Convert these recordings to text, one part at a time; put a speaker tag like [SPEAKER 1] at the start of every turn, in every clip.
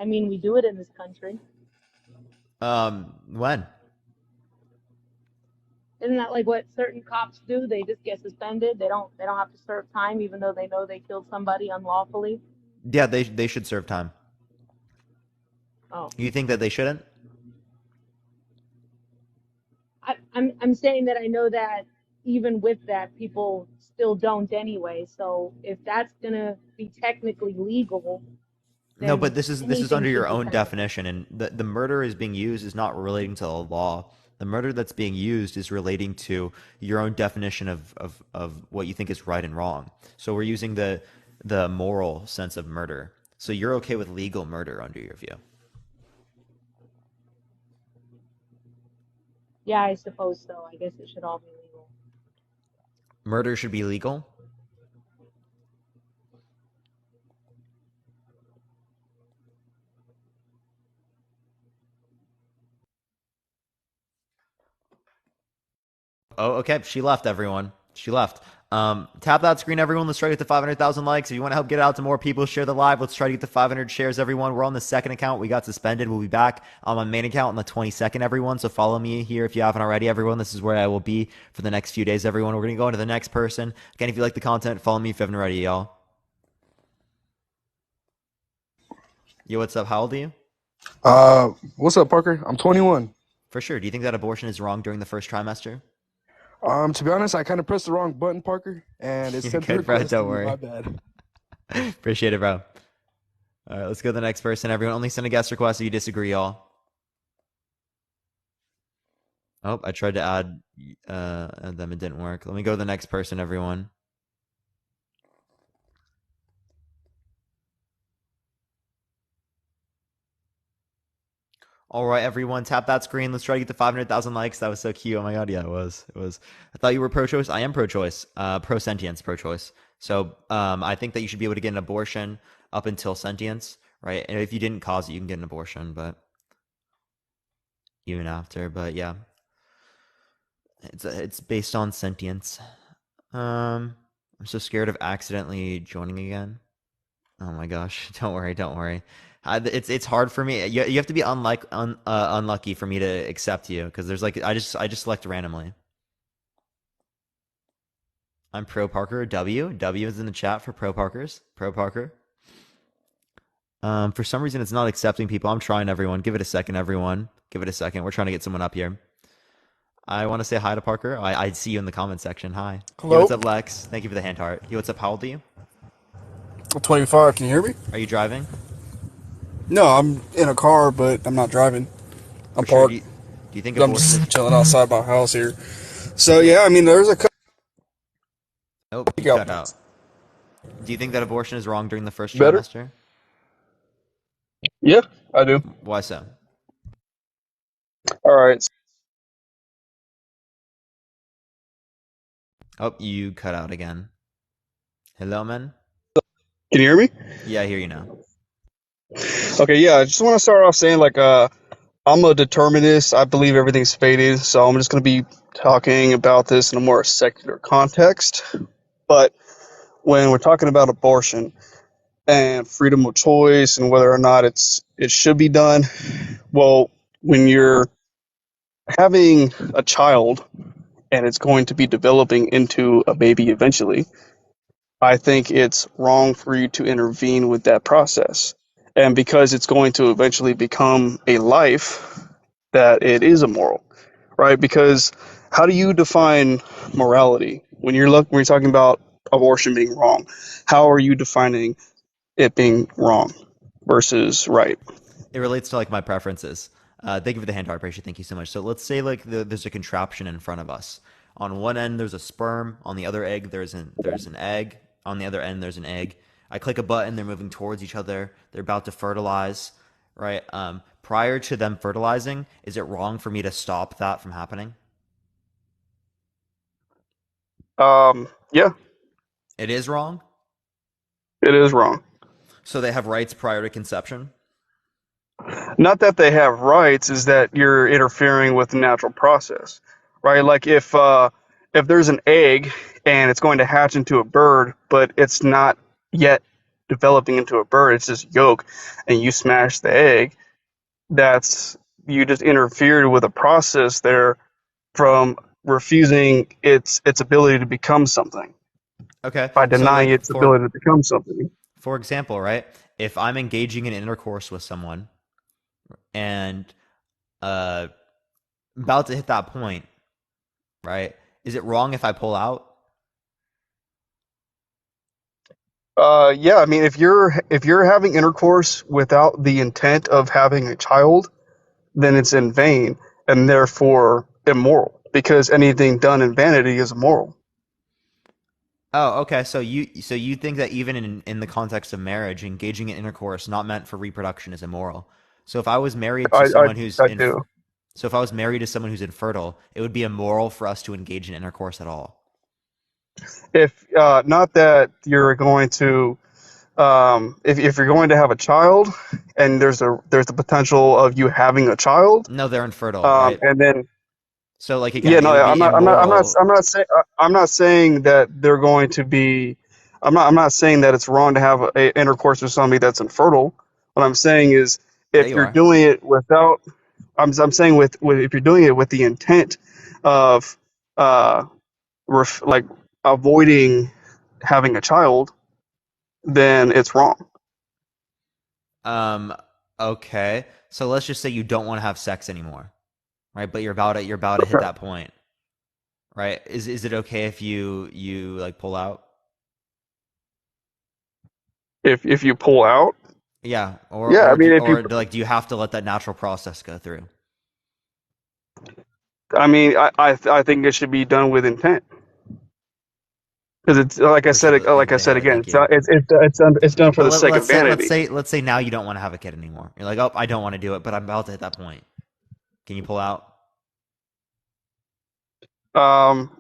[SPEAKER 1] I mean, we do it in this country.
[SPEAKER 2] When?
[SPEAKER 1] Isn't that like what certain cops do? They just get suspended. They don't have to serve time even though they know they killed somebody unlawfully.
[SPEAKER 2] Yeah, they should serve time.
[SPEAKER 1] Oh.
[SPEAKER 2] You think that they shouldn't?
[SPEAKER 1] I'm saying that I know that even with that, people still don't anyway. So if that's gonna be technically legal,
[SPEAKER 2] No,
[SPEAKER 1] then
[SPEAKER 2] but this is
[SPEAKER 1] anything
[SPEAKER 2] under
[SPEAKER 1] should
[SPEAKER 2] your
[SPEAKER 1] be
[SPEAKER 2] own
[SPEAKER 1] technically.
[SPEAKER 2] definition, and the murder is being used is not relating to the law. The murder that's being used is relating to your own definition of what you think is right and wrong. So we're using the moral sense of murder. So you're okay with legal murder under your view.
[SPEAKER 1] Yeah, I suppose so. I guess it should all be legal.
[SPEAKER 2] Murder should be legal. Oh, okay. She left, everyone. She left. Tap that screen, everyone. Let's try to get to 500,000 likes. If you want to help get it out to more people, share the live. Let's try to get to 500 shares, everyone. We're on the second account. We got suspended. We'll be back on my main account on the 22nd, everyone. So follow me here if you haven't already, everyone. This is where I will be for the next few days, everyone. We're going to go into the next person. Again, if you like the content, follow me if you haven't already, y'all. Yo, what's up? How old are you?
[SPEAKER 3] What's up, Parker? I'm 21.
[SPEAKER 2] For sure. Do you think that abortion is wrong during the first trimester?
[SPEAKER 3] To be honest, I kind of pressed the wrong button, Parker, and it
[SPEAKER 2] You're
[SPEAKER 3] sent the
[SPEAKER 2] good, bro.
[SPEAKER 3] request to
[SPEAKER 2] Don't
[SPEAKER 3] me.
[SPEAKER 2] worry.
[SPEAKER 3] My bad.
[SPEAKER 2] Appreciate it, bro. All right, let's go to the next person. Everyone, only send a guest request if you disagree, y'all. Oh, I tried to add them. It didn't work. Let me go to the next person, everyone. All right, everyone, tap that screen. Let's try to get to 500,000 likes. That was so cute. Oh my God, yeah, it was. It was. I thought you were pro-choice. I am pro-choice. Pro-sentience, pro-choice. So, I think that you should be able to get an abortion up until sentience, right? And if you didn't cause it, you can get an abortion, but even after. But yeah, it's based on sentience. I'm so scared of accidentally joining again. Oh my gosh! Don't worry, don't worry. It's hard for me. You have to be unlucky for me to accept you because there's like I just select randomly. I'm pro Parker. W is in the chat for pro Parkers. Pro Parker. For some reason it's not accepting people. I'm trying, everyone. Give it a second, everyone. Give it a second. We're trying to get someone up here. I want to say hi to Parker. I see you in the comment section. Hi. Yo,
[SPEAKER 4] Hello?
[SPEAKER 2] what's up, Lex? Thank you for the hand heart. Yo, what's up? How old are you?
[SPEAKER 4] I'm 25. Can you hear me?
[SPEAKER 2] Are you driving?
[SPEAKER 4] No, I'm in a car, but I'm not driving. I'm
[SPEAKER 2] For sure. Do
[SPEAKER 4] parked.
[SPEAKER 2] you think
[SPEAKER 4] I'm
[SPEAKER 2] abortion
[SPEAKER 4] just
[SPEAKER 2] is?
[SPEAKER 4] chilling outside my house here. So, yeah, I mean, there's a couple.
[SPEAKER 2] Oh, you cut out. Do you think that abortion is wrong during the first
[SPEAKER 4] Better?
[SPEAKER 2] trimester?
[SPEAKER 4] Yeah, I do.
[SPEAKER 2] Why so?
[SPEAKER 4] All right.
[SPEAKER 2] Oh, you cut out again. Hello, man.
[SPEAKER 4] Can you hear me?
[SPEAKER 2] Yeah, I hear you now.
[SPEAKER 4] Okay, yeah, I just want to start off saying, like, I'm a determinist. I believe everything's fated. So I'm just going to be talking about this in a more secular context. But when we're talking about abortion and freedom of choice and whether or not it should be done, well, when you're having a child and it's going to be developing into a baby eventually, I think it's wrong for you to intervene with that process. And because it's going to eventually become a life, that it is immoral, right? Because how do you define morality when you're talking about abortion being wrong? How are you defining it being wrong versus right?
[SPEAKER 2] It relates to like my preferences. Thank you for the hand heart, appreciate. Thank you so much. So let's say like there's a contraption in front of us. On one end there's a sperm. On the other egg there's an egg. On the other end there's an egg. I click a button. They're moving towards each other. They're about to fertilize. Right. Prior to them fertilizing, is it wrong for me to stop that from happening?
[SPEAKER 4] Yeah,
[SPEAKER 2] It is wrong.
[SPEAKER 4] it is wrong.
[SPEAKER 2] So they have rights prior to conception.
[SPEAKER 4] Not that they have rights, is that you're interfering with the natural process, right? Like if there's an egg and it's going to hatch into a bird, but it's not yet developing into a bird. It's just yolk, and you smash the egg. That's you just interfered with a process there from refusing its ability to become something
[SPEAKER 2] Okay.
[SPEAKER 4] by
[SPEAKER 2] So
[SPEAKER 4] denying
[SPEAKER 2] like
[SPEAKER 4] its ability to become something.
[SPEAKER 2] for example, right? If I'm engaging in intercourse with someone and uh about to hit that point, right? Is it wrong if I pull out?
[SPEAKER 4] Yeah, I mean, if you're having intercourse without the intent of having a child, then it's in vain and therefore immoral because anything done in vanity is immoral.
[SPEAKER 2] Oh, okay. So you think that even in the context of marriage, engaging in intercourse not meant for reproduction is immoral. So if I was married to
[SPEAKER 4] I I,
[SPEAKER 2] someone who's
[SPEAKER 4] I
[SPEAKER 2] in
[SPEAKER 4] do.
[SPEAKER 2] so if I was married to someone who's infertile, it would be immoral for us to engage in intercourse at all.
[SPEAKER 4] If not that you're going to if you're going to have a child and there's the potential of you having a child,
[SPEAKER 2] No, they're infertile, right?
[SPEAKER 4] and then
[SPEAKER 2] So like
[SPEAKER 4] yeah,
[SPEAKER 2] again, it
[SPEAKER 4] no,
[SPEAKER 2] would be immoral.
[SPEAKER 4] I'm not saying that they're going to be. I'm not saying that it's wrong to have a intercourse with somebody that's infertile. What I'm saying is,
[SPEAKER 2] Yeah,
[SPEAKER 4] if
[SPEAKER 2] you
[SPEAKER 4] you're
[SPEAKER 2] are.
[SPEAKER 4] doing it without, I'm saying with if you're doing it with the intent of, uh, like avoiding having a child, then it's wrong.
[SPEAKER 2] Um, okay. So let's just say you don't want to have sex anymore, right? But you're about to hit that point, right? Is it okay if you like pull out?
[SPEAKER 4] If you pull out,
[SPEAKER 2] Yeah, or
[SPEAKER 4] yeah, I
[SPEAKER 2] or
[SPEAKER 4] mean,
[SPEAKER 2] do,
[SPEAKER 4] if you,
[SPEAKER 2] or like do you have to let that natural process go through?
[SPEAKER 4] I mean, I think it should be done with intent. Because it's
[SPEAKER 2] Appreciate
[SPEAKER 4] like I
[SPEAKER 2] the
[SPEAKER 4] said
[SPEAKER 2] hammer,
[SPEAKER 4] again,
[SPEAKER 2] thank you.
[SPEAKER 4] it's done for
[SPEAKER 2] But
[SPEAKER 4] the sake of
[SPEAKER 2] let's
[SPEAKER 4] vanity.
[SPEAKER 2] say let's say now you don't want to have a kid anymore. You're like, oh, I don't want to do it, but I'm about to hit that point. Can you pull out?
[SPEAKER 4] Um,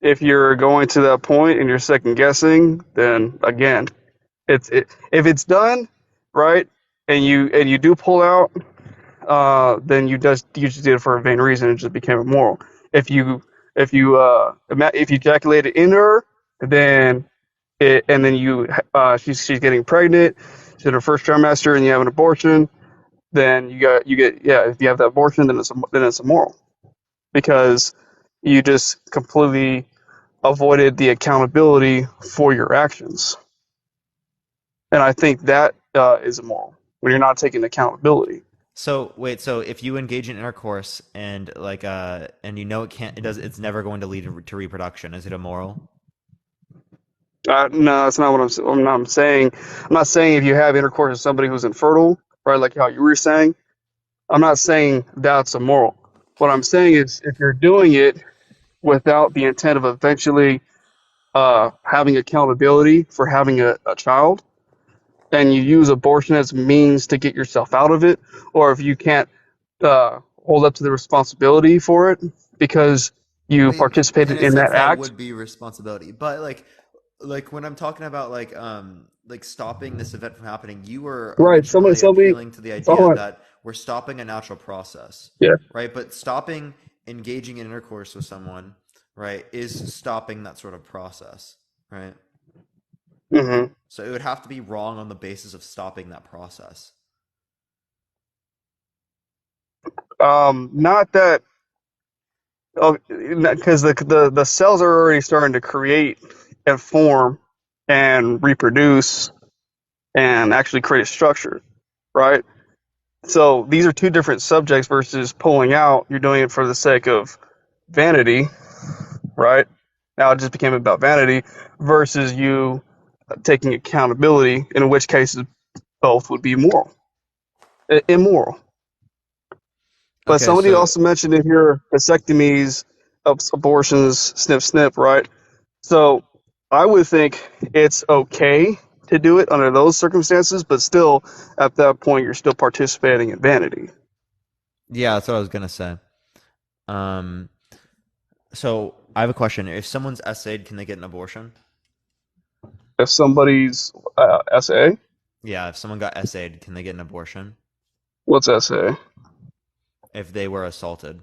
[SPEAKER 4] if you're going to that point and you're second guessing, then again, if it's done right and you do pull out, then you just did it for a vain reason. It just became immoral. If you if you ejaculated in her, then and then she's getting pregnant, she's in her first trimester, and you have an abortion, then you get yeah. If you have that abortion, then it's immoral because you just completely avoided the accountability for your actions, and I think that is immoral when you're not taking accountability.
[SPEAKER 2] So wait, so if you engage in intercourse and and you know it's never going to lead to reproduction, is it immoral?
[SPEAKER 4] No, that's not what I'm saying. I'm not saying if you have intercourse with somebody who's infertile, right? Like how you were saying. I'm not saying that's immoral. What I'm saying is if you're doing it without the intent of eventually having accountability for having a child, and you use abortion as a means to get yourself out of it, or if you can't hold up to the responsibility for it because
[SPEAKER 2] I
[SPEAKER 4] you
[SPEAKER 2] mean, in
[SPEAKER 4] participated
[SPEAKER 2] a
[SPEAKER 4] in
[SPEAKER 2] sense,
[SPEAKER 4] that
[SPEAKER 2] that
[SPEAKER 4] act.
[SPEAKER 2] would be responsibility. But like when I'm talking about like stopping this event from happening, you were
[SPEAKER 4] Right.
[SPEAKER 2] originally
[SPEAKER 4] Somebody,
[SPEAKER 2] appealing to the idea
[SPEAKER 4] someone,
[SPEAKER 2] that we're stopping a natural process,
[SPEAKER 4] yeah.
[SPEAKER 2] right? But stopping engaging in intercourse with someone, right, is stopping that sort of process, right?
[SPEAKER 4] hmm
[SPEAKER 2] So it would have to be wrong on the basis of stopping that process.
[SPEAKER 4] Not that, because the cells are already starting to create and form and reproduce and actually create a structure, right? So these are two different subjects versus pulling out. You're doing it for the sake of vanity, right? Now it just became about vanity versus you taking accountability, in which cases both would be immoral. But
[SPEAKER 2] Okay,
[SPEAKER 4] somebody
[SPEAKER 2] so
[SPEAKER 4] also mentioned in here vasectomies, abortions, snip, snip, right? So I would think it's okay to do it under those circumstances, but still, at that point, you're still participating in vanity.
[SPEAKER 2] yeah, that's what I was gonna say. Um, so I have a question. If someone's essayed, can they get an abortion?
[SPEAKER 4] If somebody's SA,
[SPEAKER 2] Yeah, if someone got essayed, can they get an abortion?
[SPEAKER 4] what's SA?
[SPEAKER 2] If they were assaulted.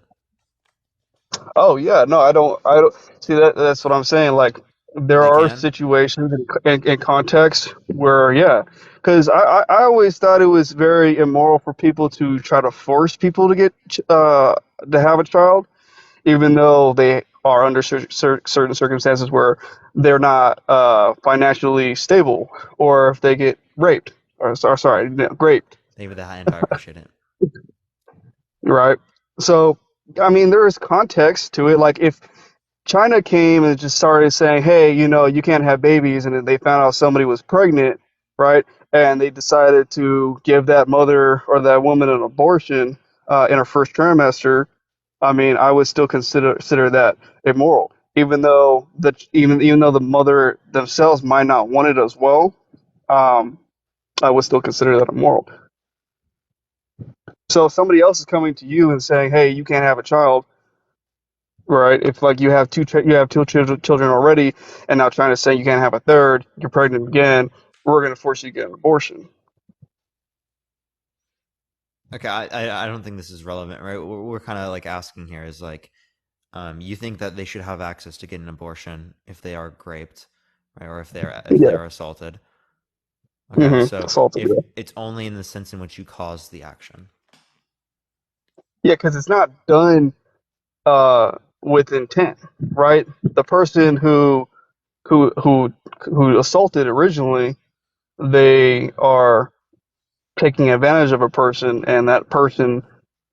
[SPEAKER 4] Oh yeah, no, I don't see that. That's what I'm saying. Like there
[SPEAKER 2] They
[SPEAKER 4] are
[SPEAKER 2] can.
[SPEAKER 4] situations in context where, yeah, because I always thought it was very immoral for people to try to force people to get to have a child, even though they are under certain circumstances where they're not financially stable, or if they get raped, or sorry, raped,
[SPEAKER 2] Thank you for the hand heart. I appreciate it.
[SPEAKER 4] right? So, I mean, there is context to it. Like, if China came and just started saying, hey, you can't have babies, and then they found out somebody was pregnant, right? And they decided to give that mother or that woman an abortion in her first trimester. I mean, I would still consider that immoral, even though the mother themselves might not want it as well. Um, I would still consider that immoral. So if somebody else is coming to you and saying, "Hey, you can't have a child," right? If like you have two children already, and now trying to say you can't have a third, you're pregnant again, we're going to force you to get an abortion.
[SPEAKER 2] Okay, I don't think this is relevant, right? What we're kind of like asking here is like, you think that they should have access to get an abortion if they are raped, right, or if they
[SPEAKER 4] Yeah.
[SPEAKER 2] are assaulted. Okay, so
[SPEAKER 4] Assaulted.
[SPEAKER 2] if
[SPEAKER 4] Yeah.
[SPEAKER 2] it's only in the sense in which you caused the action.
[SPEAKER 4] Yeah, because it's not done with intent, right? The person who who who assaulted originally, they are taking advantage of a person, and that person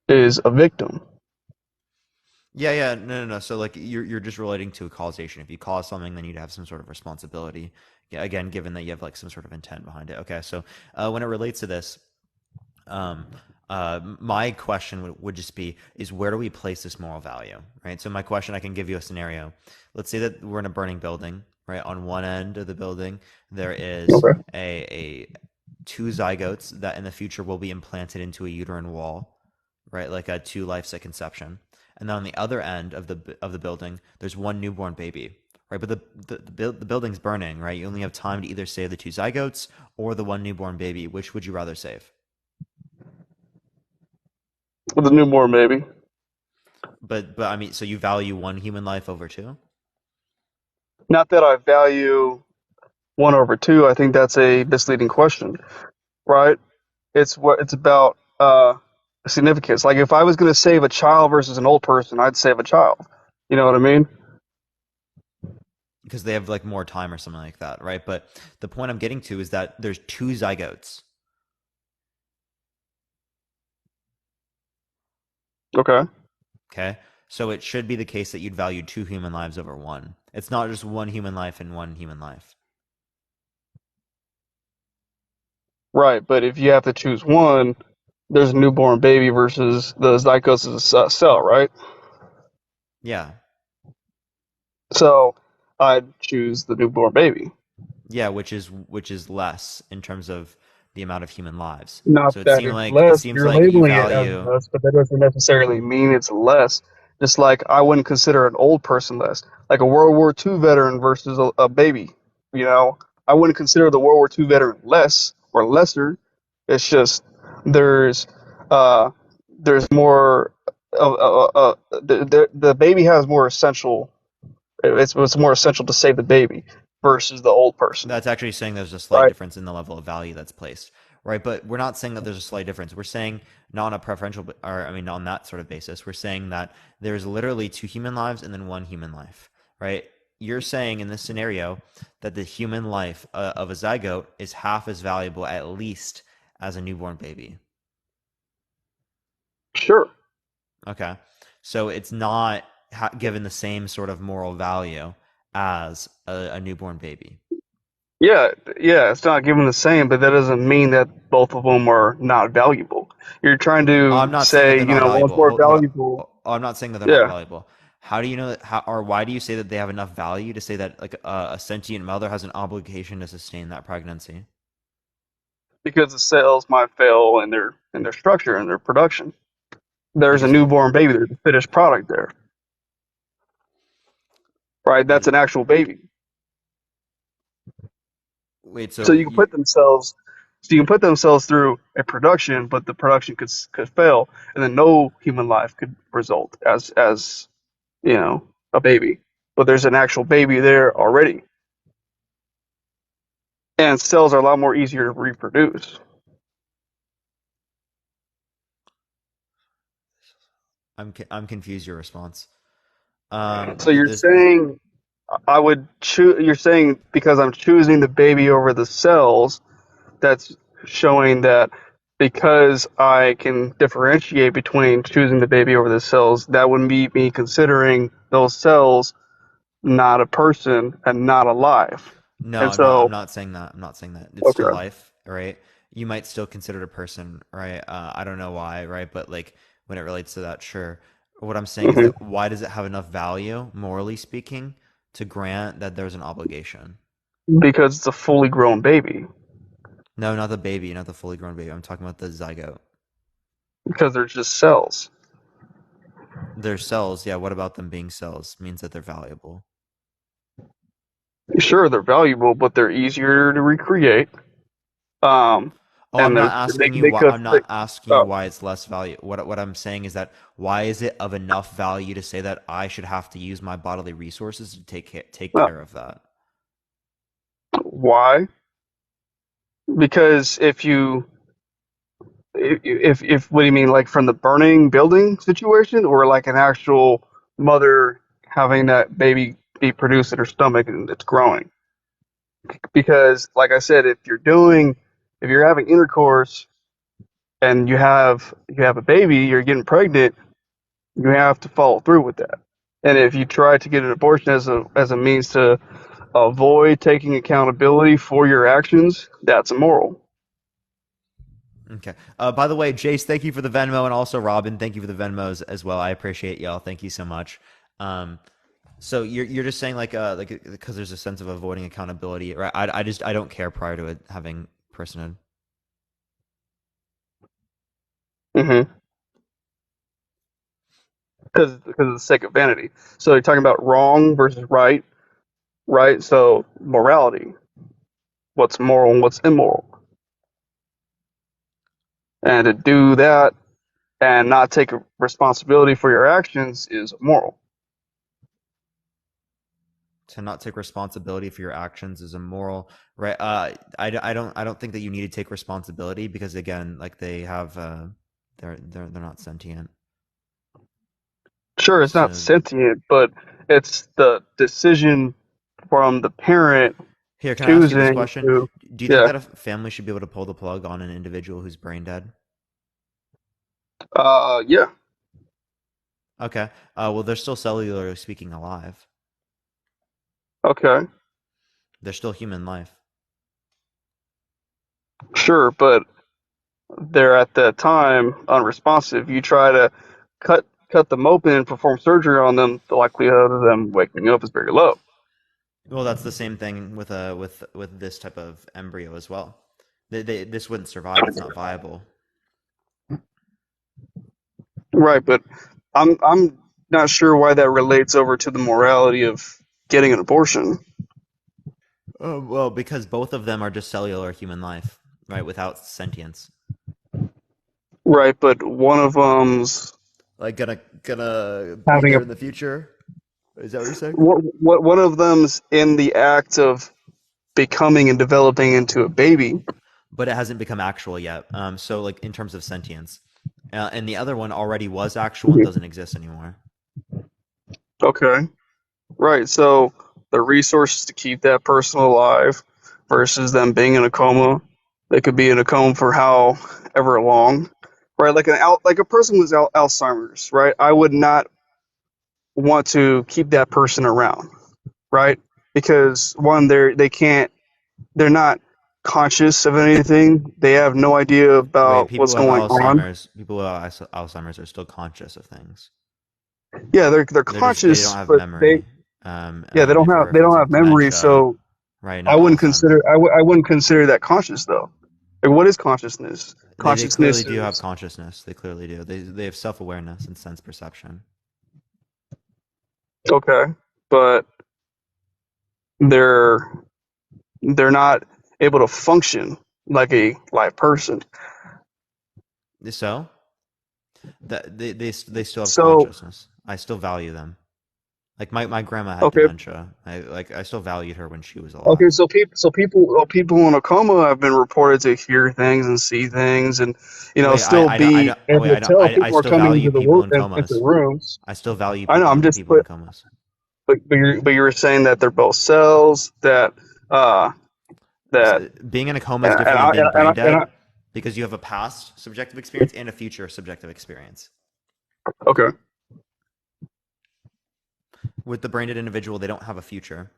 [SPEAKER 4] is a victim.
[SPEAKER 2] Yeah, yeah, no. So like you're just relating to a causation. If you cause something, then you'd have some sort of responsibility. Yeah, again, given that you have like some sort of intent behind it. Okay, so when it relates to this, um, my question would just be is where do we place this moral value, right? So my question, I can give you a scenario. Let's say that we're in a burning building, right? On one end of the building, there is
[SPEAKER 4] Okay.
[SPEAKER 2] a two zygotes that in the future will be implanted into a uterine wall, right? Like a two lives at conception. And then on the other end of the building, there's one newborn baby, right? But the building's burning, right? You only have time to either save the two zygotes or the one newborn baby. Which would you rather save?
[SPEAKER 4] With a newborn baby.
[SPEAKER 2] But I mean, so you value one human life over two?
[SPEAKER 4] Not that I value one over two. I think that's a misleading question, right? It's about significance. Like if I was going to save a child versus an old person, I'd save a child. You know what I mean?
[SPEAKER 2] Because they have like more time or something like that, right? But the point I'm getting to is that there's two zygotes.
[SPEAKER 4] Okay.
[SPEAKER 2] Okay. So it should be the case that you'd value two human lives over one. It's not just one human life and one human life.
[SPEAKER 4] Right, but if you have to choose one, there's a newborn baby versus the zygotes is a cell, right?
[SPEAKER 2] Yeah.
[SPEAKER 4] So I'd choose the newborn baby.
[SPEAKER 2] Yeah, which is less in terms of the amount of human lives.
[SPEAKER 4] Not
[SPEAKER 2] So
[SPEAKER 4] that it's
[SPEAKER 2] it
[SPEAKER 4] less.
[SPEAKER 2] seems
[SPEAKER 4] You're
[SPEAKER 2] like you
[SPEAKER 4] labeling it as
[SPEAKER 2] value.
[SPEAKER 4] less, but that doesn't necessarily mean it's less. Just like I wouldn't consider an old person less, like a World War II veteran versus a baby. You know, I wouldn't consider the World War II veteran less or lesser. It's just there's uh there's more. The baby has more essential. It's more essential to save the baby versus the old person,
[SPEAKER 2] That's actually saying there's a slight
[SPEAKER 4] right?
[SPEAKER 2] difference in the level of value that's placed, right? But we're not saying that there's a slight difference. We're saying not on a preferential, or I mean, on that sort of basis. We're saying that there's literally two human lives and then one human life, right? You're saying in this scenario that the human life of a zygote is half as valuable, at least, as a newborn baby.
[SPEAKER 4] Sure.
[SPEAKER 2] Okay. So it's not given the same sort of moral value as a newborn baby.
[SPEAKER 4] Yeah, yeah, it's not given the same, but that doesn't mean that both of them are not valuable. You're trying
[SPEAKER 2] I'm
[SPEAKER 4] to
[SPEAKER 2] not saying that
[SPEAKER 4] say,
[SPEAKER 2] they're not
[SPEAKER 4] one's
[SPEAKER 2] valuable.
[SPEAKER 4] more
[SPEAKER 2] Hold on.
[SPEAKER 4] valuable.
[SPEAKER 2] Oh, I'm not saying that they're not
[SPEAKER 4] Yeah,
[SPEAKER 2] valuable. How do you know that? How or why do you say that they have enough value to say that like a sentient mother has an obligation to sustain that pregnancy?
[SPEAKER 4] because the cells might fail in their structure and their production. There's a
[SPEAKER 2] Because
[SPEAKER 4] newborn baby. There's a finished product there, right? That's
[SPEAKER 2] there's
[SPEAKER 4] an actual baby.
[SPEAKER 2] wait.
[SPEAKER 4] So
[SPEAKER 2] So
[SPEAKER 4] you can put themselves, so you can put themselves through a production, but the production could fail, and then no human life could result as a baby. But there's an actual baby there already. and cells are a lot more easier to reproduce.
[SPEAKER 2] I'm confused. Your response.
[SPEAKER 4] So you're
[SPEAKER 2] This
[SPEAKER 4] saying I would choose. You're saying because I'm choosing the baby over the cells, that's showing that because I can differentiate between choosing the baby over the cells, that would be me considering those cells not a person and not alive.
[SPEAKER 2] No,
[SPEAKER 4] And
[SPEAKER 2] I'm not. I'm
[SPEAKER 4] so,
[SPEAKER 2] not saying that. I'm not saying that. It's still
[SPEAKER 4] okay.
[SPEAKER 2] life, right? You might still consider it a person, right? I don't know why, right? But like when it relates to that, sure. What I'm saying is
[SPEAKER 4] Hmm.
[SPEAKER 2] that why does it have enough value, morally speaking, to grant that there's an obligation?
[SPEAKER 4] Because it's a fully grown baby,
[SPEAKER 2] No, not the baby, not the fully grown baby. I'm talking about the zygote.
[SPEAKER 4] because they're just cells.
[SPEAKER 2] They're cells. Yeah. What about them being cells means that they're valuable?
[SPEAKER 4] Sure, they're valuable, but they're easier to recreate. Um,
[SPEAKER 2] Oh, I'm
[SPEAKER 4] and
[SPEAKER 2] not
[SPEAKER 4] they
[SPEAKER 2] asking you
[SPEAKER 4] they
[SPEAKER 2] why.
[SPEAKER 4] could
[SPEAKER 2] I'm
[SPEAKER 4] they,
[SPEAKER 2] not asking you
[SPEAKER 4] oh,
[SPEAKER 2] why it's less value. What I'm saying is that why is it of enough value to say that I should have to use my bodily resources to take
[SPEAKER 4] no.
[SPEAKER 2] care of that?
[SPEAKER 4] Why? Because if what do you mean, like from the burning building situation, or like an actual mother having that baby be produced in her stomach and it's growing? Because like I said, if you're having intercourse and you have a baby, you're getting pregnant, you have to follow through with that. And if you try to get an abortion as a means to avoid taking accountability for your actions, that's immoral.
[SPEAKER 2] Okay. By the way, Jace, thank you for the Venmo, and also Robin, thank you for the Venmos as well. I appreciate y'all. Thank you so much. Um, so you're just saying like because there's a sense of avoiding accountability, right? I don't care prior to it having personhood.
[SPEAKER 4] Mm-hmm. Because of the sake of vanity. So you're talking about wrong versus right, right? So morality, what's moral and what's immoral, and to do that and not take responsibility for your actions is immoral.
[SPEAKER 2] To not take responsibility for your actions is immoral, right? I don't think that you need to take responsibility because again, like they have, they're not sentient.
[SPEAKER 4] Sure, it's not
[SPEAKER 2] So
[SPEAKER 4] sentient, but it's the decision from the parent
[SPEAKER 2] here, can I ask you this
[SPEAKER 4] choosing
[SPEAKER 2] question?
[SPEAKER 4] to,
[SPEAKER 2] Do you think
[SPEAKER 4] yeah,
[SPEAKER 2] that a family should be able to pull the plug on an individual who's brain dead?
[SPEAKER 4] yeah,
[SPEAKER 2] Okay. Well, they're still cellularly speaking alive.
[SPEAKER 4] okay,
[SPEAKER 2] They're still human life.
[SPEAKER 4] sure, but they're at that time unresponsive. You try to cut them open and perform surgery on them, the likelihood of them waking up is very low.
[SPEAKER 2] Well, that's the same thing with with this type of embryo as well. This wouldn't survive. It's not viable.
[SPEAKER 4] Right, but I'm not sure why that relates over to the morality of getting an abortion.
[SPEAKER 2] Well, because both of them are just cellular human life, right? Without sentience.
[SPEAKER 4] Right, but one of them's
[SPEAKER 2] Like gonna be
[SPEAKER 4] having a
[SPEAKER 2] there in the future. Is that what you're saying?
[SPEAKER 4] what one of them's in the act of becoming and developing into a baby.
[SPEAKER 2] But it hasn't become actual yet. So like in terms of sentience, and the other one already was actual and
[SPEAKER 4] Mhm.
[SPEAKER 2] doesn't exist anymore.
[SPEAKER 4] Okay. Right. So the resources to keep that person alive versus them being in a coma. They could be in a coma for however long. Right. Like a person with Alzheimer's. Right. I would not want to keep that person around. Right. Because one, they're not conscious of anything. They have no idea
[SPEAKER 2] Wait,
[SPEAKER 4] about what's going on.
[SPEAKER 2] People who have Alzheimer's are still conscious of things.
[SPEAKER 4] Yeah, they're
[SPEAKER 2] They don't
[SPEAKER 4] conscious,
[SPEAKER 2] have
[SPEAKER 4] but
[SPEAKER 2] memory.
[SPEAKER 4] they
[SPEAKER 2] If we're
[SPEAKER 4] don't have
[SPEAKER 2] referencing
[SPEAKER 4] memory.
[SPEAKER 2] dementia,
[SPEAKER 4] So
[SPEAKER 2] right?
[SPEAKER 4] I
[SPEAKER 2] Not
[SPEAKER 4] wouldn't
[SPEAKER 2] Alzheimer's.
[SPEAKER 4] I wouldn't consider that conscious though. Like, what is consciousness?
[SPEAKER 2] They clearly
[SPEAKER 4] Consciousness
[SPEAKER 2] do have
[SPEAKER 4] is
[SPEAKER 2] consciousness. They clearly do. They have self awareness and sense perception.
[SPEAKER 4] okay, but they're they're not able to function like a live person.
[SPEAKER 2] So that they still have
[SPEAKER 4] So
[SPEAKER 2] consciousness. I still value them. Like my grandma had
[SPEAKER 4] Okay.
[SPEAKER 2] dementia. I still valued her when she was
[SPEAKER 4] Okay.
[SPEAKER 2] alive.
[SPEAKER 4] People in a coma have been reported to hear things and see things, and
[SPEAKER 2] Wait,
[SPEAKER 4] still
[SPEAKER 2] I
[SPEAKER 4] be
[SPEAKER 2] don't
[SPEAKER 4] able
[SPEAKER 2] wait,
[SPEAKER 4] to tell
[SPEAKER 2] I
[SPEAKER 4] people are
[SPEAKER 2] still
[SPEAKER 4] coming
[SPEAKER 2] value
[SPEAKER 4] into the
[SPEAKER 2] people
[SPEAKER 4] work
[SPEAKER 2] in
[SPEAKER 4] into
[SPEAKER 2] comas.
[SPEAKER 4] rooms.
[SPEAKER 2] I still value
[SPEAKER 4] I know. I'm just
[SPEAKER 2] people in comas.
[SPEAKER 4] but you were saying that they're both cells that uh that
[SPEAKER 2] So being in a coma is
[SPEAKER 4] and
[SPEAKER 2] different
[SPEAKER 4] I
[SPEAKER 2] than
[SPEAKER 4] and
[SPEAKER 2] being
[SPEAKER 4] I, and I,
[SPEAKER 2] brain
[SPEAKER 4] and
[SPEAKER 2] dead because you have a past subjective experience and a future subjective experience.
[SPEAKER 4] I okay.
[SPEAKER 2] With the brain dead individual, they don't have a future.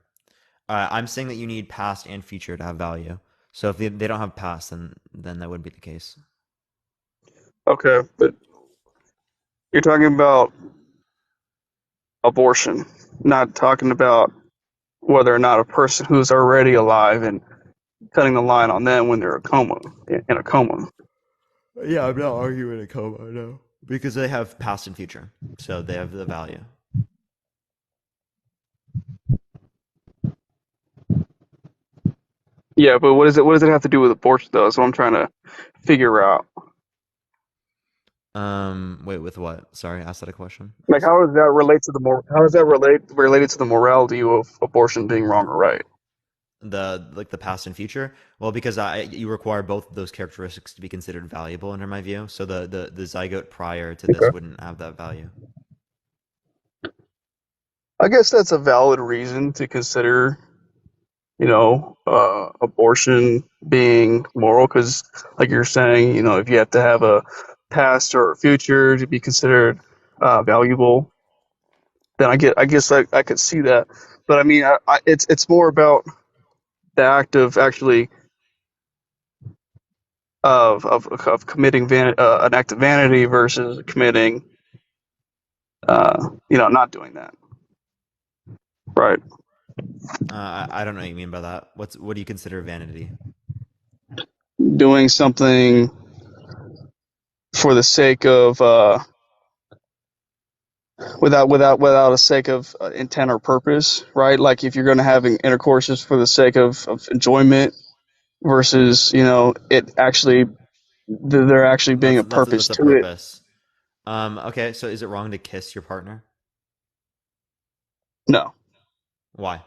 [SPEAKER 2] I'm saying that you need past and future to have value. So if they don't have past, then that would be the case.
[SPEAKER 4] Okay, but you're talking about abortion, not talking about whether or not a person who's already alive and cutting the line on them when they're in a coma.
[SPEAKER 2] Yeah, I'm not arguing a coma, no. Because they have past and future. So they have the value.
[SPEAKER 4] Yeah, but what does it have to do with abortion though? That's what I'm trying to figure out.
[SPEAKER 2] Wait, with what? Sorry, ask that a question,
[SPEAKER 4] Like,
[SPEAKER 2] please.
[SPEAKER 4] how does that related to the morality of abortion being wrong or right?
[SPEAKER 2] The past and future. Well, because you require both of those characteristics to be considered valuable under my view. So the zygote prior to this
[SPEAKER 4] Okay.
[SPEAKER 2] wouldn't have that value.
[SPEAKER 4] I guess that's a valid reason to consider, abortion being moral, because, like you're saying, if you have to have a past or a future to be considered valuable, then I guess I could see that. But I mean, it's more about the act of actually of committing an act of vanity versus committing, not doing that, right?
[SPEAKER 2] I don't know what you mean by that. What do you consider vanity?
[SPEAKER 4] Doing something for the sake of without a sake of intent or purpose, right? Like if you're going to have intercourse just for the sake of enjoyment versus it actually there actually being a purpose
[SPEAKER 2] That's a
[SPEAKER 4] to it.
[SPEAKER 2] purpose. Okay, so is it wrong to kiss your partner?
[SPEAKER 4] No,
[SPEAKER 2] Why?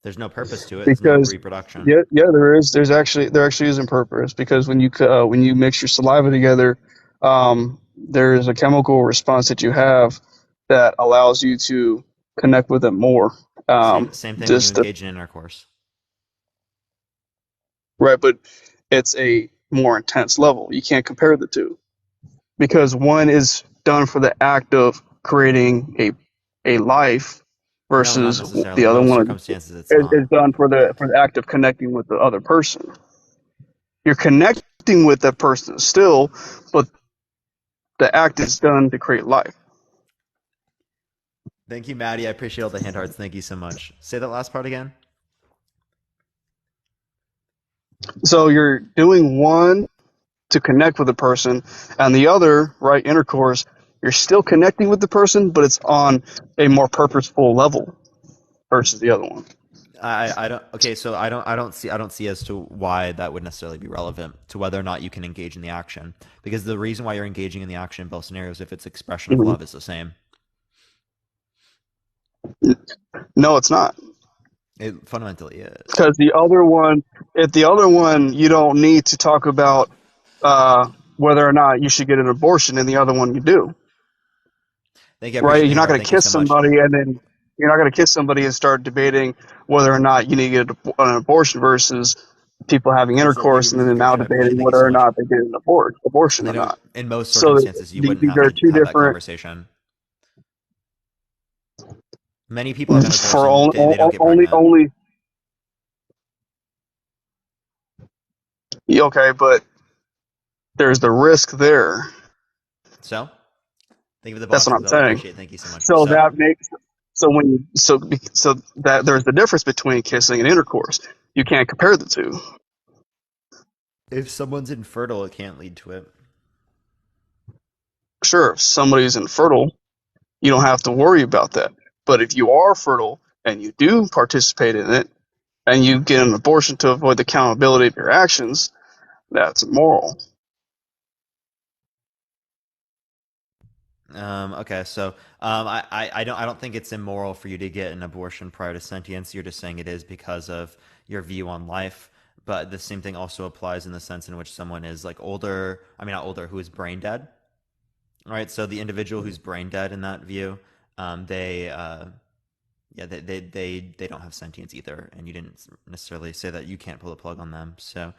[SPEAKER 2] There's no purpose to it. It's no
[SPEAKER 4] because
[SPEAKER 2] reproduction.
[SPEAKER 4] yeah, there actually is a purpose, because when you mix your saliva together, there is a chemical response that you have that allows you to connect with it more.
[SPEAKER 2] Same thing when you
[SPEAKER 4] Just
[SPEAKER 2] engage in intercourse.
[SPEAKER 4] right, but it's a more intense level. You can't compare the two, because one is done for the act of creating a life
[SPEAKER 2] No, not
[SPEAKER 4] versus
[SPEAKER 2] necessarily.
[SPEAKER 4] the
[SPEAKER 2] In
[SPEAKER 4] other
[SPEAKER 2] most
[SPEAKER 4] one
[SPEAKER 2] circumstances, it's not.
[SPEAKER 4] is done for the act of connecting with the other person. You're connecting with that person still, but the act is done to create life.
[SPEAKER 2] Thank you, Maddie. I appreciate all the hand hearts. Thank you so much. Say that last part again.
[SPEAKER 4] So you're doing one to connect with the person, and the other, right, intercourse, you're still connecting with the person, but it's on a more purposeful level versus the other one.
[SPEAKER 2] I don't. Okay, so I don't see as to why that would necessarily be relevant to whether or not you can engage in the action. Because the reason why you're engaging in the action in both scenarios, if it's expression of
[SPEAKER 4] Mhm.
[SPEAKER 2] love, is the same.
[SPEAKER 4] No, it's not.
[SPEAKER 2] It fundamentally is.
[SPEAKER 4] Because the other one, you don't need to talk about whether or not you should get an abortion, and the other one you do,
[SPEAKER 2] Thank you. I appreciate
[SPEAKER 4] right?
[SPEAKER 2] the
[SPEAKER 4] You're
[SPEAKER 2] hand
[SPEAKER 4] not
[SPEAKER 2] heart.
[SPEAKER 4] going to
[SPEAKER 2] Thank you
[SPEAKER 4] kiss
[SPEAKER 2] so much.
[SPEAKER 4] somebody and then you're not going to kiss somebody and start debating whether or not you need to get an abortion versus people having
[SPEAKER 2] That's a
[SPEAKER 4] intercourse and
[SPEAKER 2] legitimate
[SPEAKER 4] then now
[SPEAKER 2] subscription. I appreciate it.
[SPEAKER 4] debating
[SPEAKER 2] Thank you
[SPEAKER 4] whether
[SPEAKER 2] so
[SPEAKER 4] or
[SPEAKER 2] much.
[SPEAKER 4] not they get an abortion or
[SPEAKER 2] You know,
[SPEAKER 4] not.
[SPEAKER 2] in most
[SPEAKER 4] So
[SPEAKER 2] circumstances, you wouldn't
[SPEAKER 4] these
[SPEAKER 2] have
[SPEAKER 4] are
[SPEAKER 2] to
[SPEAKER 4] two
[SPEAKER 2] have that
[SPEAKER 4] different.
[SPEAKER 2] conversation. Many people have intercourse
[SPEAKER 4] For
[SPEAKER 2] and they don't get
[SPEAKER 4] only
[SPEAKER 2] pregnant.
[SPEAKER 4] only okay, but there's the risk there.
[SPEAKER 2] So, thank you for the
[SPEAKER 4] That's what
[SPEAKER 2] boxes.
[SPEAKER 4] I'm
[SPEAKER 2] I
[SPEAKER 4] saying.
[SPEAKER 2] appreciate it. Thank you so much.
[SPEAKER 4] So
[SPEAKER 2] So,
[SPEAKER 4] that makes so when you so that there's the difference between kissing and intercourse. You can't compare the two.
[SPEAKER 2] if someone's infertile, it can't lead to it.
[SPEAKER 4] Sure, if somebody's infertile, you don't have to worry about that. But if you are fertile and you do participate in it and you get an abortion to avoid the accountability of your actions, that's immoral.
[SPEAKER 2] Okay, so I don't think it's immoral for you to get an abortion prior to sentience. You're just saying it is because of your view on life. But the same thing also applies in the sense in which someone is like older. I mean, not older, who is brain dead. All right, so the individual who's brain dead in that view, they yeah, they don't have sentience either, and you didn't necessarily say that you can't pull the plug on them. So,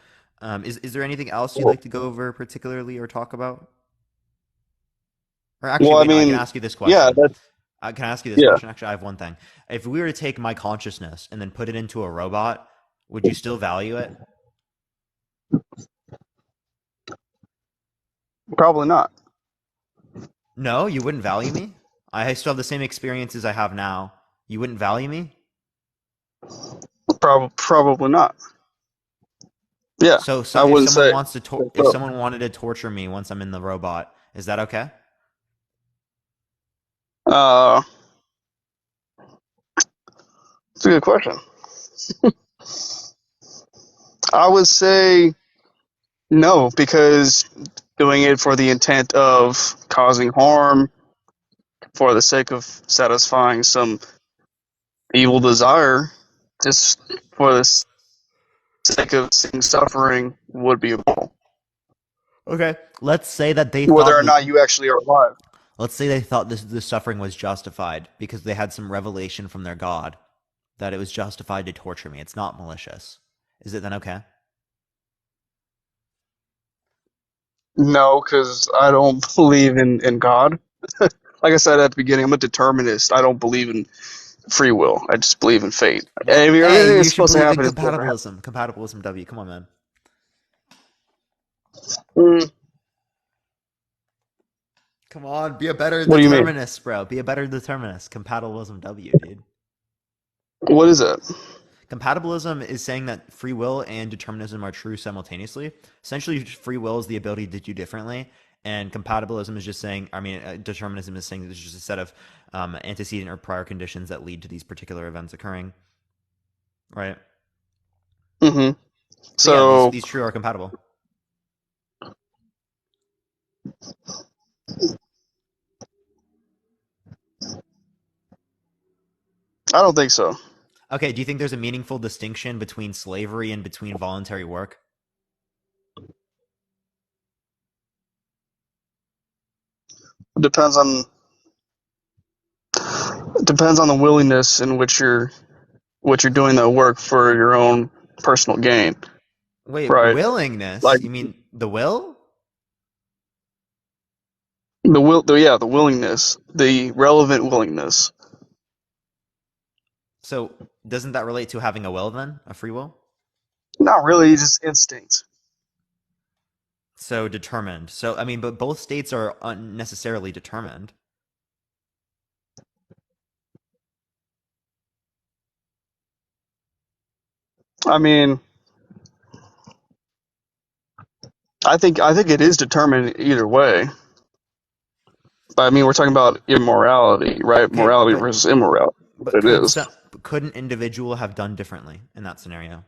[SPEAKER 2] is there anything else you'd
[SPEAKER 4] Well,
[SPEAKER 2] like to go over particularly or talk about? Or actually,
[SPEAKER 4] well, I
[SPEAKER 2] wait, no, I can
[SPEAKER 4] mean,
[SPEAKER 2] ask you this
[SPEAKER 4] yeah,
[SPEAKER 2] question.
[SPEAKER 4] that's
[SPEAKER 2] Can I ask you this
[SPEAKER 4] yeah.
[SPEAKER 2] question? Actually, I have one thing. If we were to take my consciousness and then put it into a robot, would you still value it?
[SPEAKER 4] Probably not.
[SPEAKER 2] No, you wouldn't value me. I still have the same experiences I have now. You wouldn't value me.
[SPEAKER 4] Probably not. Yeah,
[SPEAKER 2] So
[SPEAKER 4] I
[SPEAKER 2] if
[SPEAKER 4] wouldn't
[SPEAKER 2] someone
[SPEAKER 4] say.
[SPEAKER 2] wants to if
[SPEAKER 4] So.
[SPEAKER 2] someone wanted to torture me once I'm in the robot, is that okay?
[SPEAKER 4] Uh, it's a good question. I would say no, because doing it for the intent of causing harm, for the sake of satisfying some evil desire, just for the sake of seeing suffering, would be immoral.
[SPEAKER 2] Okay. Let's say that they
[SPEAKER 4] Whether
[SPEAKER 2] thought
[SPEAKER 4] or
[SPEAKER 2] that.
[SPEAKER 4] not you actually are alive.
[SPEAKER 2] Let's say they thought this suffering was justified because they had some revelation from their God that it was justified to torture me. It's not malicious. Is it then okay?
[SPEAKER 4] No, because I don't believe in God. Like I said at the beginning, I'm a determinist. I don't believe in free will. I just believe in fate.
[SPEAKER 2] Well,
[SPEAKER 4] And if
[SPEAKER 2] hey,
[SPEAKER 4] everything is
[SPEAKER 2] you should
[SPEAKER 4] supposed to
[SPEAKER 2] believe in
[SPEAKER 4] happen, it's supposed to happen.
[SPEAKER 2] compatibilism. Compatibilism W. Come on, man.
[SPEAKER 4] Mm,
[SPEAKER 2] Come on, be a better
[SPEAKER 4] what do you mean?
[SPEAKER 2] determinist, bro. Be a better determinist. Compatibilism W, dude.
[SPEAKER 4] What is it?
[SPEAKER 2] Compatibilism is saying that free will and determinism are true simultaneously. Essentially, free will is the ability to do differently, and compatibilism is just saying, determinism is saying that there's just a set of antecedent or prior conditions that lead to these particular events occurring, right?
[SPEAKER 4] Hmm.
[SPEAKER 2] So yeah, these
[SPEAKER 4] So
[SPEAKER 2] these true are compatible.
[SPEAKER 4] I don't think so.
[SPEAKER 2] Okay, do you think there's a meaningful distinction between slavery and between voluntary work?
[SPEAKER 4] It depends on the willingness in which you're doing that work for your own personal gain,
[SPEAKER 2] Wait,
[SPEAKER 4] right?
[SPEAKER 2] willingness?
[SPEAKER 4] Like
[SPEAKER 2] You mean the will?
[SPEAKER 4] yeah, the willingness, the relevant willingness.
[SPEAKER 2] So doesn't that relate to having a will then, a free will?
[SPEAKER 4] Not really, just instinct.
[SPEAKER 2] So determined. So I mean, but both states are unnecessarily determined.
[SPEAKER 4] I mean, I think it is determined either way. But I mean, we're talking about immorality, right?
[SPEAKER 2] Okay,
[SPEAKER 4] Morality versus immorality.
[SPEAKER 2] but
[SPEAKER 4] It is.
[SPEAKER 2] could an individual have done differently in that scenario?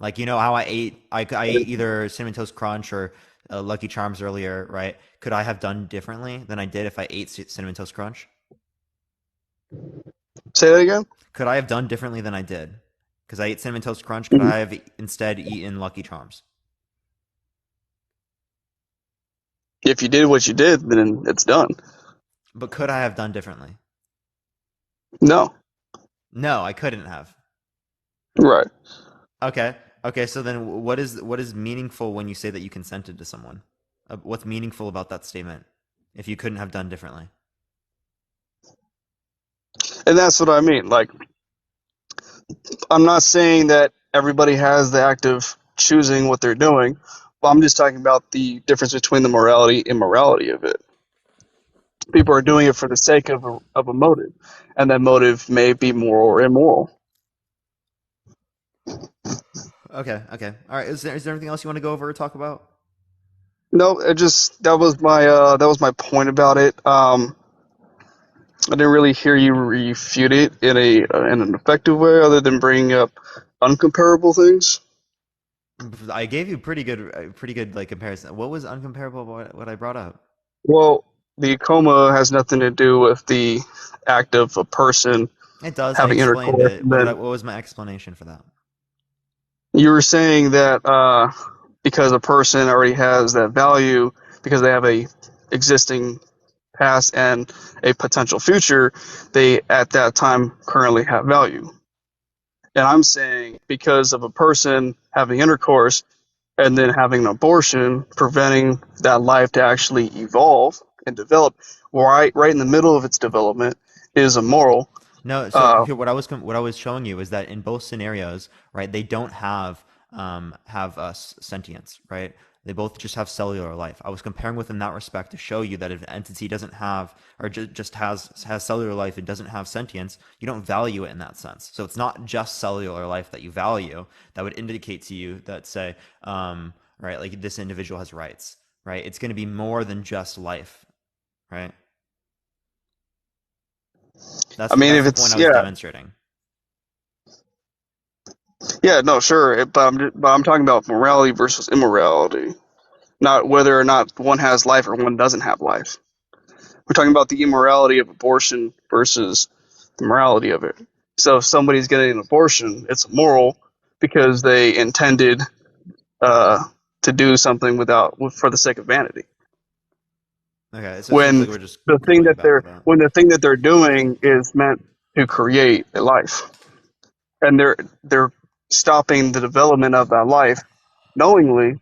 [SPEAKER 2] Like you know how I ate either cinnamon toast crunch or Lucky Charms earlier, right? Could I have done differently than I did if I ate cinnamon toast crunch?
[SPEAKER 4] Say that again.
[SPEAKER 2] Could I have done differently than I did? Because I ate cinnamon toast crunch. Could
[SPEAKER 4] Mhm.
[SPEAKER 2] I have instead eaten Lucky Charms?
[SPEAKER 4] If you did what you did, then it's done.
[SPEAKER 2] But could I have done differently?
[SPEAKER 4] No.
[SPEAKER 2] No, I couldn't have.
[SPEAKER 4] Right.
[SPEAKER 2] Okay. Okay, so then what is meaningful when you say that you consented to someone? What's meaningful about that statement if you couldn't have done differently?
[SPEAKER 4] And that's what I mean. Like, I'm not saying that everybody has the act of choosing what they're doing, but I'm just talking about the difference between the morality and immorality of it. People are doing it for the sake of a motive, and that motive may be moral or immoral.
[SPEAKER 2] Okay, okay. All right, is there anything else you want to go over or talk about?
[SPEAKER 4] No, it just that was my point about it. I didn't really hear you refute it in an effective way, other than bringing up uncomparable things.
[SPEAKER 2] I gave you pretty good like comparison. What was uncomparable about what I brought up?
[SPEAKER 4] Well, the coma has nothing to do with the act of a person
[SPEAKER 2] It does. I
[SPEAKER 4] having
[SPEAKER 2] explained
[SPEAKER 4] intercourse.
[SPEAKER 2] it.
[SPEAKER 4] And then
[SPEAKER 2] What was my explanation for that?
[SPEAKER 4] you were saying that because a person already has that value, because they have a existing past and a potential future, they at that time currently have value. And I'm saying because of a person having intercourse and then having an abortion, preventing that life to actually evolve and develop, right in the middle of its development, is immoral.
[SPEAKER 2] No, so
[SPEAKER 4] Uh,
[SPEAKER 2] here, what I was showing you is that in both scenarios, right, they don't have sentience, right? They both just have cellular life. I was comparing with in that respect to show you that if an entity doesn't have or just has cellular life and doesn't have sentience, you don't value it in that sense. So it's not just cellular life that you value. That would indicate to you that say, right, like this individual has rights, right? It's going to be more than just life, right?
[SPEAKER 4] I mean,
[SPEAKER 2] That's
[SPEAKER 4] if
[SPEAKER 2] the point
[SPEAKER 4] it's
[SPEAKER 2] I was
[SPEAKER 4] yeah,
[SPEAKER 2] demonstrating.
[SPEAKER 4] yeah, no, sure, but I'm talking about morality versus immorality, not whether or not one has life or one doesn't have life. We're talking about the immorality of abortion versus the morality of it. So if somebody's getting an abortion, it's immoral because they intended uh, to do something for the sake of vanity.
[SPEAKER 2] Okay, so it seems
[SPEAKER 4] When
[SPEAKER 2] like we're just going back to that.
[SPEAKER 4] the thing that they're doing is meant to create a life, and they're stopping the development of that life knowingly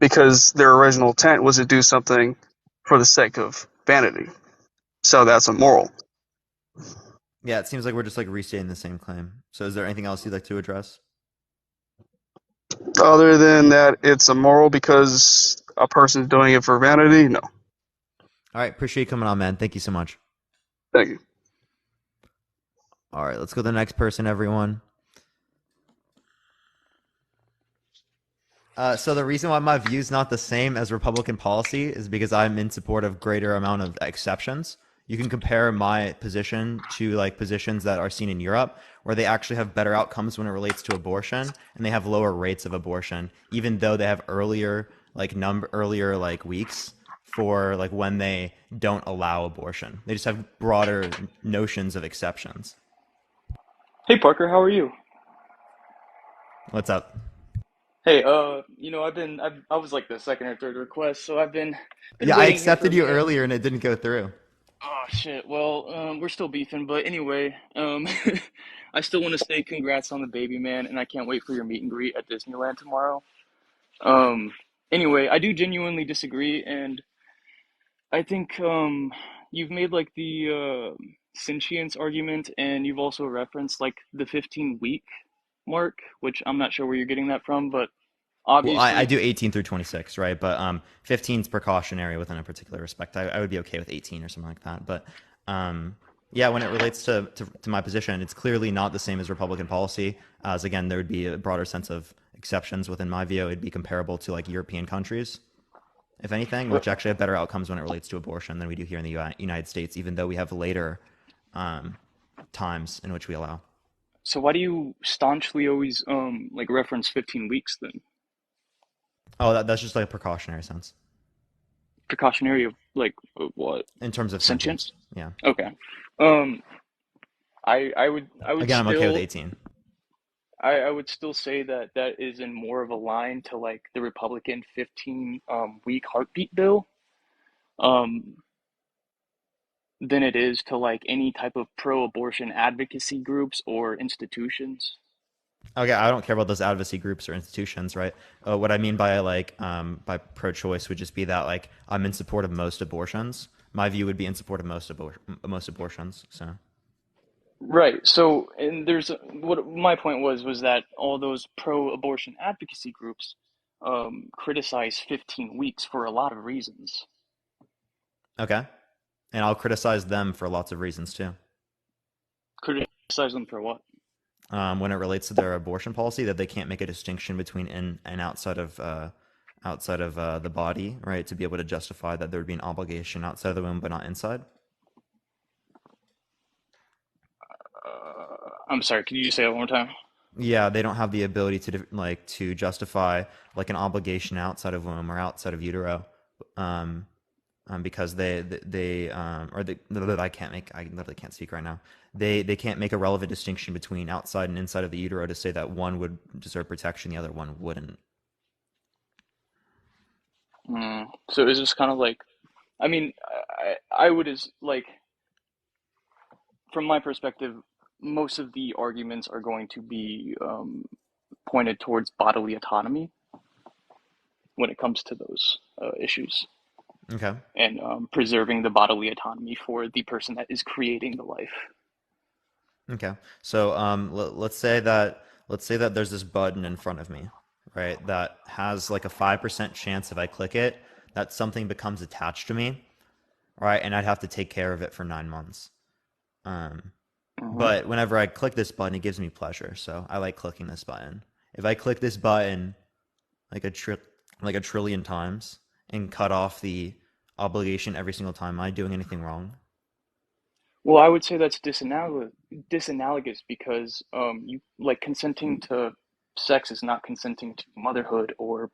[SPEAKER 4] because their original intent was to do something for the sake of vanity. So that's immoral.
[SPEAKER 2] Yeah, it seems like we're just like restating the same claim. So is there anything else you'd like to address?
[SPEAKER 4] Other than that, it's immoral because a person's doing it for vanity. No,
[SPEAKER 2] All right, appreciate you coming on, man. Thank you so much.
[SPEAKER 4] thank you.
[SPEAKER 2] All right, let's go to the next person, everyone. So the reason why my view is not the same as Republican policy is because I'm in support of greater amount of exceptions. You can compare my position to like positions that are seen in Europe, where they actually have better outcomes when it relates to abortion, and they have lower rates of abortion, even though they have earlier like weeks for like when they don't allow abortion. They just have broader notions of exceptions.
[SPEAKER 5] Hey Parker, how are you?
[SPEAKER 2] What's up?
[SPEAKER 5] Hey, I was like the second or third request, so I've been
[SPEAKER 2] Yeah, I
[SPEAKER 5] waiting here for a
[SPEAKER 2] accepted you
[SPEAKER 5] minute.
[SPEAKER 2] earlier and it didn't go through.
[SPEAKER 5] Oh shit. Well, we're still beefing, but anyway, I still want to say congrats on the baby, man, and I can't wait for your meet and greet at Disneyland tomorrow. Um, anyway, I do genuinely disagree, and I think you've made like the sentience argument, and you've also referenced like the 15-week mark, which I'm not sure where you're getting that from, but
[SPEAKER 2] Well, I
[SPEAKER 5] obviously.
[SPEAKER 2] do 18 through 26, right? But 15 is precautionary within a particular respect. I would be okay with 18 or something like that. But yeah, when it relates to my position, it's clearly not the same as Republican policy. As again, there would be a broader sense of exceptions within my view. It'd be comparable to like European countries, if anything, which actually have better outcomes when it relates to abortion than we do here in the United States, even though we have later um, times in which we allow.
[SPEAKER 5] So why do you staunchly always like reference 15 weeks then?
[SPEAKER 2] Oh, that's just like a precautionary sense
[SPEAKER 5] Precautionary of like what?
[SPEAKER 2] in terms of sentience.
[SPEAKER 5] Sentience?
[SPEAKER 2] Yeah.
[SPEAKER 5] Okay. Um I would
[SPEAKER 2] Again, I'm okay with
[SPEAKER 5] still
[SPEAKER 2] 18.
[SPEAKER 5] I would still say that that is in more of a line to like the Republican 15 week heartbeat bill um than it is to like any type of pro-abortion advocacy groups or institutions.
[SPEAKER 2] Okay, I don't care about those advocacy groups or institutions, right? What I mean by by pro-choice would just be that like I'm in support of most abortions. My view would be in support of most abortions. So
[SPEAKER 5] Right. So, and there's what my point was that all those pro-abortion advocacy groups criticize 15 weeks for a lot of reasons.
[SPEAKER 2] okay, and I'll criticize them for lots of reasons too.
[SPEAKER 5] Criticize them for what?
[SPEAKER 2] When it relates to their abortion policy, that they can't make a distinction between in and outside of the body, right? To be able to justify that there would be an obligation outside of the womb but not inside.
[SPEAKER 5] I'm sorry. Can you just say that one more time?
[SPEAKER 2] Yeah, they don't have the ability to justify like an obligation outside of womb or outside of utero, um, because they or they I literally can't speak right now. They can't make a relevant distinction between outside and inside of the utero to say that one would deserve protection, the other one wouldn't.
[SPEAKER 5] So it's just kind of like, I mean, I would is like, from my perspective, most of the arguments are going to be pointed towards bodily autonomy when it comes to those issues,
[SPEAKER 2] Okay.
[SPEAKER 5] and preserving the bodily autonomy for the person that is creating the life.
[SPEAKER 2] Okay. So let's say that there's this button in front of me, right? That has like a 5% chance if I click it that something becomes attached to me, right? And I'd have to take care of it for 9 months. Um,
[SPEAKER 5] Hmm.
[SPEAKER 2] but whenever I click this button, it gives me pleasure. So I like clicking this button. If I click this button like like a trillion times and cut off the obligation every single time, am I doing anything wrong?
[SPEAKER 5] Well, I would say that's disanalogous because you like consenting to sex is not consenting to motherhood or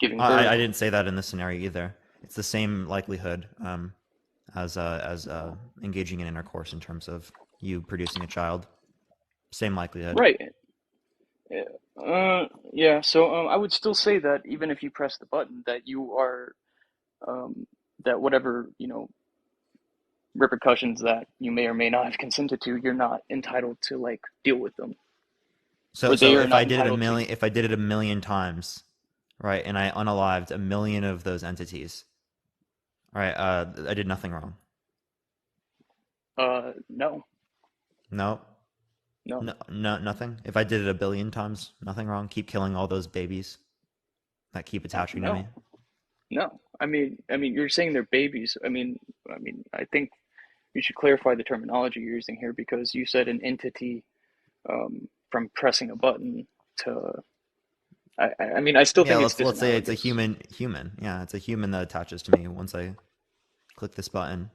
[SPEAKER 5] giving birth.
[SPEAKER 2] I didn't say that in this scenario either. It's the same likelihood as engaging in intercourse in terms of you producing a child. Same likelihood.
[SPEAKER 5] Right. Yeah. So I would still say that even if you press the button, that you are um, that whatever repercussions that you may or may not have consented to, you're not entitled to like deal with them,
[SPEAKER 2] So
[SPEAKER 5] or they
[SPEAKER 2] so
[SPEAKER 5] are not entitled to.
[SPEAKER 2] if I did it a million times, right, and I unalived a million of those entities, right, I did nothing wrong.
[SPEAKER 5] No,
[SPEAKER 2] No,
[SPEAKER 5] no,
[SPEAKER 2] nothing. If I did it a billion times, nothing wrong. Keep killing all those babies that keep attaching to me.
[SPEAKER 5] no, no. I mean, you're saying they're babies. I think you should clarify the terminology you're using here because you said an entity from pressing a button to. I still
[SPEAKER 2] Yeah,
[SPEAKER 5] think it's
[SPEAKER 2] let's say it's a
[SPEAKER 5] disanalogous.
[SPEAKER 2] human. Yeah, it's a human that attaches to me once I click this button.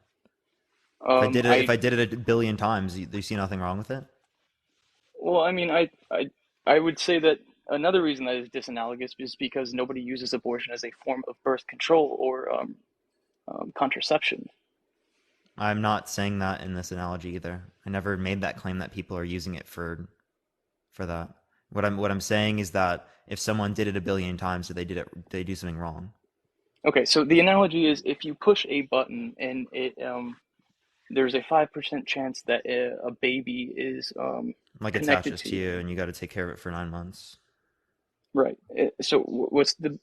[SPEAKER 2] If
[SPEAKER 5] I
[SPEAKER 2] I did it a billion times, do you see nothing wrong with it?
[SPEAKER 5] Well, I would say that another reason that is disanalogous is because nobody uses abortion as a form of birth control or contraception.
[SPEAKER 2] I'm not saying that in this analogy either. I never made that claim that people are using it for that. What I'm saying is that if someone did it a billion times, they do something wrong.
[SPEAKER 5] Okay, so the analogy is if you push a button and there's a 5% chance that a baby is
[SPEAKER 2] Like
[SPEAKER 5] connected
[SPEAKER 2] attaches
[SPEAKER 5] to
[SPEAKER 2] to
[SPEAKER 5] you.
[SPEAKER 2] you, and you got to take care of it for 9 months.
[SPEAKER 5] Right. So what's the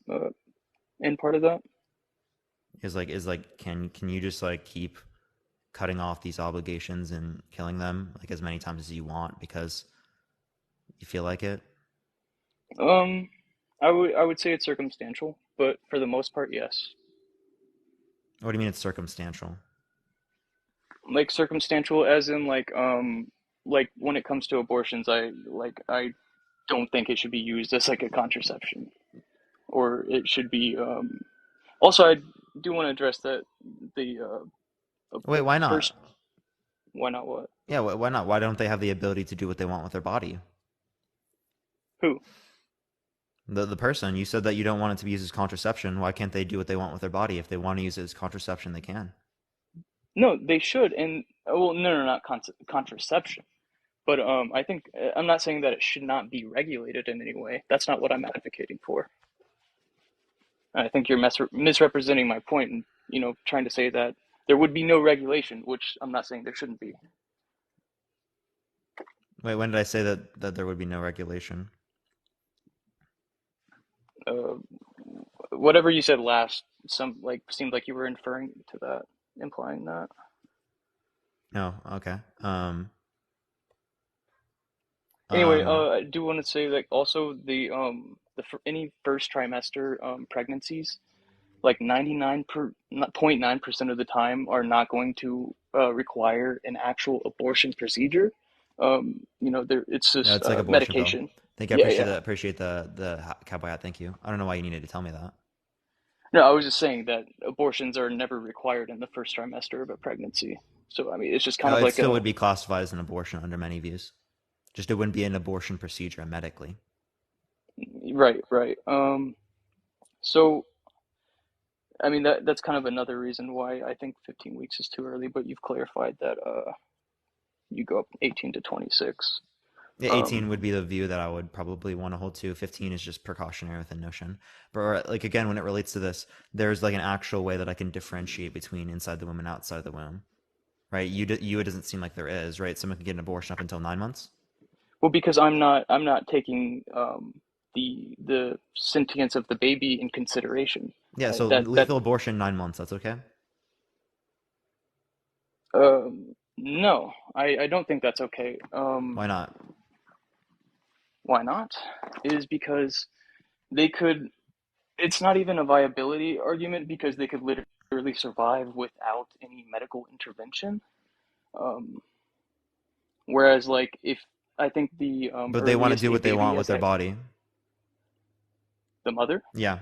[SPEAKER 5] end part of that?
[SPEAKER 2] Is like can you just like keep cutting off these obligations and killing them like as many times as you want because you feel like it?
[SPEAKER 5] Um, I would say it's circumstantial, but for the most part, yes.
[SPEAKER 2] What do you mean it's circumstantial?
[SPEAKER 5] Like circumstantial as in like when it comes to abortions, I don't think it should be used as like a contraception, or it should be also I do want to address that the
[SPEAKER 2] Wait, why
[SPEAKER 5] first.
[SPEAKER 2] not?
[SPEAKER 5] Why not? What?
[SPEAKER 2] Yeah, why not? Why don't they have the ability to do what they want with their body?
[SPEAKER 5] Who?
[SPEAKER 2] The person, you said that you don't want it to be used as contraception. Why can't they do what they want with their body? If they want to use it as contraception, they can.
[SPEAKER 5] No, they should. And well, no, not contraception. But I think I'm not saying that it should not be regulated in any way. That's not what I'm advocating for. I think you're misrepresenting my point, and trying to say that there would be no regulation, which I'm not saying there shouldn't be.
[SPEAKER 2] Wait, when did I say that there would be no regulation?
[SPEAKER 5] Uh, Whatever you said last, some like seemed like you were inferring to that, implying that.
[SPEAKER 2] No, okay.
[SPEAKER 5] Anyway,
[SPEAKER 2] Um,
[SPEAKER 5] I do want to say like also any first trimester pregnancies, like 99.9% of the time are not going to require an actual abortion procedure. There it's
[SPEAKER 2] yeah,
[SPEAKER 5] just
[SPEAKER 2] it's like abortion pill.
[SPEAKER 5] medication.
[SPEAKER 2] Thank you. I
[SPEAKER 5] Yeah,
[SPEAKER 2] appreciate
[SPEAKER 5] yeah.
[SPEAKER 2] that. Appreciate the cowboy hat. Thank you. I don't know why you needed to tell me that.
[SPEAKER 5] No, I was just saying that abortions are never required in the first trimester of a pregnancy. So I mean, it's just kind of
[SPEAKER 2] It
[SPEAKER 5] like
[SPEAKER 2] still
[SPEAKER 5] a
[SPEAKER 2] would be classified as an abortion under many views. Just it wouldn't be an abortion procedure medically.
[SPEAKER 5] right, right. So I mean that's kind of another reason why I think 15 weeks is too early. But you've clarified that you go up 18 to 26.
[SPEAKER 2] Yeah, 18
[SPEAKER 5] Um,
[SPEAKER 2] would be the view that I would probably want to hold to. 15 is just precautionary within Notion. But like again, when it relates to this, there's like an actual way that I can differentiate between inside the womb and outside the womb, right? It doesn't seem like there is, right? Someone can get an abortion up until 9 months.
[SPEAKER 5] well, because I'm not taking the sentience of the baby in consideration.
[SPEAKER 2] Yeah, so
[SPEAKER 5] That
[SPEAKER 2] lethal abortion 9 months. That's okay.
[SPEAKER 5] no, I don't think that's okay.
[SPEAKER 2] Why not?
[SPEAKER 5] Why not? Is because they could. It's not even a viability argument because they could literally survive without any medical intervention. Um, whereas, like, if I think the
[SPEAKER 2] But they want to
[SPEAKER 5] earliest
[SPEAKER 2] do
[SPEAKER 5] a
[SPEAKER 2] what they
[SPEAKER 5] baby
[SPEAKER 2] want with
[SPEAKER 5] has
[SPEAKER 2] their body.
[SPEAKER 5] the mother,
[SPEAKER 2] Yeah.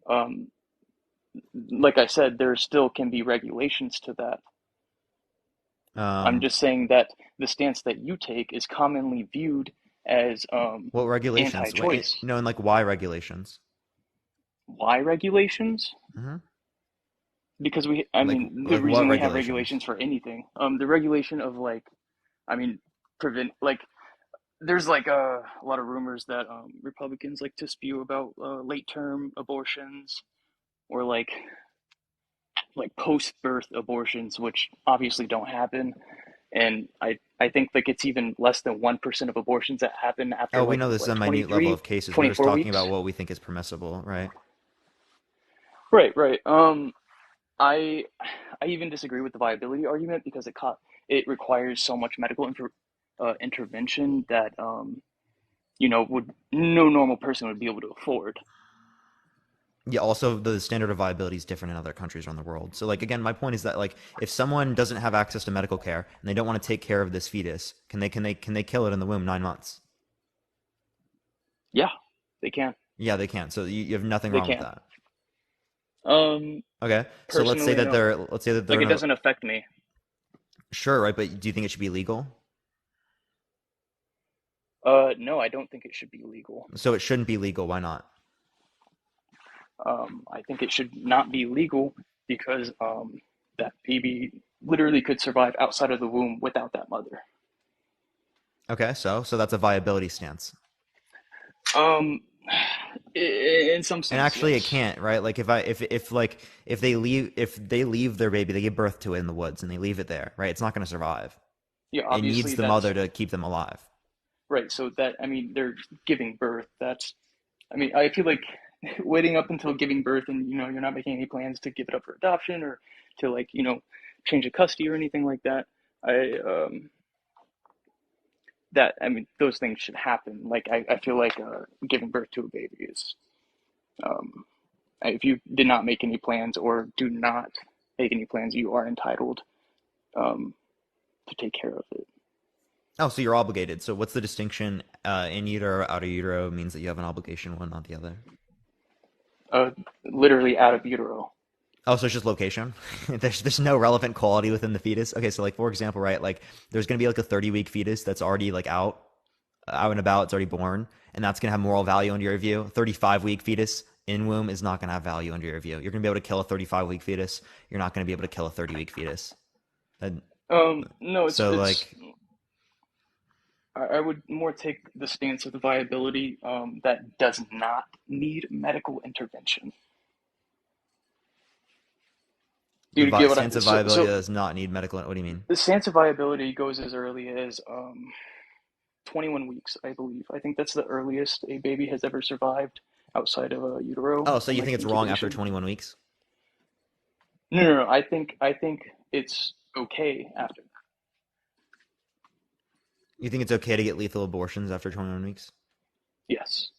[SPEAKER 5] um, like I said, there still can be regulations to that. I'm
[SPEAKER 2] Um,
[SPEAKER 5] just saying that the stance that you take is commonly viewed as
[SPEAKER 2] what regulations?
[SPEAKER 5] anti-choice.
[SPEAKER 2] No, and like why regulations?
[SPEAKER 5] Why regulations?
[SPEAKER 2] Hmm.
[SPEAKER 5] Because I
[SPEAKER 2] Like
[SPEAKER 5] mean, the
[SPEAKER 2] like what
[SPEAKER 5] reason we have
[SPEAKER 2] regulations?
[SPEAKER 5] regulations for anything, the regulation of like, I mean, prevent like, there's like a lot of rumors that Republicans like to spew about late-term abortions or like post-birth abortions, which obviously don't happen. And I think like it's even less than 1% of abortions that happen after
[SPEAKER 2] Oh, we
[SPEAKER 5] like
[SPEAKER 2] know this is
[SPEAKER 5] what
[SPEAKER 2] a minute level
[SPEAKER 5] 23,
[SPEAKER 2] of cases. We're just
[SPEAKER 5] 24
[SPEAKER 2] talking
[SPEAKER 5] weeks.
[SPEAKER 2] about what we think is permissible, right?
[SPEAKER 5] Right. I I even disagree with the viability argument because it requires so much medical intervention that would no normal person would be able to afford.
[SPEAKER 2] Yeah, also the standard of viability is different in other countries around the world. So like again, my point is that like if someone doesn't have access to medical care and they don't want to take care of this fetus, can they kill it in the womb 9 months?
[SPEAKER 5] Yeah, they can.
[SPEAKER 2] Yeah, they can. So you have nothing
[SPEAKER 5] They
[SPEAKER 2] wrong with
[SPEAKER 5] can.
[SPEAKER 2] that.
[SPEAKER 5] Um,
[SPEAKER 2] Okay. So
[SPEAKER 5] Personally, no.
[SPEAKER 2] let's say that they're
[SPEAKER 5] Like
[SPEAKER 2] in
[SPEAKER 5] it
[SPEAKER 2] a
[SPEAKER 5] doesn't affect me.
[SPEAKER 2] sure, right, but do you think it should be legal?
[SPEAKER 5] No, I don't think it should be legal.
[SPEAKER 2] So it shouldn't be legal. Why not?
[SPEAKER 5] I think it should not be legal because that baby literally could survive outside of the womb without that mother.
[SPEAKER 2] Okay, so that's a viability stance.
[SPEAKER 5] Um, in some
[SPEAKER 2] And
[SPEAKER 5] sense,
[SPEAKER 2] actually, it
[SPEAKER 5] yes.
[SPEAKER 2] can't, right? Like if they leave their baby, they give birth to it in the woods and they leave it there, right? It's not going to survive.
[SPEAKER 5] Yeah,
[SPEAKER 2] It needs
[SPEAKER 5] obviously
[SPEAKER 2] the
[SPEAKER 5] that's
[SPEAKER 2] mother to keep them alive.
[SPEAKER 5] right. So that I mean, they're giving birth. I mean, I feel like waiting up until giving birth and you're not making any plans to give it up for adoption or to like change a custody or anything like that. I That I mean, those things should happen. Like I feel like giving birth to a baby is um, if you did not make any plans or do not make any plans, you are entitled um, to take care of it.
[SPEAKER 2] Oh, so you're obligated. So what's the distinction? In utero, out of utero means that you have an obligation, one not the other.
[SPEAKER 5] Uh, Literally out of utero.
[SPEAKER 2] Oh, so it's just location. There's no relevant quality within the fetus. Okay, so like for example, right, like there's gonna be like a 30-week fetus that's already like out and about. It's already born, and that's gonna have moral value under your view. 35-week fetus in womb is not gonna have value under your view. You're gonna be able to kill a 35-week fetus. You're not gonna be able to kill a 30-week fetus. And
[SPEAKER 5] No,
[SPEAKER 2] so
[SPEAKER 5] it's
[SPEAKER 2] like
[SPEAKER 5] I would more take the stance of the viability that does not need medical intervention. Do you get what
[SPEAKER 2] stance
[SPEAKER 5] I
[SPEAKER 2] of viability
[SPEAKER 5] so
[SPEAKER 2] does not need medical. What do you mean?
[SPEAKER 5] the stance of viability goes as early as 21 weeks, I believe. I think that's the earliest a baby has ever survived outside of a utero
[SPEAKER 2] Oh, so
[SPEAKER 5] and
[SPEAKER 2] you
[SPEAKER 5] like
[SPEAKER 2] think it's wrong after
[SPEAKER 5] incubation.
[SPEAKER 2] 21 weeks?
[SPEAKER 5] No. I think it's okay after that.
[SPEAKER 2] You think it's okay to get lethal abortions after 21 weeks?
[SPEAKER 5] Yes.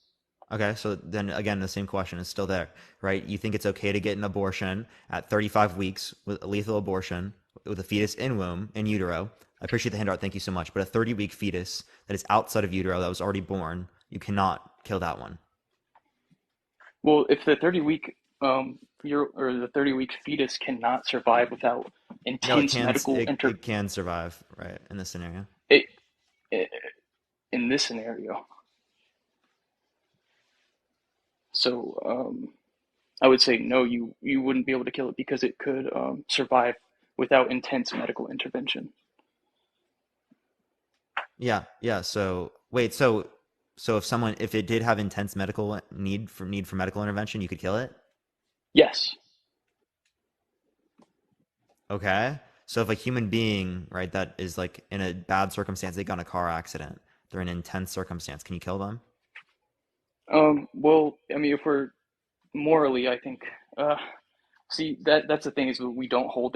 [SPEAKER 2] Okay, so then again, the same question is still there, right? You think it's okay to get an abortion at 35 weeks with a lethal abortion with a fetus in womb, in utero. I appreciate the handout, thank you so much. But a 30-week fetus that is outside of utero that was already born, you cannot kill that one.
[SPEAKER 5] Well, if the 30-week the 30-week fetus cannot survive without
[SPEAKER 2] No, it
[SPEAKER 5] intense
[SPEAKER 2] can
[SPEAKER 5] medical
[SPEAKER 2] it can survive, right, in this scenario.
[SPEAKER 5] it, it, in this scenario. So I would say no, you wouldn't be able to kill it because it could survive without intense medical intervention.
[SPEAKER 2] Yeah. So wait, so if it did have intense medical need for medical intervention, you could kill it?
[SPEAKER 5] Yes.
[SPEAKER 2] Okay. So if a human being, right, that is like in a bad circumstance, they got in a car accident, they're in intense circumstance, can you kill them?
[SPEAKER 5] Well, I mean, if we're morally, I think, uh, see, that's the thing is we don't hold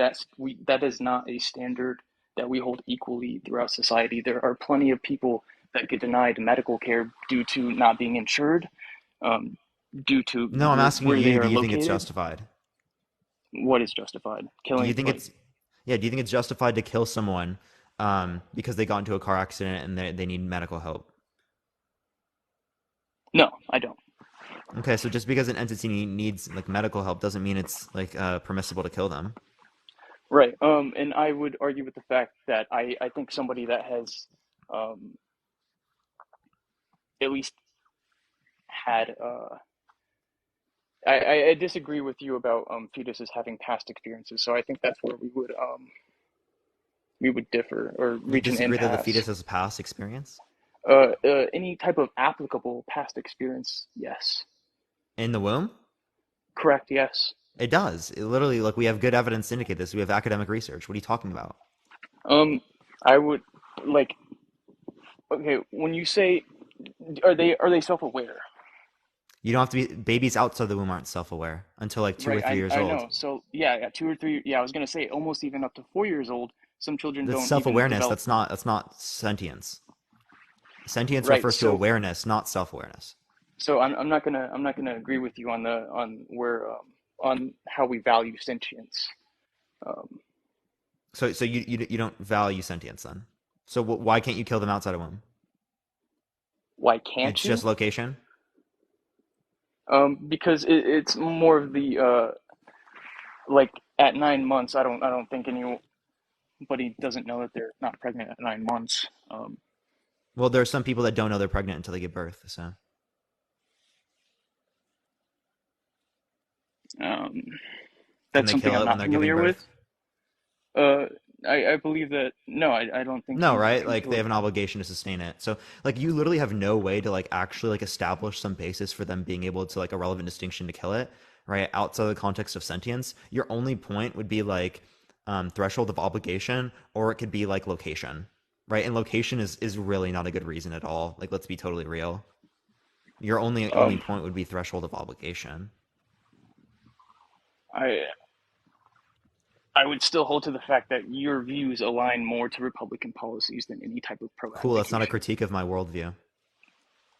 [SPEAKER 5] that is not a standard that we hold equally throughout society. There are plenty of people that get denied medical care due to not being insured, um, due to
[SPEAKER 2] No, I'm asking
[SPEAKER 5] where they
[SPEAKER 2] you, do
[SPEAKER 5] are
[SPEAKER 2] you think it's
[SPEAKER 5] located.
[SPEAKER 2] justified?
[SPEAKER 5] What is justified?
[SPEAKER 2] Do you
[SPEAKER 5] Killing,
[SPEAKER 2] think
[SPEAKER 5] like,
[SPEAKER 2] it's Yeah, do you think it's justified to kill someone because they got into a car accident and they need medical help?
[SPEAKER 5] no, I don't.
[SPEAKER 2] Okay, so just because an entity needs like medical help doesn't mean it's like permissible to kill them.
[SPEAKER 5] Right. And I would argue with the fact that I think somebody that has um, at least had I disagree with you about fetuses having past experiences. So I think that's where we would differ or
[SPEAKER 2] You
[SPEAKER 5] reach an
[SPEAKER 2] disagree that the
[SPEAKER 5] impasse.
[SPEAKER 2] fetus has a past experience
[SPEAKER 5] Any type of applicable past experience, yes.
[SPEAKER 2] in the womb?
[SPEAKER 5] Correct, yes.
[SPEAKER 2] It does. It literally, like, we have good evidence to indicate this. We have academic research. What are you talking about?
[SPEAKER 5] Um, I would like okay, when you say are they self-aware?
[SPEAKER 2] You don't have to be, babies outside the womb aren't self-aware until like two or
[SPEAKER 5] Right,
[SPEAKER 2] three years
[SPEAKER 5] I
[SPEAKER 2] old.
[SPEAKER 5] know. So yeah, 2 or 3. Yeah, I was gonna say almost even up to 4 years old. Some children
[SPEAKER 2] That's
[SPEAKER 5] don't even
[SPEAKER 2] self-awareness.
[SPEAKER 5] develop.
[SPEAKER 2] That's not sentience. Sentience
[SPEAKER 5] Right.
[SPEAKER 2] refers to
[SPEAKER 5] So
[SPEAKER 2] awareness, not self-awareness.
[SPEAKER 5] I'm not gonna agree with you on where on how we value sentience. Um,
[SPEAKER 2] So you don't value sentience then. So why can't you kill them outside a womb?
[SPEAKER 5] why can't
[SPEAKER 2] It's just
[SPEAKER 5] you?
[SPEAKER 2] location.
[SPEAKER 5] Because it's more of the like at 9 months. I don't think anybody doesn't know that they're not pregnant at 9 months.
[SPEAKER 2] Well, there are some people that don't know they're pregnant until they give birth. So
[SPEAKER 5] Um,
[SPEAKER 2] can
[SPEAKER 5] that's
[SPEAKER 2] they
[SPEAKER 5] something
[SPEAKER 2] kill
[SPEAKER 5] I'm
[SPEAKER 2] it when
[SPEAKER 5] not
[SPEAKER 2] they're giving
[SPEAKER 5] familiar with.
[SPEAKER 2] birth?
[SPEAKER 5] Uh, I believe that no, I don't think
[SPEAKER 2] No,
[SPEAKER 5] you
[SPEAKER 2] right?
[SPEAKER 5] can
[SPEAKER 2] Like
[SPEAKER 5] kill
[SPEAKER 2] they
[SPEAKER 5] it.
[SPEAKER 2] have an obligation to sustain it. So like you literally have no way to like actually like establish some basis for them being able to like a relevant distinction to kill it, right? Outside of the context of sentience. Your only point would be like threshold of obligation, or it could be like location, right? And location is really not a good reason at all. Like let's be totally real. Your only
[SPEAKER 5] Um,
[SPEAKER 2] point would be threshold of obligation.
[SPEAKER 5] I I would still hold to the fact that your views align more to Republican policies than any type of
[SPEAKER 2] Cool, that's not a
[SPEAKER 5] pro-abdication.
[SPEAKER 2] critique of my worldview.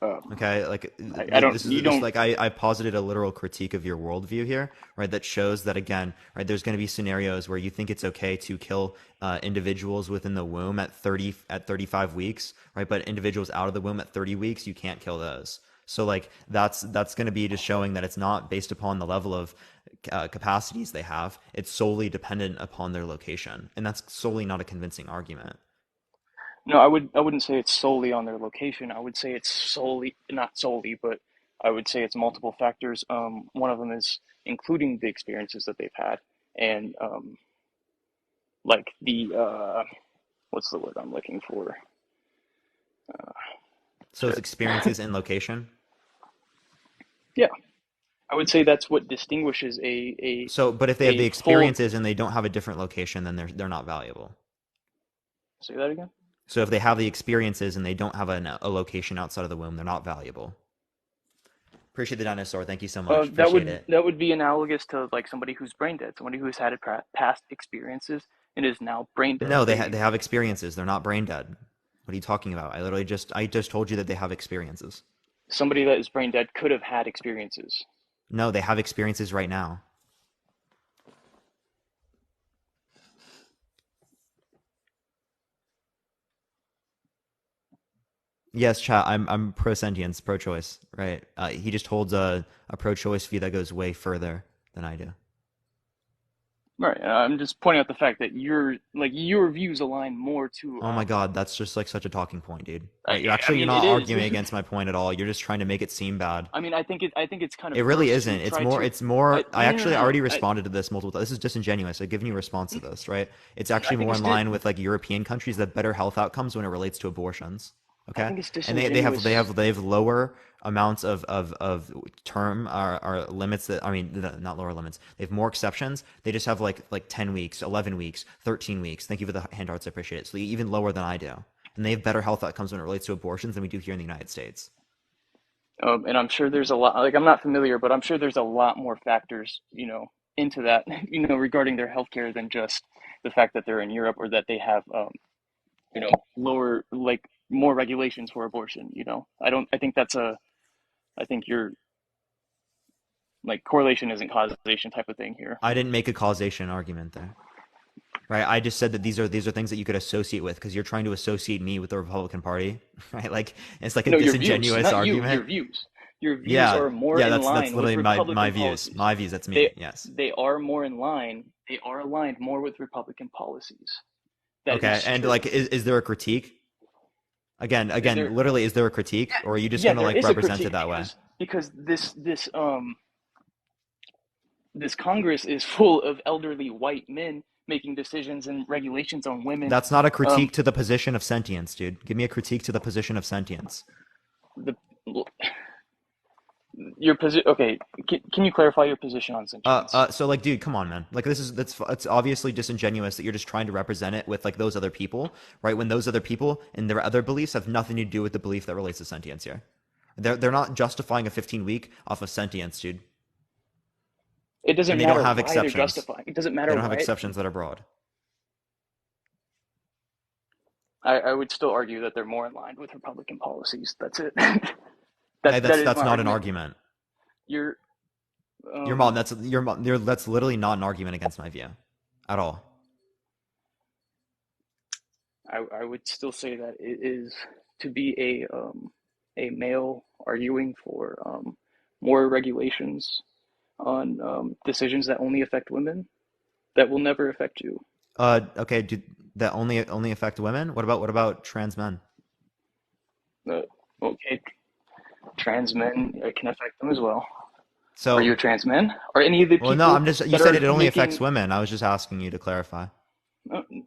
[SPEAKER 5] Um,
[SPEAKER 2] Okay, like
[SPEAKER 5] I don't.
[SPEAKER 2] this
[SPEAKER 5] You
[SPEAKER 2] is this
[SPEAKER 5] don't.
[SPEAKER 2] like I posited a literal critique of your worldview here, right? That shows that again, right? There's going to be scenarios where you think it's okay to kill individuals within the womb at 35 weeks, right? But individuals out of the womb at 30 weeks, you can't kill those. So like that's going to be just showing that it's not based upon the level of capacities they have. It's solely dependent upon their location, and that's solely not a convincing argument.
[SPEAKER 5] No, I wouldn't say it's solely on their location. I would say it's solely, not solely, but I would say it's multiple factors. One of them is including the experiences that they've had, and like the what's the word I'm looking for?
[SPEAKER 2] So it's
[SPEAKER 5] Shit.
[SPEAKER 2] experiences in location.
[SPEAKER 5] Yeah, I would say that's what distinguishes a
[SPEAKER 2] So, but if they have the
[SPEAKER 5] a full.
[SPEAKER 2] experiences and they don't have a different location, then they're not valuable.
[SPEAKER 5] Say that again.
[SPEAKER 2] So if they have the experiences and they don't have a location outside of the womb, they're not valuable. Appreciate the dinosaur. Thank you so much.
[SPEAKER 5] That
[SPEAKER 2] Appreciate
[SPEAKER 5] would
[SPEAKER 2] it.
[SPEAKER 5] that would be analogous to like somebody who's brain dead, somebody who's had past experiences and is now brain dead.
[SPEAKER 2] No,
[SPEAKER 5] They
[SPEAKER 2] they have experiences. They're not brain dead. What are you talking about? I just told you that they have experiences.
[SPEAKER 5] Somebody that is brain dead could have had experiences.
[SPEAKER 2] No, they have experiences right now. Yes, chat. I'm pro sentience, pro choice. Right. He just holds a pro choice view that goes way further than I do.
[SPEAKER 5] Right. I'm just pointing out the fact that your views align more to
[SPEAKER 2] Oh my God, that's just like such a talking point, dude.
[SPEAKER 5] I,
[SPEAKER 2] Right?
[SPEAKER 5] I
[SPEAKER 2] You're
[SPEAKER 5] mean
[SPEAKER 2] not
[SPEAKER 5] it is.
[SPEAKER 2] arguing against my point at all. You're just trying to make it seem bad.
[SPEAKER 5] I mean, I think it's kind of
[SPEAKER 2] It really
[SPEAKER 5] gross to
[SPEAKER 2] isn't.
[SPEAKER 5] try to
[SPEAKER 2] It's more, I
[SPEAKER 5] no, no,
[SPEAKER 2] actually
[SPEAKER 5] no, no.
[SPEAKER 2] already responded to this multiple times. This is disingenuous. I've given you a response to this, right? It's
[SPEAKER 5] I
[SPEAKER 2] actually
[SPEAKER 5] think
[SPEAKER 2] more
[SPEAKER 5] it's
[SPEAKER 2] in line with like European countries that have better health outcomes when it relates to abortions.
[SPEAKER 5] I
[SPEAKER 2] Okay?
[SPEAKER 5] think it's
[SPEAKER 2] And
[SPEAKER 5] disingenuous.
[SPEAKER 2] they have lower amounts of term or limits that, I mean, not lower limits. They have more exceptions. They just have like 10 weeks, 11 weeks, 13 weeks. Thank you for the hand hearts. I appreciate it. So even lower than I do. And they have better health outcomes when it relates to abortions than we do here in the United States.
[SPEAKER 5] And I'm sure there's a lot, like, I'm not familiar, but I'm sure there's a lot more factors, into that, regarding their healthcare than just the fact that they're in Europe or that they have, lower, like, more regulations for abortion. I think I think you're, like, correlation isn't causation type of thing here.
[SPEAKER 2] I didn't make a causation argument there. Right, I just said that these are things that you could associate with because you're trying to associate me with the Republican Party, right? Like it's like a
[SPEAKER 5] No, your views,
[SPEAKER 2] disingenuous
[SPEAKER 5] not you,
[SPEAKER 2] argument.
[SPEAKER 5] your views. Your views
[SPEAKER 2] Yeah,
[SPEAKER 5] are more
[SPEAKER 2] yeah,
[SPEAKER 5] in
[SPEAKER 2] that's
[SPEAKER 5] line with
[SPEAKER 2] literally my
[SPEAKER 5] Republican
[SPEAKER 2] views.
[SPEAKER 5] policies.
[SPEAKER 2] My views. That's me.
[SPEAKER 5] They
[SPEAKER 2] Yes.
[SPEAKER 5] they are more in line. They are aligned more with Republican policies. That
[SPEAKER 2] Okay,
[SPEAKER 5] is
[SPEAKER 2] and
[SPEAKER 5] true.
[SPEAKER 2] like, is there a critique?
[SPEAKER 5] Is
[SPEAKER 2] Again,
[SPEAKER 5] there?
[SPEAKER 2] literally, is there a critique, or are you just
[SPEAKER 5] Yeah,
[SPEAKER 2] gonna
[SPEAKER 5] there
[SPEAKER 2] like
[SPEAKER 5] is a
[SPEAKER 2] represent it
[SPEAKER 5] critique
[SPEAKER 2] that way?
[SPEAKER 5] because this Congress is full of elderly white men making decisions and regulations on women.
[SPEAKER 2] That's not a
[SPEAKER 5] Um,
[SPEAKER 2] critique to the position of sentience, dude. Give me a critique to the position of sentience.
[SPEAKER 5] the your position. Okay, can you clarify your position on sentience?
[SPEAKER 2] So like, dude, come on, man. Like, it's obviously disingenuous that you're just trying to represent it with like those other people, right? When those other people and their other beliefs have nothing to do with the belief that relates to sentience here. They're not justifying a 15-week off of sentience, dude.
[SPEAKER 5] It
[SPEAKER 2] And
[SPEAKER 5] doesn't
[SPEAKER 2] they don't
[SPEAKER 5] matter
[SPEAKER 2] have
[SPEAKER 5] why they're
[SPEAKER 2] exceptions.
[SPEAKER 5] justifying. It doesn't
[SPEAKER 2] They
[SPEAKER 5] matter
[SPEAKER 2] don't have
[SPEAKER 5] why.
[SPEAKER 2] exceptions that are broad.
[SPEAKER 5] I would still argue that they're more in line with Republican policies. That's it.
[SPEAKER 2] Hey,
[SPEAKER 5] That is
[SPEAKER 2] that's
[SPEAKER 5] my
[SPEAKER 2] not an
[SPEAKER 5] argument.
[SPEAKER 2] argument.
[SPEAKER 5] You're
[SPEAKER 2] Your mom.
[SPEAKER 5] um
[SPEAKER 2] That's literally not an argument against my view, at all.
[SPEAKER 5] I would still say that it is to be a male arguing for more regulations on decisions that only affect women that will never affect you.
[SPEAKER 2] Okay. Do that only affect women? What about trans men?
[SPEAKER 5] Uh, okay, trans men, it can affect them as well. Are you a
[SPEAKER 2] So,
[SPEAKER 5] trans man? Are any of the
[SPEAKER 2] well, no.
[SPEAKER 5] people
[SPEAKER 2] You
[SPEAKER 5] that
[SPEAKER 2] said
[SPEAKER 5] are
[SPEAKER 2] it only affects
[SPEAKER 5] making
[SPEAKER 2] women. I was just asking you to clarify.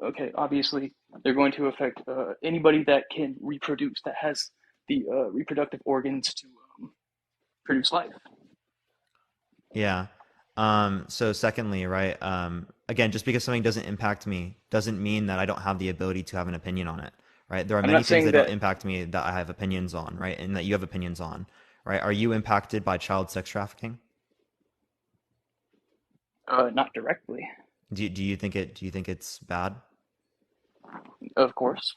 [SPEAKER 5] okay, obviously they're going to affect anybody that can reproduce, that has the reproductive organs to produce life.
[SPEAKER 2] Yeah. So secondly, right, again, just because something doesn't impact me doesn't mean that I don't have the ability to have an opinion on it, right? There are
[SPEAKER 5] I'm
[SPEAKER 2] many
[SPEAKER 5] not
[SPEAKER 2] things
[SPEAKER 5] saying
[SPEAKER 2] that don't
[SPEAKER 5] that
[SPEAKER 2] impact me that I have opinions on, right? And that you have opinions on, right? Are you impacted by child sex trafficking?
[SPEAKER 5] not directly,
[SPEAKER 2] Do you think it's bad?
[SPEAKER 5] of course.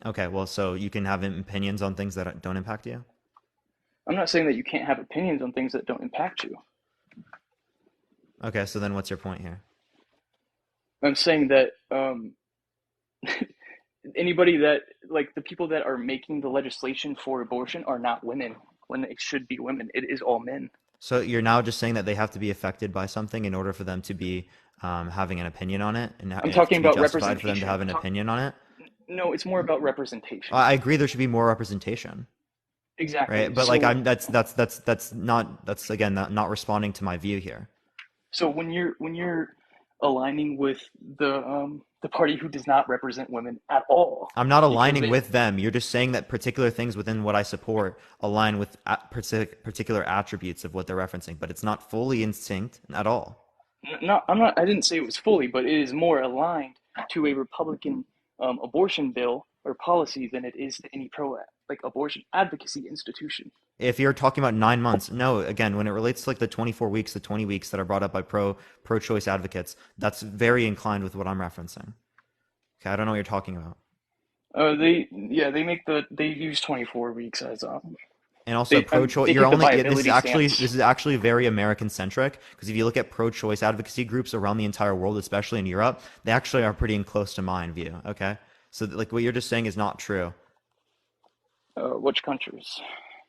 [SPEAKER 2] Okay, well, so you can have opinions on things that don't impact you?
[SPEAKER 5] I'm not saying that you can't have opinions on things that don't impact you.
[SPEAKER 2] Okay, so then what's your point here?
[SPEAKER 5] I'm saying that anybody that, like, the people that are making the legislation for abortion are not women when it should be women. It is all men.
[SPEAKER 2] So you're now just saying that they have to be affected by something in order for them to be having an opinion on it, and
[SPEAKER 5] I'm talking
[SPEAKER 2] to be
[SPEAKER 5] about
[SPEAKER 2] justified for them to
[SPEAKER 5] representation.
[SPEAKER 2] have an opinion on it?
[SPEAKER 5] No, it's more about representation.
[SPEAKER 2] I agree there should be more representation, right?
[SPEAKER 5] Exactly.
[SPEAKER 2] But like that's again not responding to my view here.
[SPEAKER 5] So when you're aligning with the party who does not represent women at all,
[SPEAKER 2] I'm not
[SPEAKER 5] because
[SPEAKER 2] aligning
[SPEAKER 5] they
[SPEAKER 2] with them. You're just saying that particular things within what I support align with particular attributes of what they're referencing, but it's not fully in sync at all.
[SPEAKER 5] no, I'm not. I didn't say it was fully, but it is more aligned to a Republican abortion bill or policy than it is to any pro like abortion advocacy institution.
[SPEAKER 2] If you're talking about 9 months, no, again, when it relates to like the 24 weeks, the 20 weeks that are brought up by pro-choice advocates, that's very inclined with what I'm referencing. Okay, I don't know what you're talking about.
[SPEAKER 5] They use 24 weeks as
[SPEAKER 2] And also pro-choice,
[SPEAKER 5] they
[SPEAKER 2] you're
[SPEAKER 5] take the
[SPEAKER 2] only
[SPEAKER 5] viability stance.
[SPEAKER 2] this is actually very American centric because if you look at pro-choice advocacy groups around the entire world, especially in Europe, they actually are pretty close to mine view. Okay, so like what you're just saying is not true.
[SPEAKER 5] Which countries?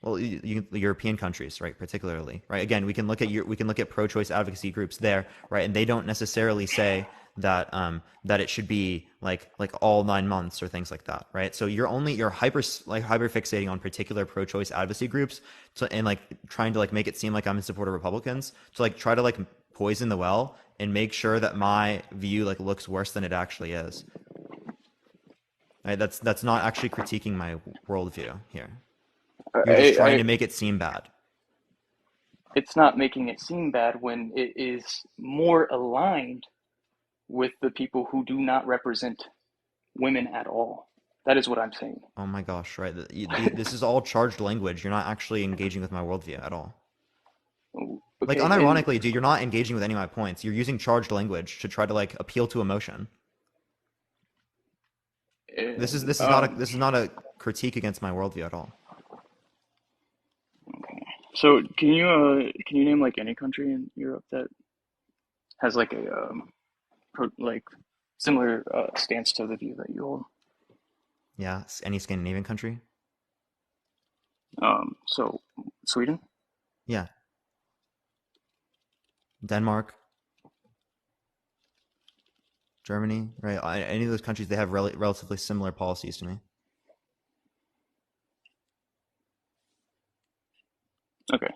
[SPEAKER 2] Well, the European countries, right, particularly, right? Again, we can look at pro-choice advocacy groups there, right, and they don't necessarily say that that it should be like all 9 months or things like that, right? So you're hyper fixating on particular pro-choice advocacy groups, and like trying to like make it seem like I'm in support of Republicans to like try to like poison the well and make sure that my view like looks worse than it actually is. Right? That's not actually critiquing my worldview here. You're just trying to make it seem bad.
[SPEAKER 5] It's not making it seem bad when it is more aligned with the people who do not represent women at all. That is what I'm saying.
[SPEAKER 2] Oh my gosh, right? This is all charged language. You're not actually engaging with my worldview at all. Like,
[SPEAKER 5] Okay, and
[SPEAKER 2] unironically, dude, you're not engaging with any of my points. You're using charged language to try to like appeal to emotion. This is not a critique against my worldview at all.
[SPEAKER 5] okay. So can you name like any country in Europe that has like a like similar stance to the view that you hold?
[SPEAKER 2] Yeah, any Scandinavian country?
[SPEAKER 5] So Sweden?
[SPEAKER 2] Yeah, Denmark, Germany, right? Any of those countries, they have relatively similar policies to me.
[SPEAKER 5] Okay.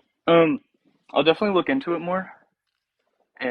[SPEAKER 5] I'll definitely look into it more.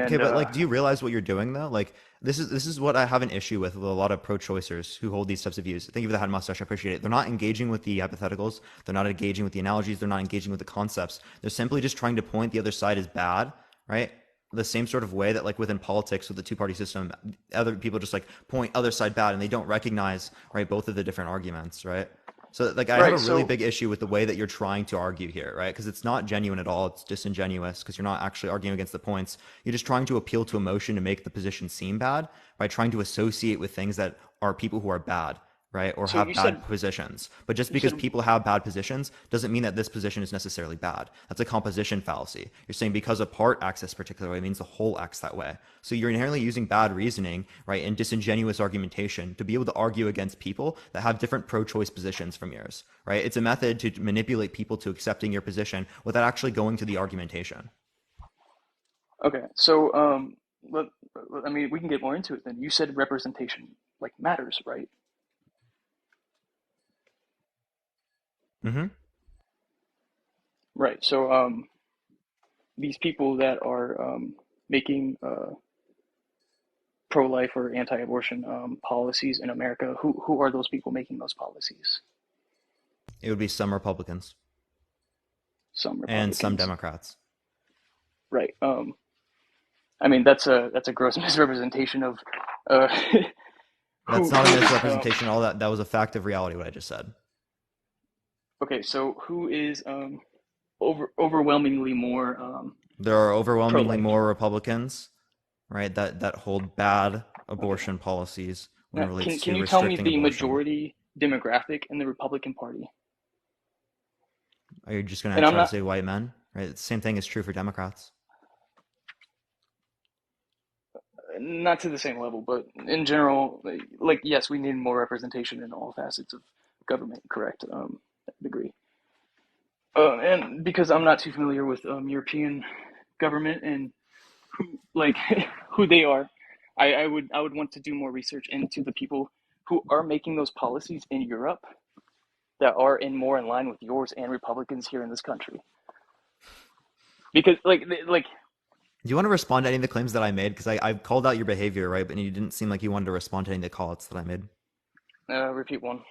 [SPEAKER 2] Okay,
[SPEAKER 5] And
[SPEAKER 2] but like, do you realize what you're doing though? Like, this is what I have an issue with a lot of pro-choicers who hold these types of views. Thank you for the hat mustache. I appreciate it. They're not engaging with the hypotheticals. They're not engaging with the analogies. They're not engaging with the concepts. They're simply just trying to point the other side as bad, right? The same sort of way that like within politics with the two-party system, other people just like point other side bad and they don't recognize, right, both of the different arguments, right? So like I have
[SPEAKER 5] right,
[SPEAKER 2] a really
[SPEAKER 5] so
[SPEAKER 2] big issue with the way that you're trying to argue here, right? Because it's not genuine at all. It's disingenuous because you're not actually arguing against the points. You're just trying to appeal to emotion to make the position seem bad by trying to associate with things that are people who are bad, right? Or
[SPEAKER 5] so
[SPEAKER 2] have bad positions. But just
[SPEAKER 5] you
[SPEAKER 2] because
[SPEAKER 5] said
[SPEAKER 2] people have bad positions doesn't mean that this position is necessarily bad. That's a composition fallacy. You're saying because a part acts this particular way means the whole acts that way. So you're inherently using bad reasoning, right, and disingenuous argumentation to be able to argue against people that have different pro-choice positions from yours, right? It's a method to manipulate people to accepting your position without actually going to the argumentation.
[SPEAKER 5] okay. So let, I mean we can get more into it then. You said representation like matters, right?
[SPEAKER 2] Mm-hmm.
[SPEAKER 5] Right. So these people that are making pro-life or anti-abortion policies in America, who are those people making those policies?
[SPEAKER 2] It would be some Republicans
[SPEAKER 5] Some
[SPEAKER 2] and some
[SPEAKER 5] Republicans.
[SPEAKER 2] Democrats.
[SPEAKER 5] Right. I mean that's a gross misrepresentation of uh,
[SPEAKER 2] That's
[SPEAKER 5] who
[SPEAKER 2] not a
[SPEAKER 5] who is
[SPEAKER 2] misrepresentation. All that was a fact of reality. What I just said.
[SPEAKER 5] okay. So who is overwhelmingly more
[SPEAKER 2] There are overwhelmingly
[SPEAKER 5] pro-life?
[SPEAKER 2] more Republicans, right, that hold bad
[SPEAKER 5] Okay.
[SPEAKER 2] abortion policies when it
[SPEAKER 5] Now,
[SPEAKER 2] relates
[SPEAKER 5] can
[SPEAKER 2] to
[SPEAKER 5] you tell me
[SPEAKER 2] restricting
[SPEAKER 5] the
[SPEAKER 2] abortion.
[SPEAKER 5] majority demographic in the Republican Party?
[SPEAKER 2] Are you just going to
[SPEAKER 5] And I'm
[SPEAKER 2] try to
[SPEAKER 5] not
[SPEAKER 2] say white men? Right. The same thing is true for Democrats.
[SPEAKER 5] not to the same level, but in general, like yes, we need more representation in all facets of government. Correct. I agree. And because I'm not too familiar with European government and like who they are, I would want to do more research into the people who are making those policies in Europe that are more in line with yours and Republicans here in this country. Because like
[SPEAKER 2] Do you want to respond to any of the claims that I made? Because I called out your behavior, right? But you didn't seem like you wanted to respond to any of the call outs that I made.
[SPEAKER 5] repeat one.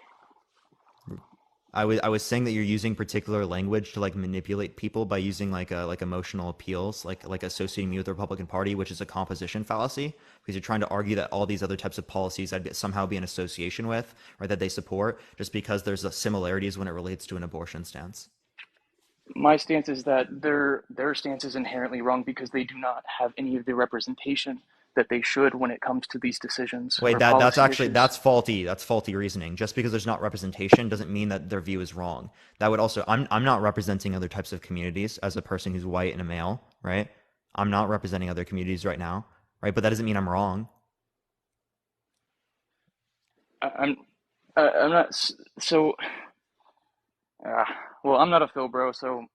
[SPEAKER 2] I was saying that you're using particular language to like manipulate people by using like emotional appeals, like associating me with the Republican Party, which is a composition fallacy, because you're trying to argue that all these other types of policies I'd somehow be in association with, or that they support, just because there's similarities when it relates to an abortion stance.
[SPEAKER 5] My stance is that their stance is inherently wrong because they do not have any of the representation that they should when it comes to these decisions
[SPEAKER 2] Wait,
[SPEAKER 5] or
[SPEAKER 2] that's
[SPEAKER 5] policy
[SPEAKER 2] actually
[SPEAKER 5] issues.
[SPEAKER 2] that's faulty. That's faulty reasoning. Just because there's not representation doesn't mean that their view is wrong. That would also I'm not representing other types of communities as a person who's white and a male, right? I'm not representing other communities right now, right? But that doesn't mean I'm wrong.
[SPEAKER 5] I'm not so. Uh, well, I'm not a Phil bro, so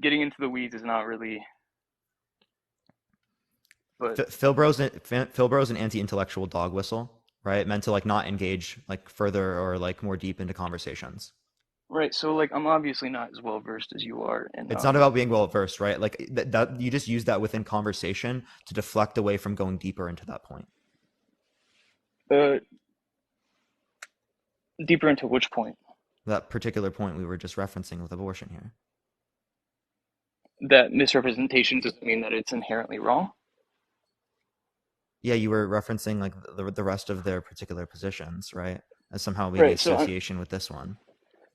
[SPEAKER 5] getting into the weeds is not really. But
[SPEAKER 2] Philbro's an anti-intellectual dog whistle, right? Meant to like not engage like further or like more deep into conversations.
[SPEAKER 5] right, so like I'm obviously not as well versed as you are, and
[SPEAKER 2] It's not about being well versed, right? Like that you just use that within conversation to deflect away from going deeper into that point.
[SPEAKER 5] uh, deeper into which point?
[SPEAKER 2] That particular point we were just referencing with abortion here.
[SPEAKER 5] That misrepresentation doesn't mean that it's inherently wrong.
[SPEAKER 2] Yeah, you were referencing like the rest of their particular positions, right? As somehow maybe
[SPEAKER 5] Right. So
[SPEAKER 2] association with this one,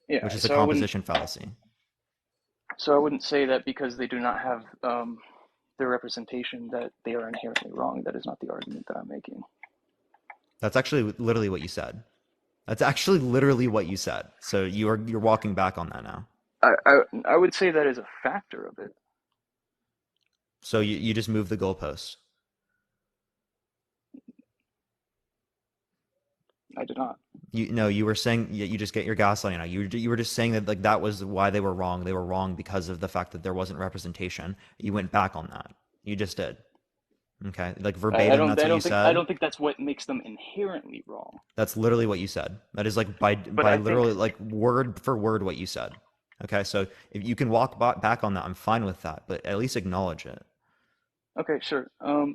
[SPEAKER 5] yeah.
[SPEAKER 2] which is a composition fallacy.
[SPEAKER 5] So I wouldn't say that because they do not have their representation that they are inherently wrong. That is not the argument that I'm making.
[SPEAKER 2] That's actually literally what you said. That's actually literally what you said. So you're walking back on that now.
[SPEAKER 5] I would say that is a factor of it.
[SPEAKER 2] So you just move the goalpost.
[SPEAKER 5] I did not.
[SPEAKER 2] You were saying you just get your gaslighting now. You were just saying that like that was why they were wrong. They were wrong because of the fact that there wasn't representation. You went back on that. You just did. Okay, like verbatim, that's what you said.
[SPEAKER 5] I don't think that's what makes them inherently wrong.
[SPEAKER 2] That's literally what you said. That is like by literally like word for word what you said. Okay, so if you can walk back on that, I'm fine with that, but at least acknowledge it.
[SPEAKER 5] Okay, sure.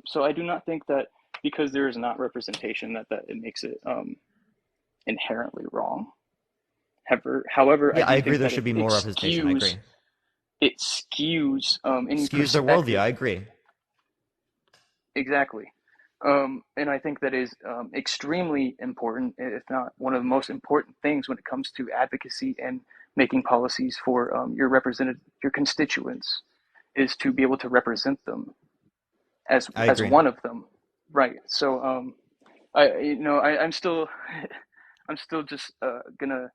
[SPEAKER 5] So I do not think that because there is not representation that it makes it inherently wrong. However,
[SPEAKER 2] Yeah, I
[SPEAKER 5] I do
[SPEAKER 2] agree.
[SPEAKER 5] think
[SPEAKER 2] There
[SPEAKER 5] that
[SPEAKER 2] should be more representation. I agree.
[SPEAKER 5] It skews any
[SPEAKER 2] Skews their worldview. I agree.
[SPEAKER 5] Exactly. And I think that is extremely important, if not one of the most important things when it comes to advocacy and making policies for your constituents, is to be able to represent them
[SPEAKER 2] I
[SPEAKER 5] as
[SPEAKER 2] agree.
[SPEAKER 5] one of them, right? So I'm still I'm still just gonna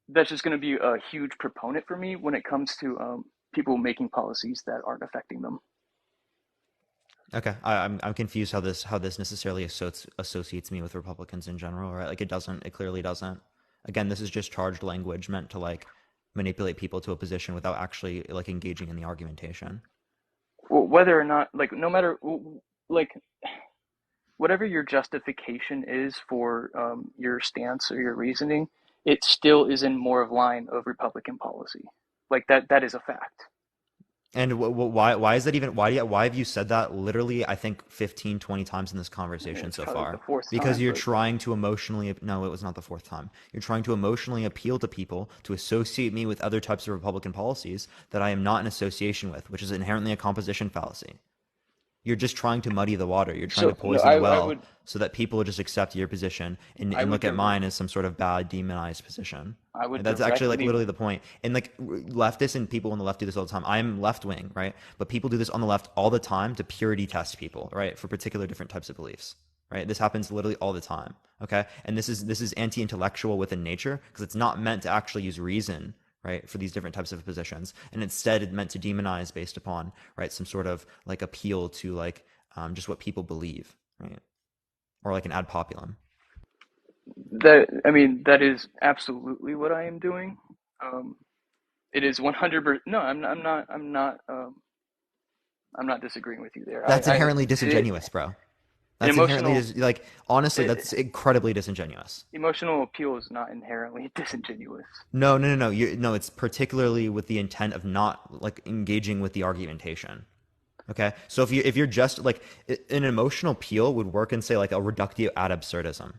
[SPEAKER 5] that's just gonna be a huge proponent for me when it comes to people making policies that aren't affecting them.
[SPEAKER 2] Okay, I'm confused how this necessarily associates me with Republicans in general, right? Like it doesn't. It clearly doesn't. Again, this is just charged language meant to like manipulate people to a position without actually like engaging in the argumentation.
[SPEAKER 5] Well, whether or not, like, no matter, like, whatever your justification is for your stance or your reasoning, it still is in more of line of Republican policy. Like that is a fact.
[SPEAKER 2] And why is that even why have you said that literally I think 15 20 times in this conversation
[SPEAKER 5] It's
[SPEAKER 2] so
[SPEAKER 5] probably
[SPEAKER 2] far?
[SPEAKER 5] the fourth
[SPEAKER 2] Because
[SPEAKER 5] time,
[SPEAKER 2] you're
[SPEAKER 5] but
[SPEAKER 2] trying to emotionally no, it was not the fourth time. You're trying to emotionally appeal to people to associate me with other types of Republican policies that I am not in association with, which is inherently a composition fallacy. You're just trying to muddy the water. You're trying to
[SPEAKER 5] so no,
[SPEAKER 2] poison the
[SPEAKER 5] I
[SPEAKER 2] well
[SPEAKER 5] would
[SPEAKER 2] so that people will just accept your position
[SPEAKER 5] I
[SPEAKER 2] and
[SPEAKER 5] would
[SPEAKER 2] look at
[SPEAKER 5] direct
[SPEAKER 2] mine as some sort of bad, demonized position.
[SPEAKER 5] I
[SPEAKER 2] And
[SPEAKER 5] would
[SPEAKER 2] that's actually like
[SPEAKER 5] directly
[SPEAKER 2] literally the point. And like leftists and people on the left do this all the time. I'm left wing, right? But people do this on the left all the time to purity test people, right? For particular different types of beliefs, right? This happens literally all the time. Okay. And this is anti-intellectual within nature because it's not meant to actually use reason, right, for these different types of positions. And instead it's meant to demonize based upon, right, some sort of like appeal to like just what people believe, right? Or like an ad populum.
[SPEAKER 5] that is absolutely what I am doing. Um, it is 100%. No, I'm not disagreeing with you there.
[SPEAKER 2] That's inherently
[SPEAKER 5] It,
[SPEAKER 2] disingenuous, bro.
[SPEAKER 5] an
[SPEAKER 2] That's inherently
[SPEAKER 5] emotional
[SPEAKER 2] like honestly,
[SPEAKER 5] it,
[SPEAKER 2] that's incredibly disingenuous.
[SPEAKER 5] emotional appeal is not inherently disingenuous.
[SPEAKER 2] No. No, it's particularly with the intent of not like engaging with the argumentation. Okay, so if you're just like an emotional appeal would work in say like a reductio ad absurdism,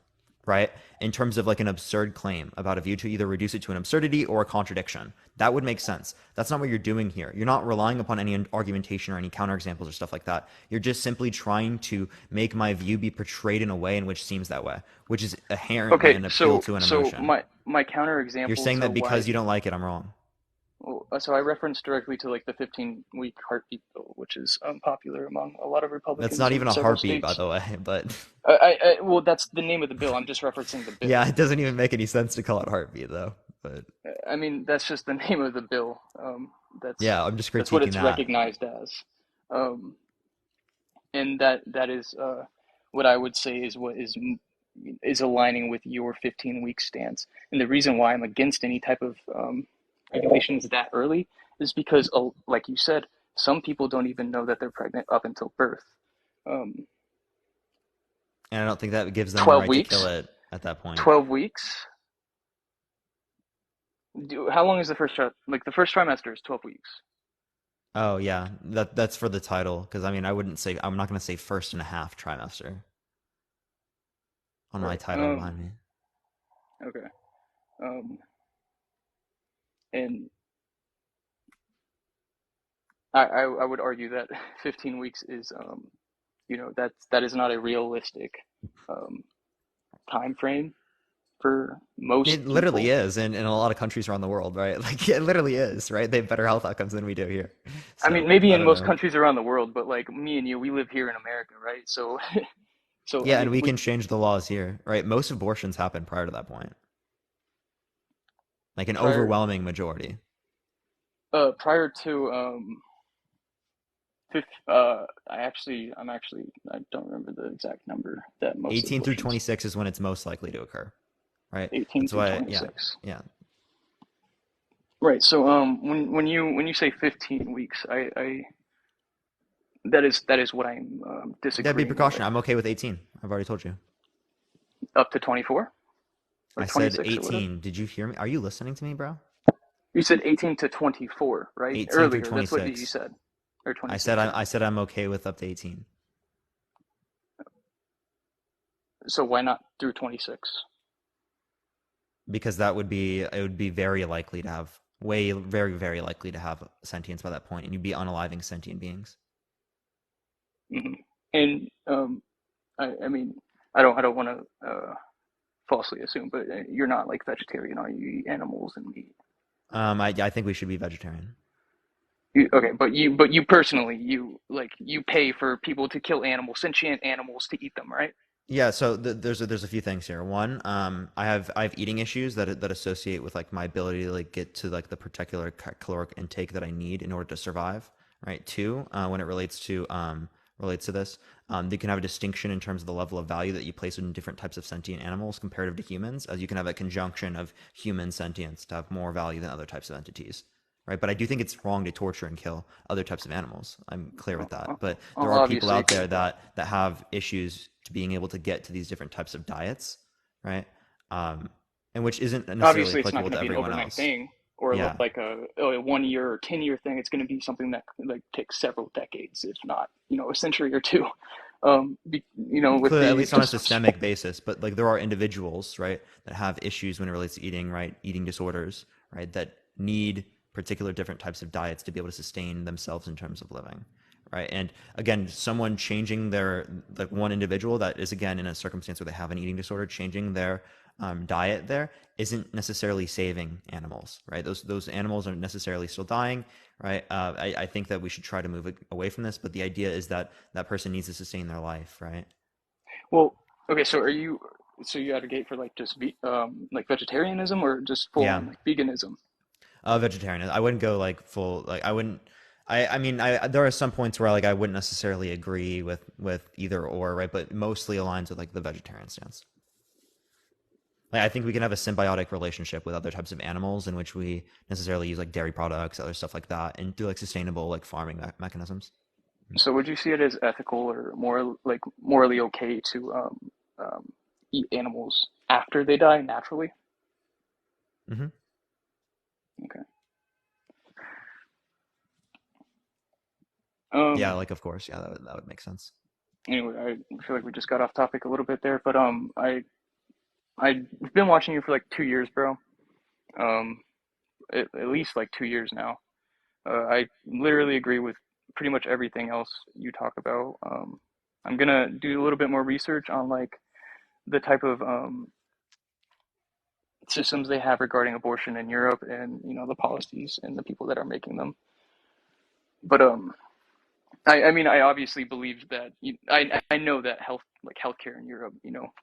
[SPEAKER 2] right? In terms of like an absurd claim about a view to either reduce it to an absurdity or a contradiction. That would make sense. That's not what you're doing here. You're not relying upon any argumentation or any counterexamples or stuff like that. You're just simply trying to make my view be portrayed in a way in which seems that way, which is inherently
[SPEAKER 5] Okay,
[SPEAKER 2] an appeal
[SPEAKER 5] so
[SPEAKER 2] to an
[SPEAKER 5] so
[SPEAKER 2] emotion.
[SPEAKER 5] my counter
[SPEAKER 2] You're
[SPEAKER 5] example
[SPEAKER 2] saying
[SPEAKER 5] to
[SPEAKER 2] that because
[SPEAKER 5] why
[SPEAKER 2] you don't like it, I'm wrong.
[SPEAKER 5] so I referenced directly to like the 15-week heartbeat bill, which is popular among a lot of
[SPEAKER 2] That's
[SPEAKER 5] Republicans
[SPEAKER 2] not
[SPEAKER 5] in
[SPEAKER 2] even a
[SPEAKER 5] several
[SPEAKER 2] heartbeat, by
[SPEAKER 5] states.
[SPEAKER 2] the way, but
[SPEAKER 5] Well, that's the name of the bill. I'm just referencing the
[SPEAKER 2] yeah,
[SPEAKER 5] bill.
[SPEAKER 2] it doesn't even make any sense to call it heartbeat though. But
[SPEAKER 5] I mean, that's just the name of the bill.
[SPEAKER 2] yeah, I'm just
[SPEAKER 5] That's what
[SPEAKER 2] critiquing
[SPEAKER 5] it's
[SPEAKER 2] that.
[SPEAKER 5] recognized as, um, and that is what I would say is what is is aligning with your 15-week stance. And the reason why I'm against any type of regulations that early is because, like you said, some people don't even know that they're pregnant up until birth. Um,
[SPEAKER 2] And I don't think that gives them the
[SPEAKER 5] 12
[SPEAKER 2] right to kill
[SPEAKER 5] weeks,
[SPEAKER 2] it at that point.
[SPEAKER 5] 12 weeks. How long is the first like the first trimester is 12 weeks.
[SPEAKER 2] Oh yeah, that's for the title. Because I mean, I'm not going to say first and a half trimester on my
[SPEAKER 5] Right.
[SPEAKER 2] title behind me.
[SPEAKER 5] Okay. And I would argue that 15 weeks is that is not a realistic time frame for most
[SPEAKER 2] It literally
[SPEAKER 5] people.
[SPEAKER 2] is in a lot of countries around the world, right? Like it literally is, right? They have better health outcomes than we do here.
[SPEAKER 5] I mean,
[SPEAKER 2] So
[SPEAKER 5] maybe
[SPEAKER 2] I
[SPEAKER 5] in
[SPEAKER 2] don't
[SPEAKER 5] most
[SPEAKER 2] know.
[SPEAKER 5] countries around the world, but like me and you, we live here in America, right? So, so I
[SPEAKER 2] Yeah, and
[SPEAKER 5] mean,
[SPEAKER 2] we
[SPEAKER 5] we
[SPEAKER 2] can change the laws here, right? Most abortions happen prior to that point, like an
[SPEAKER 5] prior
[SPEAKER 2] overwhelming majority.
[SPEAKER 5] prior to I don't remember the exact number that most
[SPEAKER 2] 18 through
[SPEAKER 5] abortions.
[SPEAKER 2] 26 is when it's most likely to occur, right?
[SPEAKER 5] 18
[SPEAKER 2] That's
[SPEAKER 5] through
[SPEAKER 2] why, yeah,
[SPEAKER 5] 26.
[SPEAKER 2] yeah.
[SPEAKER 5] Right. So when you say 15 weeks, I that is what I'm
[SPEAKER 2] That'd be
[SPEAKER 5] disagreeing
[SPEAKER 2] precaution.
[SPEAKER 5] with.
[SPEAKER 2] I'm okay with 18. I've already told you.
[SPEAKER 5] Up to 24 or
[SPEAKER 2] I said
[SPEAKER 5] 26 or whatever.
[SPEAKER 2] 18. Did you hear me? Are you listening to me, bro?
[SPEAKER 5] You said 18 to 24, right?
[SPEAKER 2] 18 through
[SPEAKER 5] Earlier, that's what you
[SPEAKER 2] 26.
[SPEAKER 5] said. Or 26, yeah.
[SPEAKER 2] I said I'm okay with up to 18
[SPEAKER 5] So why not through 26?
[SPEAKER 2] because it would be very likely to have very likely to have sentience by that point, and you'd be unaliving sentient beings.
[SPEAKER 5] Hmm. And I mean, I don't want to falsely assume, but you're not like vegetarian, are you? You eat animals and meat.
[SPEAKER 2] I think we should be vegetarian.
[SPEAKER 5] Okay, but you personally, you pay for people to kill animals, sentient animals, to eat them, right?
[SPEAKER 2] Yeah, so there's a few things here. One, I have eating issues that associate with like my ability to like get to like the particular caloric intake that I need in order to survive. Right. Two, when it relates to this, you can have a distinction in terms of the level of value that you place in different types of sentient animals comparative to humans, as you can have a conjunction of human sentience to have more value than other types of entities. Right. But I do think it's wrong to torture and kill other types of animals. I'm clear with that. But there
[SPEAKER 5] Well,
[SPEAKER 2] are people
[SPEAKER 5] obviously,
[SPEAKER 2] out there that have issues to being able to get to these different types of diets, right? Um, and which isn't necessarily
[SPEAKER 5] it's not
[SPEAKER 2] applicable
[SPEAKER 5] going
[SPEAKER 2] to
[SPEAKER 5] to be an
[SPEAKER 2] everyone
[SPEAKER 5] overnight
[SPEAKER 2] else.
[SPEAKER 5] thing or
[SPEAKER 2] Yeah.
[SPEAKER 5] like a 1 year or 10 year thing. It's going to be something that like takes several decades, if not a century or two. With
[SPEAKER 2] Clearly, at
[SPEAKER 5] the
[SPEAKER 2] least on a systemic basis, but like there are individuals, right, that have issues when it relates to eating, right, eating disorders, right, that need particular different types of diets to be able to sustain themselves in terms of living, right? And again, someone changing their like one individual that is again in a circumstance where they have an eating disorder, changing their diet there isn't necessarily saving animals, right? Those animals aren't necessarily still dying, right? I think that we should try to move away from this, but the idea is that that person needs to sustain their life, right?
[SPEAKER 5] well, okay. So you advocate for like just like vegetarianism or just full
[SPEAKER 2] Yeah,
[SPEAKER 5] on like veganism?
[SPEAKER 2] vegetarian. I wouldn't go like full like I wouldn't. I mean there are some points where like I wouldn't necessarily agree with either or, right? But mostly aligns with like the vegetarian stance. Like, I think we can have a symbiotic relationship with other types of animals in which we necessarily use like dairy products, other stuff like that, and do like sustainable like farming mechanisms.
[SPEAKER 5] So would you see it as ethical or morally okay to eat animals after they die naturally?
[SPEAKER 2] Mm-hmm.
[SPEAKER 5] Okay.
[SPEAKER 2] Yeah,
[SPEAKER 5] Um,
[SPEAKER 2] like of course, yeah, that would make sense.
[SPEAKER 5] anyway, I feel like we just got off topic a little bit there, but I've been watching you for like 2 years, bro. Um, at least like 2 years now. I literally agree with pretty much everything else you talk about. I'm gonna do a little bit more research on like the type of systems they have regarding abortion in Europe and the policies and the people that are making them. But I mean, I obviously believe that I know that healthcare in Europe,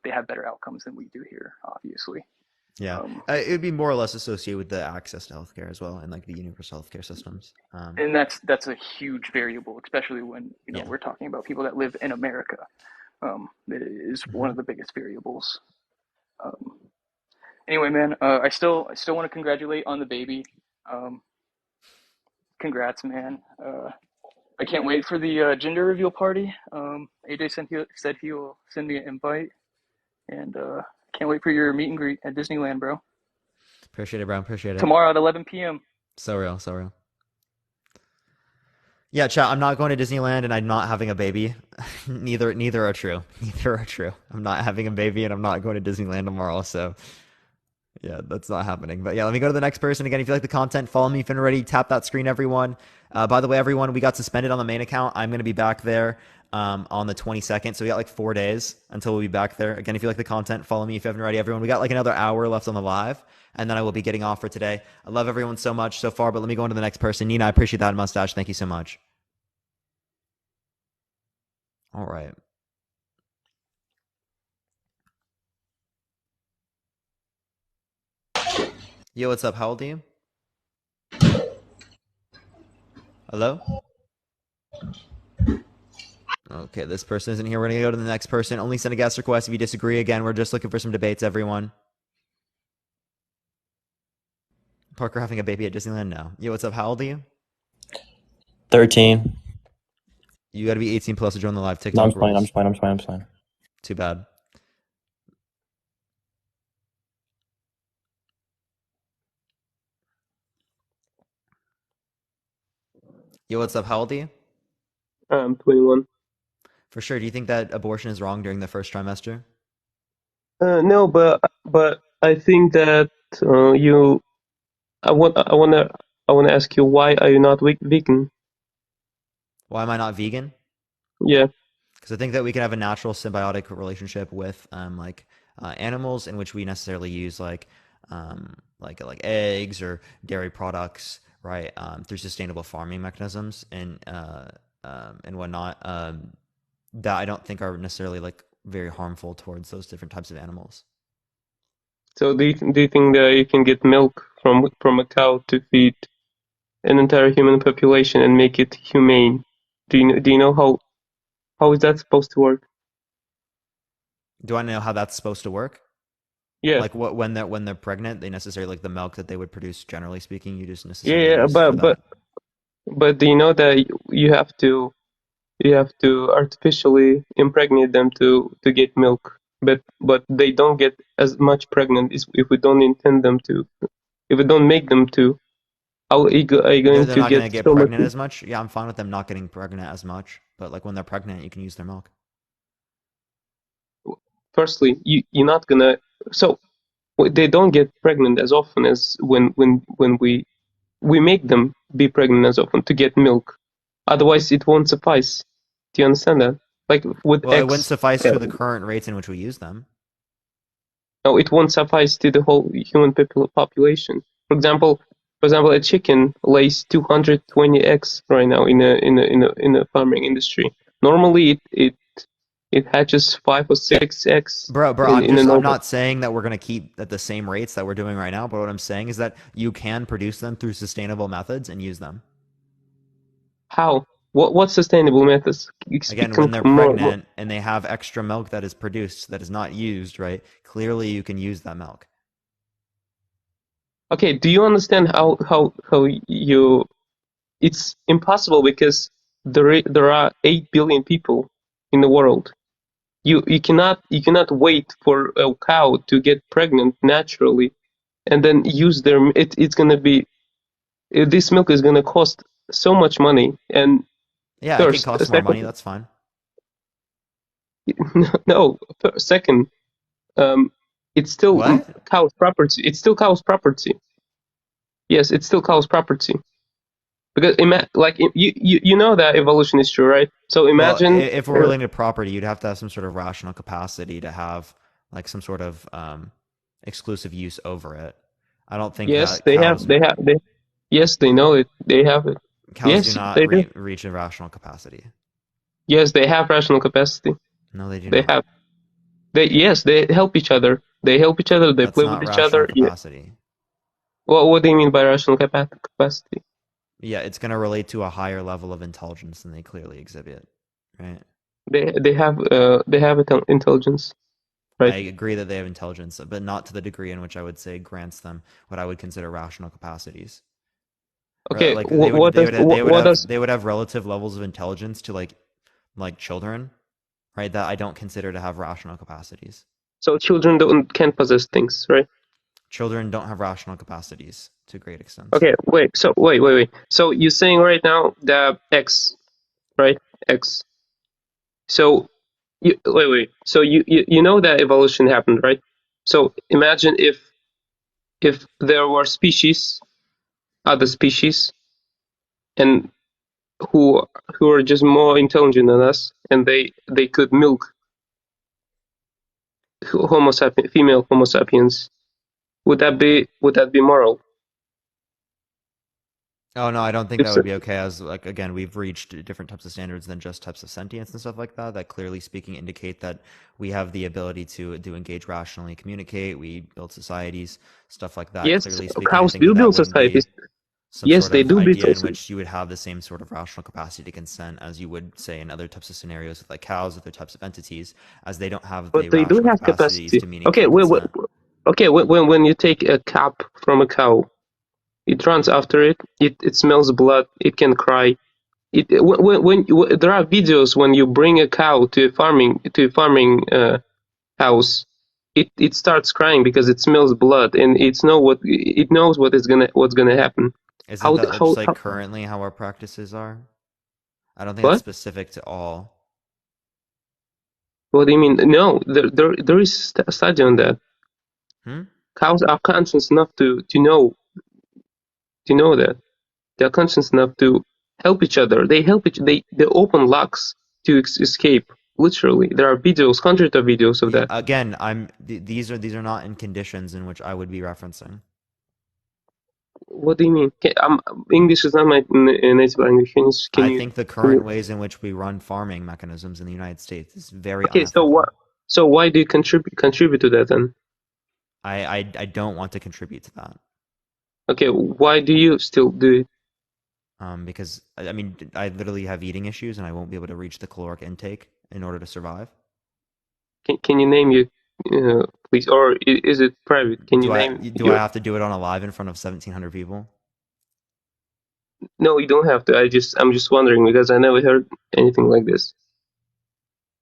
[SPEAKER 5] they have better outcomes than we do here, obviously.
[SPEAKER 2] Yeah,
[SPEAKER 5] Um,
[SPEAKER 2] it would be more or less associated with the access to healthcare as well, and like the universal healthcare systems.
[SPEAKER 5] and that's a huge variable, especially when
[SPEAKER 2] Yeah,
[SPEAKER 5] we're talking about people that live in America. is
[SPEAKER 2] Mm-hmm.
[SPEAKER 5] one of the biggest variables. Um, anyway, man, I still want to congratulate on the baby. Um, congrats, man. I can't wait for the gender reveal party. AJ said he will send me an invite, and can't wait for your meet and greet at Disneyland, bro.
[SPEAKER 2] Appreciate it, bro. Appreciate it.
[SPEAKER 5] Tomorrow at 11 p.m.
[SPEAKER 2] So real, so real. Yeah, chat. I'm not going to Disneyland, and I'm not having a baby. Neither are true. Neither are true. I'm not having a baby, and I'm not going to Disneyland tomorrow. So yeah, that's not happening. But yeah, let me go to the next person. Again, if you like the content, follow me if you're ready. Tap that screen, everyone. By the way, everyone, we got suspended on the main account. I'm going to be back there on the 22nd. So we got like 4 days until we'll be back there. Again, if you like the content, follow me if you haven't already, everyone. We got like another hour left on the live, and then I will be getting off for today. I love everyone so much so far, but let me go on to the next person. Nina, I appreciate that mustache. Thank you so much. All right. Yo, what's up? How old are you? Hello? Okay, this person isn't here. We're going to go to the next person. Only send a guest request if you disagree. Again, we're just looking for some debates, everyone. Parker having a baby at Disneyland? No. Yo, what's up? How old are you?
[SPEAKER 6] 13.
[SPEAKER 2] You got to be 18 plus to join the live
[SPEAKER 6] No, I'm
[SPEAKER 2] TikTok
[SPEAKER 6] fine. I'm
[SPEAKER 2] rules.
[SPEAKER 6] fine. I'm fine. I'm fine.
[SPEAKER 2] Too bad. Yo, what's up? How old are you?
[SPEAKER 7] I'm 21.
[SPEAKER 2] For sure. Do you think that abortion is wrong during the first trimester?
[SPEAKER 7] No, but I think that you. I wanna ask you, why are you not vegan?
[SPEAKER 2] Why am I not vegan?
[SPEAKER 7] Yeah.
[SPEAKER 2] Because I think that we can have a natural symbiotic relationship with animals in which we necessarily use like eggs or dairy products, right? Through sustainable farming mechanisms and whatnot. That I don't think are necessarily like very harmful towards those different types of animals.
[SPEAKER 7] So do you think that you can get milk from a cow to feed an entire human population and make it humane? Do you know how is that supposed to work?
[SPEAKER 2] Do I know how that's supposed to work?
[SPEAKER 7] Yeah.
[SPEAKER 2] Like what when they're pregnant, they necessarily like the milk that they would produce, generally speaking, you just
[SPEAKER 7] Yeah,
[SPEAKER 2] necessarily
[SPEAKER 7] yeah,
[SPEAKER 2] use for that.
[SPEAKER 7] but do you know that you have to artificially impregnate them to get milk, but they don't get as much pregnant if we don't intend them to. If we don't make them to, how are you
[SPEAKER 2] They're
[SPEAKER 7] going
[SPEAKER 2] they're
[SPEAKER 7] to
[SPEAKER 2] not
[SPEAKER 7] get
[SPEAKER 2] gonna get
[SPEAKER 7] so much?
[SPEAKER 2] pregnant as much. Yeah, I'm fine with them not getting pregnant as much, but like when they're pregnant, you can use their milk.
[SPEAKER 7] Firstly, you're not gonna. So they don't get pregnant as often as when we make them be pregnant as often to get milk. Otherwise, it won't suffice. Do you understand that? Like with
[SPEAKER 2] Well, it wouldn't
[SPEAKER 7] eggs,
[SPEAKER 2] suffice for the current rates in which we use them.
[SPEAKER 7] no, it won't suffice to the whole human population. For example, a chicken lays 220 eggs right now in a farming industry. Normally, it hatches 5 or 6 eggs
[SPEAKER 2] Bro,
[SPEAKER 7] in a
[SPEAKER 2] I'm
[SPEAKER 7] normal.
[SPEAKER 2] not saying that we're gonna keep at the same rates that we're doing right now, but what I'm saying is that you can produce them through sustainable methods and use them.
[SPEAKER 7] How? What sustainable methods?
[SPEAKER 2] Again,
[SPEAKER 7] Speak
[SPEAKER 2] when they're
[SPEAKER 7] more.
[SPEAKER 2] pregnant and they have extra milk that is produced that is not used, right? Clearly you can use that milk.
[SPEAKER 7] Okay, do you understand how you? It's impossible because there are 8 billion people in the world. You cannot wait for a cow to get pregnant naturally and then use it's gonna be this milk is gonna cost so much money. And
[SPEAKER 2] Yeah, it can
[SPEAKER 7] first,
[SPEAKER 2] cost more
[SPEAKER 7] second,
[SPEAKER 2] money, that's fine.
[SPEAKER 7] no, second, um, it's still
[SPEAKER 2] What?
[SPEAKER 7] cow's property. It's still cow's property. Yes, it's still cow's property. Because you know that evolution is true, right? So
[SPEAKER 2] Well,
[SPEAKER 7] imagine.
[SPEAKER 2] if we're relating to property, you'd have to have some sort of rational capacity to have like some sort of exclusive use over it. I don't think
[SPEAKER 7] Yes,
[SPEAKER 2] that
[SPEAKER 7] they have. Yes, they know it. They have it.
[SPEAKER 2] cows do
[SPEAKER 7] Yes,
[SPEAKER 2] not
[SPEAKER 7] they do.
[SPEAKER 2] reach a rational capacity.
[SPEAKER 7] Yes, they have rational capacity.
[SPEAKER 2] No, they do
[SPEAKER 7] They
[SPEAKER 2] not.
[SPEAKER 7] have. Yes, they help each other. They help each other. They
[SPEAKER 2] That's
[SPEAKER 7] play with
[SPEAKER 2] not
[SPEAKER 7] each
[SPEAKER 2] rational
[SPEAKER 7] other. Yeah.
[SPEAKER 2] capacity.
[SPEAKER 7] What do you mean by rational capacity?
[SPEAKER 2] Yeah, it's going to relate to a higher level of intelligence than they clearly exhibit, right?
[SPEAKER 7] They have intelligence,
[SPEAKER 2] I
[SPEAKER 7] right?
[SPEAKER 2] agree that they have intelligence, but not to the degree in which I would say grants them what I would consider rational capacities. Right?
[SPEAKER 7] Okay,
[SPEAKER 2] Like they would
[SPEAKER 7] what
[SPEAKER 2] they
[SPEAKER 7] does
[SPEAKER 2] would have, they would
[SPEAKER 7] what
[SPEAKER 2] have
[SPEAKER 7] does
[SPEAKER 2] they would have relative levels of intelligence to like children, right? That I don't consider to have rational capacities.
[SPEAKER 7] so children can't possess things, right?
[SPEAKER 2] Children don't have rational capacities to a great extent.
[SPEAKER 7] Okay, wait. So wait. So you're saying right now that X, right? X. So wait. So you know that evolution happened, right? So imagine if there were other species, and who who are just more intelligent than us, and they could milk female Homo sapiens. Would that be moral?
[SPEAKER 2] Oh no, I don't think
[SPEAKER 7] If
[SPEAKER 2] that
[SPEAKER 7] so,
[SPEAKER 2] would be okay. As like again, we've reached different types of standards than just types of sentience and stuff like that. That clearly speaking indicate that we have the ability to engage rationally, communicate. We build societies, stuff like that.
[SPEAKER 7] yes,
[SPEAKER 2] Clearly speaking, I
[SPEAKER 7] cows
[SPEAKER 2] think that
[SPEAKER 7] do
[SPEAKER 2] that
[SPEAKER 7] build
[SPEAKER 2] wouldn't be
[SPEAKER 7] societies.
[SPEAKER 2] some
[SPEAKER 7] Yes,
[SPEAKER 2] sort
[SPEAKER 7] they
[SPEAKER 2] of
[SPEAKER 7] do build
[SPEAKER 2] idea in
[SPEAKER 7] societies.
[SPEAKER 2] which you would have the same sort of rational capacity to consent as you would say in other types of scenarios with like cows, other types of entities, as they don't have the
[SPEAKER 7] But they do
[SPEAKER 2] rational
[SPEAKER 7] have
[SPEAKER 2] capacities
[SPEAKER 7] capacity.
[SPEAKER 2] to
[SPEAKER 7] Okay,
[SPEAKER 2] meaningfully consent.
[SPEAKER 7] okay. When you take a cap from a cow, it runs after it. It smells blood. It can cry. There are videos when you bring a cow to a farming house, it starts crying because it smells blood, and it knows what's gonna happen.
[SPEAKER 2] Isn't
[SPEAKER 7] How
[SPEAKER 2] that
[SPEAKER 7] how,
[SPEAKER 2] just like
[SPEAKER 7] how
[SPEAKER 2] currently how our practices are? I don't think that's
[SPEAKER 7] what?
[SPEAKER 2] specific to all.
[SPEAKER 7] What do you mean? No, there is a study on that.
[SPEAKER 2] Hmm?
[SPEAKER 7] Cows are conscious enough to know that. They're conscious enough to help each other. They open locks to escape. Literally, there are videos, hundreds of videos of
[SPEAKER 2] Yeah,
[SPEAKER 7] that.
[SPEAKER 2] again, these are not in conditions in which I would be referencing.
[SPEAKER 7] What do you mean? English is not my native language. Can
[SPEAKER 2] I
[SPEAKER 7] you
[SPEAKER 2] think the
[SPEAKER 7] can
[SPEAKER 2] current
[SPEAKER 7] you?
[SPEAKER 2] ways in which we run farming mechanisms in the United States is very
[SPEAKER 7] Okay, so what?
[SPEAKER 2] unethical.
[SPEAKER 7] So why do you contribute to that then?
[SPEAKER 2] I don't want to contribute to that.
[SPEAKER 7] Okay, why do you still do it?
[SPEAKER 2] Because I mean, I literally have eating issues and I won't be able to reach the caloric intake in order to survive.
[SPEAKER 7] Can you name your please, or is it private? Can you name
[SPEAKER 2] Do I
[SPEAKER 7] your?
[SPEAKER 2] have to do it on a live in front of 1,700 people?
[SPEAKER 7] No, you don't have to. I'm just wondering because I never heard anything like this.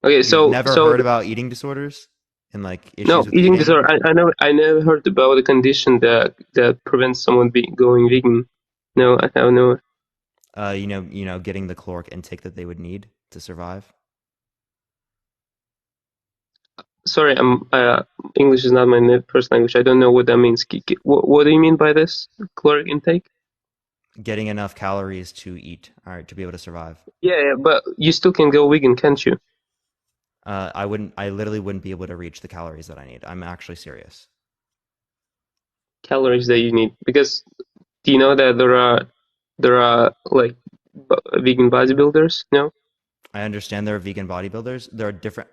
[SPEAKER 7] Okay,
[SPEAKER 2] You've
[SPEAKER 7] so
[SPEAKER 2] never heard about eating disorders and like
[SPEAKER 7] no,
[SPEAKER 2] issues with
[SPEAKER 7] eating
[SPEAKER 2] eating?
[SPEAKER 7] disorder. I never heard about a condition that prevents someone going vegan. No, I have no.
[SPEAKER 2] Getting the caloric intake that they would need to survive.
[SPEAKER 7] Sorry, English is not my first language. I don't know what that means. What do you mean by this? Caloric intake?
[SPEAKER 2] Getting enough calories to eat, all right, to be able to survive.
[SPEAKER 7] Yeah, but you still can go vegan, can't you?
[SPEAKER 2] I literally wouldn't be able to reach the calories that I need. I'm actually serious.
[SPEAKER 7] Calories that you need, because do you know that there are like vegan bodybuilders? No.
[SPEAKER 2] I understand there are vegan bodybuilders. There are different.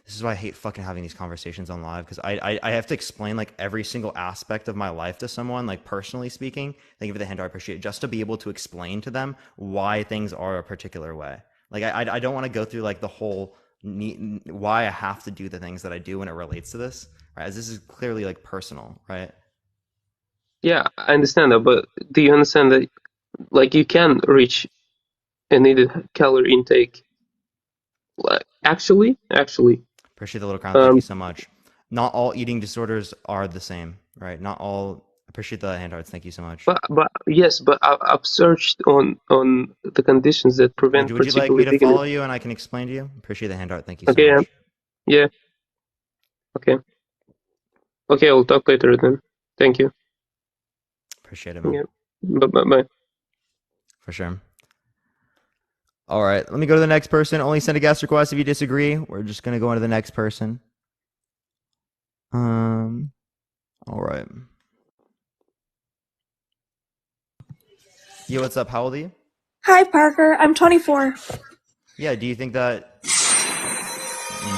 [SPEAKER 2] This is why I hate fucking having these conversations on live because I have to explain like every single aspect of my life to someone, like personally speaking. Thank you for the hand. I appreciate it. Just to be able to explain to them why things are a particular way. Like I don't want to go through like the whole why I have to do the things that I do when it relates to this, right? As this is clearly like personal, right?
[SPEAKER 7] Yeah, I understand that, but do you understand that like you can reach a needed calorie intake? Like, actually,
[SPEAKER 2] Appreciate the little crown. Thank you
[SPEAKER 7] um,
[SPEAKER 2] so much. Not all eating disorders are the same, right? Not all. Appreciate the hand hearts. Thank you so much.
[SPEAKER 7] but yes, but I've searched on the conditions that prevent
[SPEAKER 2] Would you like me
[SPEAKER 7] particularly
[SPEAKER 2] to
[SPEAKER 7] veganism.
[SPEAKER 2] follow you and I can explain to you? Appreciate the hand heart. Thank you so
[SPEAKER 7] Okay, yeah,
[SPEAKER 2] much.
[SPEAKER 7] yeah, okay, okay. We'll talk later then. Thank you.
[SPEAKER 2] Appreciate it, man.
[SPEAKER 7] Yeah, bye.
[SPEAKER 2] For sure. All right. Let me go to the next person. Only send a guest request if you disagree. We're just going to go on to the next person. All right. Yo, what's up? How old are you?
[SPEAKER 8] Hi, Parker. I'm 24.
[SPEAKER 2] Yeah, do you think that...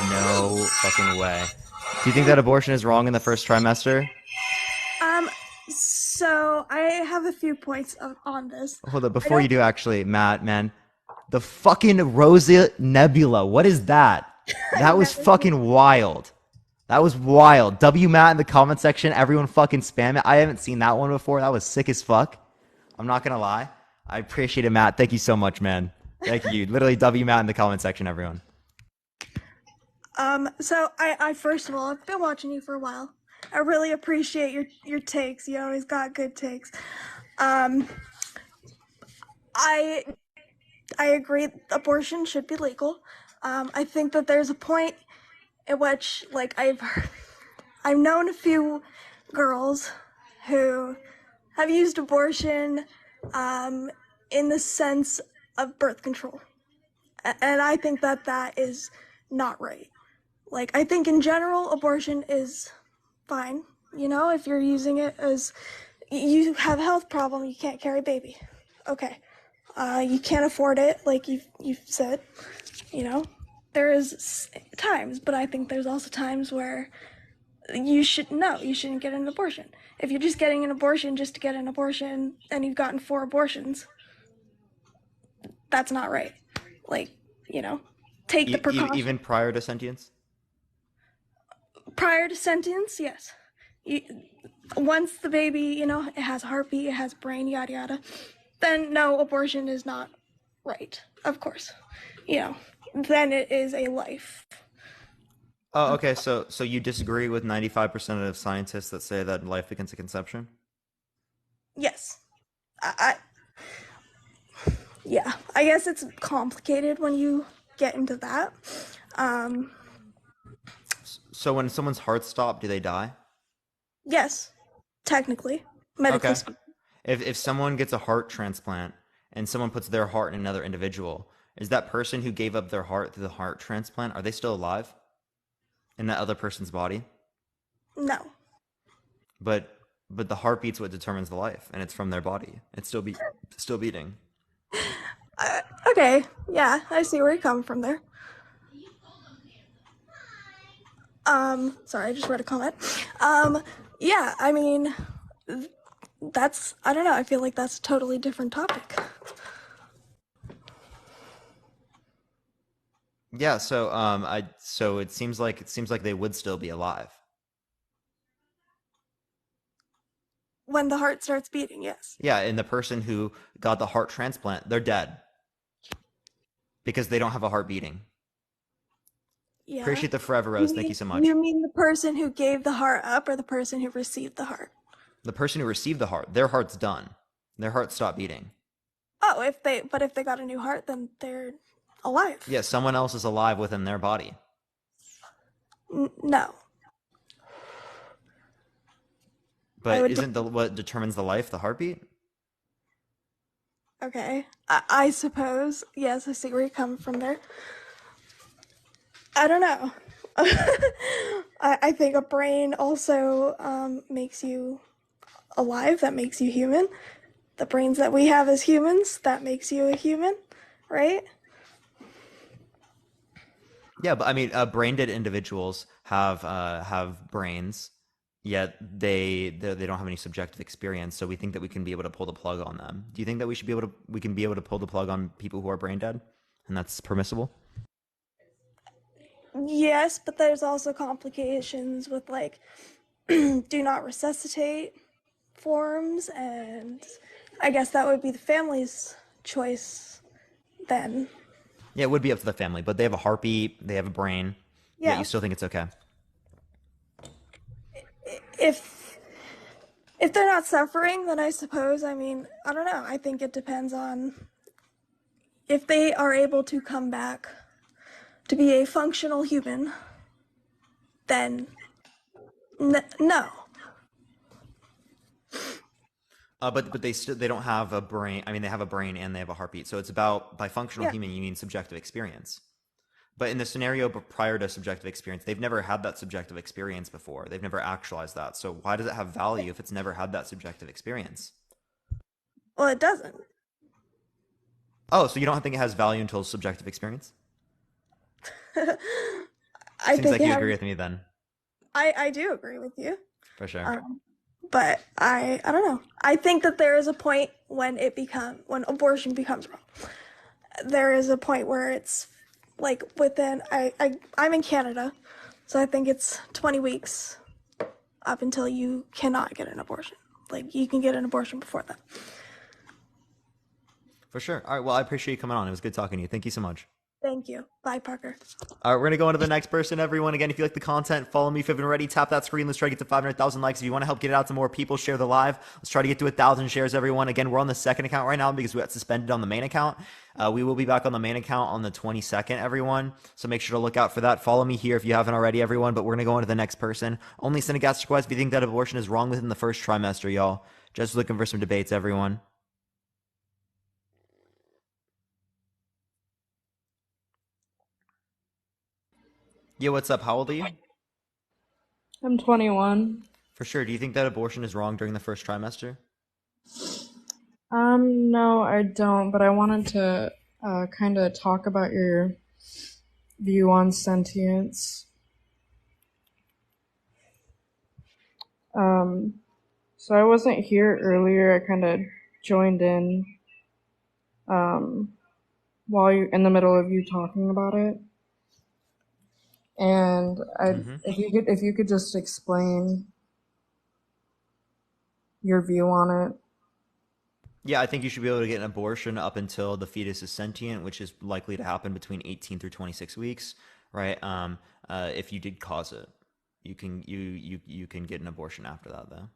[SPEAKER 2] No fucking way. Do you think that abortion is wrong in the first trimester?
[SPEAKER 8] So I have a few points on this.
[SPEAKER 2] Hold up. Before you do, actually, Matt, man, The fucking Rosa Nebula. What is that? That was fucking wild. That was wild. W Matt in the comment section. Everyone fucking spam it. I haven't seen that one before. That was sick as fuck. I'm not gonna lie. I appreciate it, Matt. Thank you so much, man. Thank you. Literally W Matt in the comment section, everyone.
[SPEAKER 8] So I first of all, I've been watching you for a while. I really appreciate your takes. You always got good takes. I agree abortion should be legal. I think that there's a point in which, like, I've known a few girls who have used abortion in the sense of birth control. And I think that is not right. Like, I think in general, abortion is fine. You know, if you're using it as, you have a health problem, you can't carry a baby. Okay. You can't afford it, like you've said, you know. There is times, but I think there's also times where you shouldn't get an abortion. If you're just getting an abortion just to get an abortion and you've gotten 4 abortions, that's not right. Like, you know, take the precaution.
[SPEAKER 2] Even prior to sentience?
[SPEAKER 8] Prior to sentience, yes. Once the baby, you know, it has a heartbeat, it has a brain, yada yada, then no, abortion is not right, of course. You know, then it is a life.
[SPEAKER 2] Oh, okay. So you disagree with 95% of scientists that say that life begins at conception?
[SPEAKER 8] Yes. Yeah, I guess it's complicated when you get into that.
[SPEAKER 2] So when someone's heart stops, do they die?
[SPEAKER 8] Yes, technically, medically
[SPEAKER 2] Okay.
[SPEAKER 8] speaking.
[SPEAKER 2] If someone gets a heart transplant and someone puts their heart in another individual, is that person who gave up their heart through the heart transplant, are they still alive in that other person's body?
[SPEAKER 8] No.
[SPEAKER 2] But the heartbeat's what determines the life, and it's from their body. It's still beating.
[SPEAKER 8] Okay, yeah, I see where you're coming from there. Sorry, I just read a comment. Yeah, I mean, I don't know, I feel like that's a totally different topic.
[SPEAKER 2] Yeah, so it seems like they would still be alive.
[SPEAKER 8] When the heart starts beating, yes.
[SPEAKER 2] Yeah, and the person who got the heart transplant, they're dead because they don't have a heart beating.
[SPEAKER 8] Yeah.
[SPEAKER 2] Appreciate the Forever Rose. Thank you so much.
[SPEAKER 8] You mean the person who gave the heart up or the person who received the heart?
[SPEAKER 2] The person who received the heart, their heart's done. Their heart stopped beating.
[SPEAKER 8] Oh, if they got a new heart, then they're alive.
[SPEAKER 2] Yeah, someone else is alive within their body.
[SPEAKER 8] No.
[SPEAKER 2] But isn't what determines the life the heartbeat?
[SPEAKER 8] Okay. I suppose. Yes, I see where you're coming from there. I don't know. I think a brain also makes you alive. That makes you human. The brains that we have as humans, that makes you a human, right?
[SPEAKER 2] Yeah, but I mean, brain dead individuals have brains, yet they don't have any subjective experience. So we think that we can be able to pull the plug on them. Do you think that we can be able to pull the plug on people who are brain dead, and that's permissible?
[SPEAKER 8] Yes, but there's also complications with, like, do not resuscitate forms, and I guess that would be the family's choice then.
[SPEAKER 2] Yeah, it would be up to the family, but they have a heartbeat, they have a brain. Yeah, you still think it's okay?
[SPEAKER 8] If they're not suffering, then I suppose, I mean, I don't know. I think it depends on if they are able to come back to be a functional human, then no.
[SPEAKER 2] But they don't have a brain. I mean, they have a brain and they have a heartbeat. So it's about, by functional human, you mean subjective experience. But in the scenario prior to subjective experience, they've never had that subjective experience before. They've never actualized that. So why does it have value if it's never had that subjective experience?
[SPEAKER 8] Well, it doesn't.
[SPEAKER 2] Oh, so you don't think it has value until subjective experience? Seems like you agree with me then.
[SPEAKER 8] I do agree with you.
[SPEAKER 2] For sure.
[SPEAKER 8] But I don't know. I think that there is a point when abortion becomes wrong. there is a point where it's like within I'm in Canada, so I think it's 20 weeks up until you cannot get an abortion. Like you can get an abortion before that.
[SPEAKER 2] For sure. All right. Well, I appreciate you coming on. It was good talking to you. Thank you so much.
[SPEAKER 8] Thank you. Bye, Parker.
[SPEAKER 2] All right, we're gonna go on to the next person, everyone. Again, if you like the content, follow me if you haven't already. Tap that screen. Let's try to get to 500,000 likes. If you want to help get it out to more people, share the live. Let's try to get to 1,000 shares, everyone. Again, we're on the second account right now because we got suspended on the main account. We will be back on the main account on the 22nd, everyone. So make sure to look out for that. Follow me here if you haven't already, everyone. But we're gonna go on to the next person. Only send a guest request if you think that abortion is wrong within the first trimester, y'all. Just looking for some debates, everyone. Yo, what's up? How old are you?
[SPEAKER 9] I'm 21.
[SPEAKER 2] For sure. Do you think that abortion is wrong during the first trimester?
[SPEAKER 9] No, I don't, but I wanted to kind of talk about your view on sentience. So I wasn't here earlier. I kind of joined in while you in the middle of you talking about it, and if you could just explain your view on it.
[SPEAKER 2] Yeah, I think you should be able to get an abortion up until the fetus is sentient, which is likely to happen between 18 through 26 weeks, right? If you did cause it, you can get an abortion after that, though.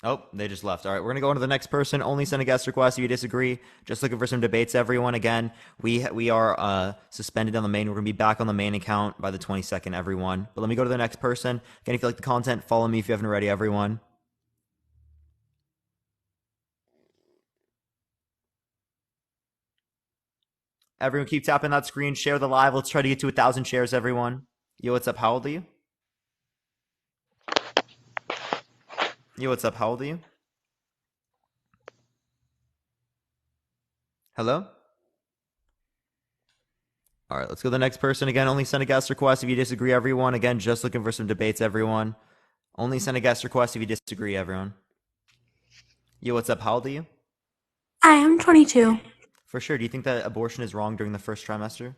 [SPEAKER 2] Oh, they just left. All right, we're gonna go on to the next person. Only send a guest request if you disagree. Just looking for some debates, everyone. Again, we are suspended on the main. We're gonna be back on the main account by the 22nd, everyone. But let me go to the next person. Again, if you like the content, follow me if you haven't already, everyone. Everyone, keep tapping that screen. Share the live. Let's try to get to 1,000 shares, everyone. Yo, what's up? How old are you? Yo, what's up? How old are you? Hello? All right, let's go to the next person. Again, only send a guest request if you disagree, everyone. Again, just looking for some debates, everyone. Only send a guest request if you disagree, everyone. Yo, what's up? How old are you?
[SPEAKER 10] I am 22.
[SPEAKER 2] For sure. Do you think that abortion is wrong during the first trimester?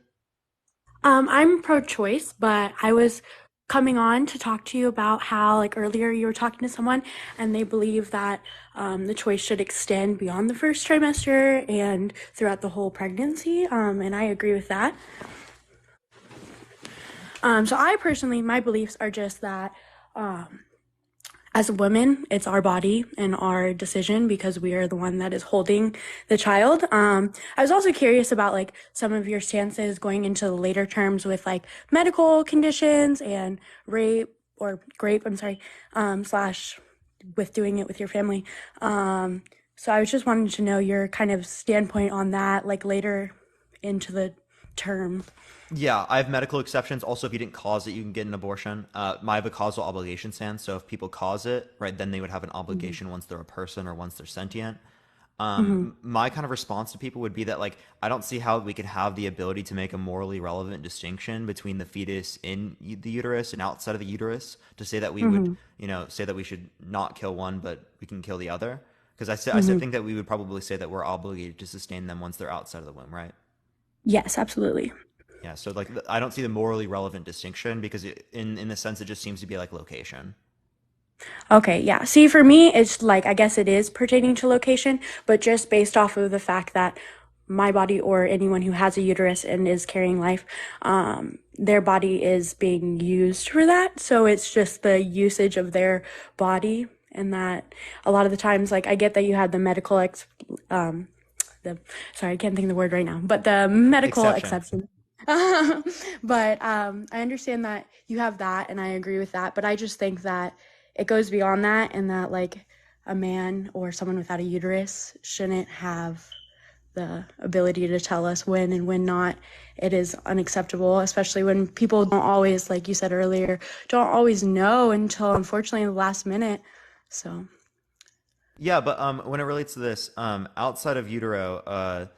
[SPEAKER 10] I'm pro-choice, but I was coming on to talk to you about how, like earlier, you were talking to someone and they believe that the choice should extend beyond the first trimester and throughout the whole pregnancy. And I agree with that. So I personally, my beliefs are just that as a woman, it's our body and our decision because we are the one that is holding the child. I was also curious about like some of your stances going into the later terms with like medical conditions and slash with doing it with your family. So I was just wanting to know your kind of standpoint on that, like later into the term.
[SPEAKER 2] Yeah, I have medical exceptions. Also, if you didn't cause it, you can get an abortion. I have a causal obligation stance. So if people cause it, right, then they would have an obligation once they're a person or once they're sentient. My kind of response to people would be that, like, I don't see how we could have the ability to make a morally relevant distinction between the fetus in the uterus and outside of the uterus to say that we would, say that we should not kill one, but we can kill the other. Because I think that we would probably say that we're obligated to sustain them once they're outside of the womb, right?
[SPEAKER 10] Yes, absolutely.
[SPEAKER 2] Yeah, so like I don't see the morally relevant distinction because in the sense it just seems to be like location.
[SPEAKER 10] Okay, yeah. See, for me, it's like, I guess it is pertaining to location, but just based off of the fact that my body or anyone who has a uterus and is carrying life, their body is being used for that. So it's just the usage of their body, and that a lot of the times, like, I get that you had the medical sorry, I can't think of the word right now, but the medical exception. But I understand that you have that, and I agree with that. But I just think that it goes beyond that, and that like a man or someone without a uterus shouldn't have the ability to tell us when and when not. It is unacceptable, especially when people don't always, like you said earlier, don't always know until unfortunately the last minute. So.
[SPEAKER 2] Yeah, but when it relates to this, outside of utero,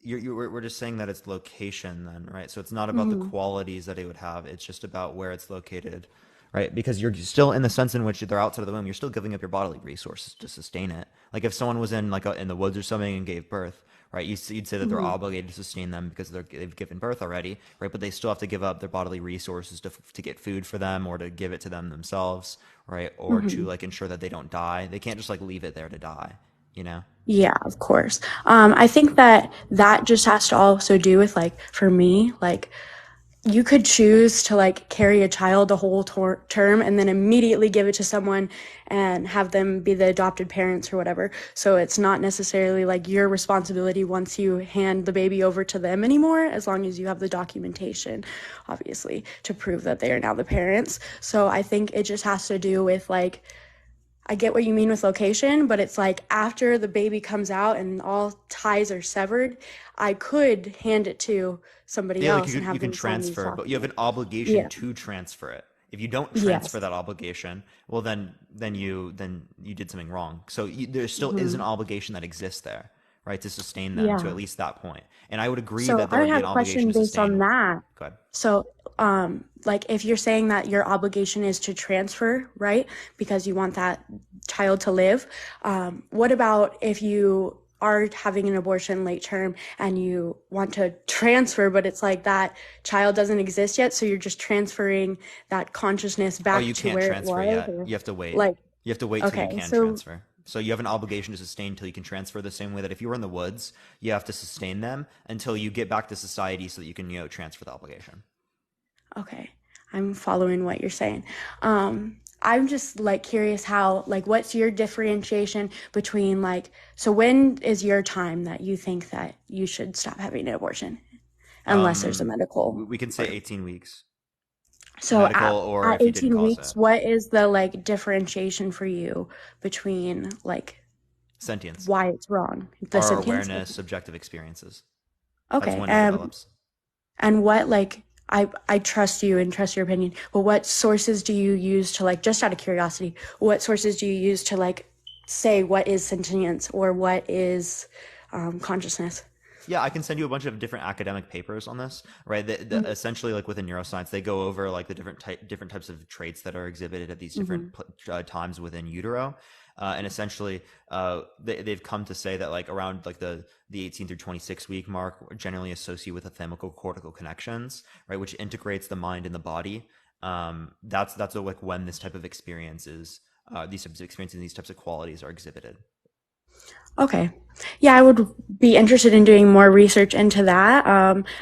[SPEAKER 2] we're just saying that it's location then, right? So it's not about the qualities that it would have. It's just about where it's located. right? Because you're still, in the sense in which they're outside of the womb, you're still giving up your bodily resources to sustain it. Like if someone was in in the woods or something and gave birth, right? You'd say that they're obligated to sustain them because they've given birth already, right? But they still have to give up their bodily resources to get food for them, or to give it to them themselves, right? Or to like ensure that they don't die. They can't just like leave it there to die, you know?
[SPEAKER 10] Yeah, of course. I think that just has to also do with, like, for me, like, you could choose to like carry a child the whole term and then immediately give it to someone and have them be the adopted parents or whatever. So it's not necessarily like your responsibility once you hand the baby over to them anymore, as long as you have the documentation, obviously, to prove that they are now the parents. So I think it just has to do with like, I get what you mean with location, but it's like after the baby comes out and all ties are severed, I could hand it to somebody
[SPEAKER 2] Yeah, like
[SPEAKER 10] else and have
[SPEAKER 2] you can
[SPEAKER 10] them sign these
[SPEAKER 2] transfer, but you have an
[SPEAKER 10] documents.
[SPEAKER 2] obligation
[SPEAKER 10] Yeah.
[SPEAKER 2] to transfer it. If you don't transfer
[SPEAKER 10] Yes.
[SPEAKER 2] that obligation, well, then you did something wrong. So there still is an
[SPEAKER 10] Hmm.
[SPEAKER 2] obligation that exists there, right, to sustain them to
[SPEAKER 10] Yeah.
[SPEAKER 2] at least that point. And I would agree
[SPEAKER 10] So
[SPEAKER 2] that there
[SPEAKER 10] I
[SPEAKER 2] would be
[SPEAKER 10] have
[SPEAKER 2] an
[SPEAKER 10] a
[SPEAKER 2] obligation
[SPEAKER 10] question
[SPEAKER 2] to
[SPEAKER 10] based on
[SPEAKER 2] sustain.
[SPEAKER 10] that.
[SPEAKER 2] Go ahead.
[SPEAKER 10] So, like if you're saying that your obligation is to transfer, right? Because you want that child to live. What about if you are having an abortion late term and you want to transfer, but it's like that child doesn't exist yet, so you're just transferring that consciousness
[SPEAKER 2] Oh,
[SPEAKER 10] back
[SPEAKER 2] you
[SPEAKER 10] to
[SPEAKER 2] can't
[SPEAKER 10] where it
[SPEAKER 2] transfer
[SPEAKER 10] was,
[SPEAKER 2] yet.
[SPEAKER 10] or
[SPEAKER 2] You have to wait.
[SPEAKER 10] like,
[SPEAKER 2] You have to wait till you
[SPEAKER 10] okay,
[SPEAKER 2] can
[SPEAKER 10] so
[SPEAKER 2] transfer. So you have an obligation to sustain till you can transfer, the same way that if you were in the woods, you have to sustain them until you get back to society so that you can, transfer the obligation.
[SPEAKER 10] okay, I'm following what you're saying. I'm just like curious how, like, what's your differentiation between like, so when is your time that you think that you should stop having an abortion, unless there's a medical
[SPEAKER 2] We can say
[SPEAKER 10] or
[SPEAKER 2] 18 weeks.
[SPEAKER 10] so
[SPEAKER 2] Medical, or
[SPEAKER 10] at
[SPEAKER 2] if you didn't
[SPEAKER 10] 18
[SPEAKER 2] cause
[SPEAKER 10] weeks,
[SPEAKER 2] it.
[SPEAKER 10] what is the like differentiation for you between like
[SPEAKER 2] Sentience.
[SPEAKER 10] why it's wrong? The
[SPEAKER 2] Our
[SPEAKER 10] sentience?
[SPEAKER 2] awareness, subjective experiences. That's
[SPEAKER 10] Okay.
[SPEAKER 2] when it develops.
[SPEAKER 10] And what like I trust you and trust your opinion, but what sources do you use to like, just out of curiosity, what sources do you use to like say what is sentience or what is consciousness?
[SPEAKER 2] Yeah, I can send you a bunch of different academic papers on this, right? Essentially, like within neuroscience, they go over like the different types of traits that are exhibited at these different times within utero, and essentially, they've come to say that like around like the 18 through 26 week mark generally associate with the thalamocortical connections, right, which integrates the mind and the body. That's like when this type of experiences, these types of experiences, and these types of qualities are exhibited.
[SPEAKER 10] Okay. Yeah, I would be interested in doing more research into that.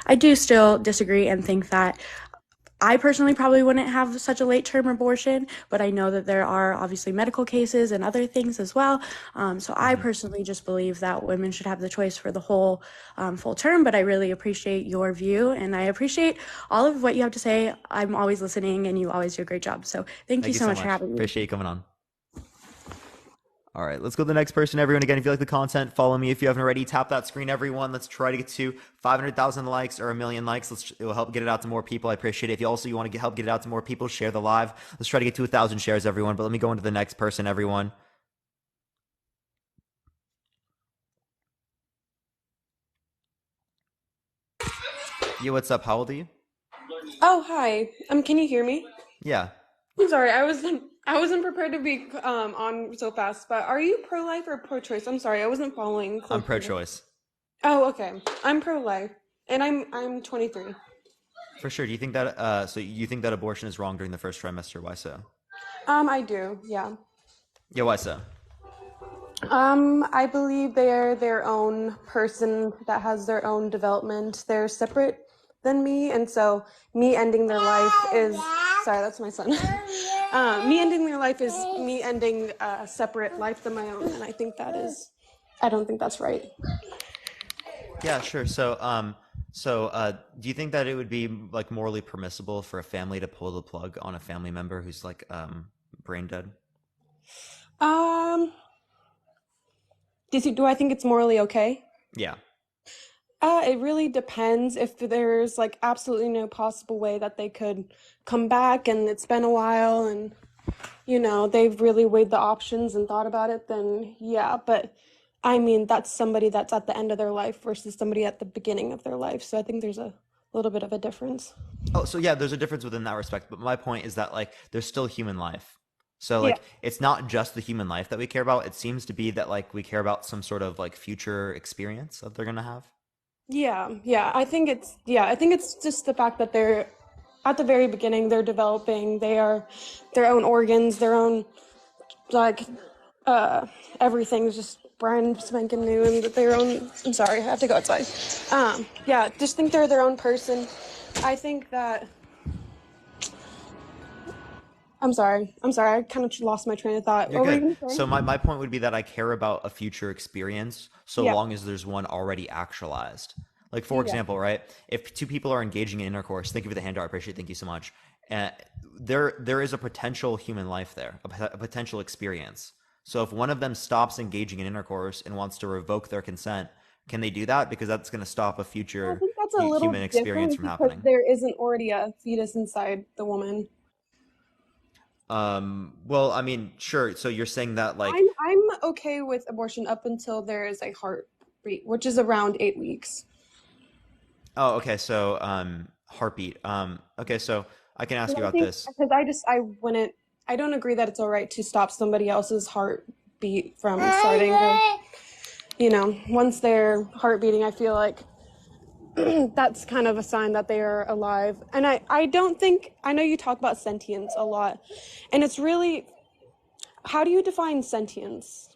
[SPEAKER 10] I do still disagree and think that I personally probably wouldn't have such a late term abortion, but I know that there are obviously medical cases and other things as well. So I personally just believe that women should have the choice for the whole full term, but I really appreciate your view and I appreciate all of what you have to say. I'm always listening and you always do a great job. So thank you so much for having me.
[SPEAKER 2] Appreciate you coming on. All right, let's go to the next person. Everyone, again, if you like the content, follow me. If you haven't already, tap that screen, everyone. Let's try to get to 500,000 likes or 1 million likes. It will help get it out to more people. I appreciate it. If you want to help get it out to more people, share the live. Let's try to get to 1,000 shares, everyone. But let me go into the next person, everyone. Yo, what's up? How old are you?
[SPEAKER 11] Oh, hi. Can you hear me?
[SPEAKER 2] Yeah.
[SPEAKER 11] I'm sorry, I wasn't prepared to be on so fast, but are you pro-life or pro-choice? I'm sorry, I wasn't following closely.
[SPEAKER 2] I'm pro-choice.
[SPEAKER 11] Oh, okay. I'm pro-life, and I'm 23.
[SPEAKER 2] For sure. Do you think that so you think that abortion is wrong during the first trimester? Why so?
[SPEAKER 11] I do, yeah.
[SPEAKER 2] Yeah, why so?
[SPEAKER 11] I believe they're their own person that has their own development. They're separate than me, and so me ending their life is, sorry, that's my son. Me ending their life is me ending a separate life than my own, and I don't think that's right.
[SPEAKER 2] Yeah, sure. So, do you think that it would be like morally permissible for a family to pull the plug on a family member who's like brain dead?
[SPEAKER 11] Do I think it's morally okay?
[SPEAKER 2] Yeah.
[SPEAKER 11] It really depends. If there's like absolutely no possible way that they could come back and it's been a while and they've really weighed the options and thought about it, then yeah. But I mean, that's somebody that's at the end of their life versus somebody at the beginning of their life. So I think there's a little bit of a difference.
[SPEAKER 2] Oh, so yeah, there's a difference within that respect, but my point is that like there's still human life. So
[SPEAKER 11] Yeah.
[SPEAKER 2] like it's not just the human life that we care about. It seems to be that like we care about some sort of like future experience that they're gonna have.
[SPEAKER 11] Yeah. I think it's just the fact that they're at the very beginning, they're developing, they are their own organs, their own like everything's just brand spanking new and their own. I'm sorry, I have to go outside. Yeah, just think they're their own person. I think that. I'm sorry. I kind of lost my train of thought.
[SPEAKER 2] You're
[SPEAKER 11] What were you
[SPEAKER 2] good.
[SPEAKER 11] gonna
[SPEAKER 2] So
[SPEAKER 11] say?
[SPEAKER 2] my point would be that I care about a future experience so
[SPEAKER 11] Yeah.
[SPEAKER 2] long as there's one already actualized. Like for
[SPEAKER 11] Yeah.
[SPEAKER 2] example, right? If two people are engaging in intercourse, thank you for the handout. I appreciate it. Thank you so much. Uh, there is a potential human life there, a potential experience. So if one of them stops engaging in intercourse and wants to revoke their consent, can they do that? Because that's going to stop a
[SPEAKER 11] I
[SPEAKER 2] future
[SPEAKER 11] think that's a
[SPEAKER 2] human
[SPEAKER 11] little
[SPEAKER 2] experience
[SPEAKER 11] different
[SPEAKER 2] from
[SPEAKER 11] because
[SPEAKER 2] happening.
[SPEAKER 11] there isn't already a fetus inside the woman.
[SPEAKER 2] Well, I mean, sure. So you're saying that like,
[SPEAKER 11] I'm okay with abortion up until there is a heartbeat, which is around 8 weeks.
[SPEAKER 2] oh, okay. So, heartbeat. Okay. So I can ask
[SPEAKER 11] And
[SPEAKER 2] you
[SPEAKER 11] I
[SPEAKER 2] about
[SPEAKER 11] think
[SPEAKER 2] this.
[SPEAKER 11] because I don't agree that it's all right to stop somebody else's heartbeat from starting to, once they're heart beating, I feel like that's kind of a sign that they are alive. And I don't think, I know you talk about sentience a lot, and it's really, how do you define sentience?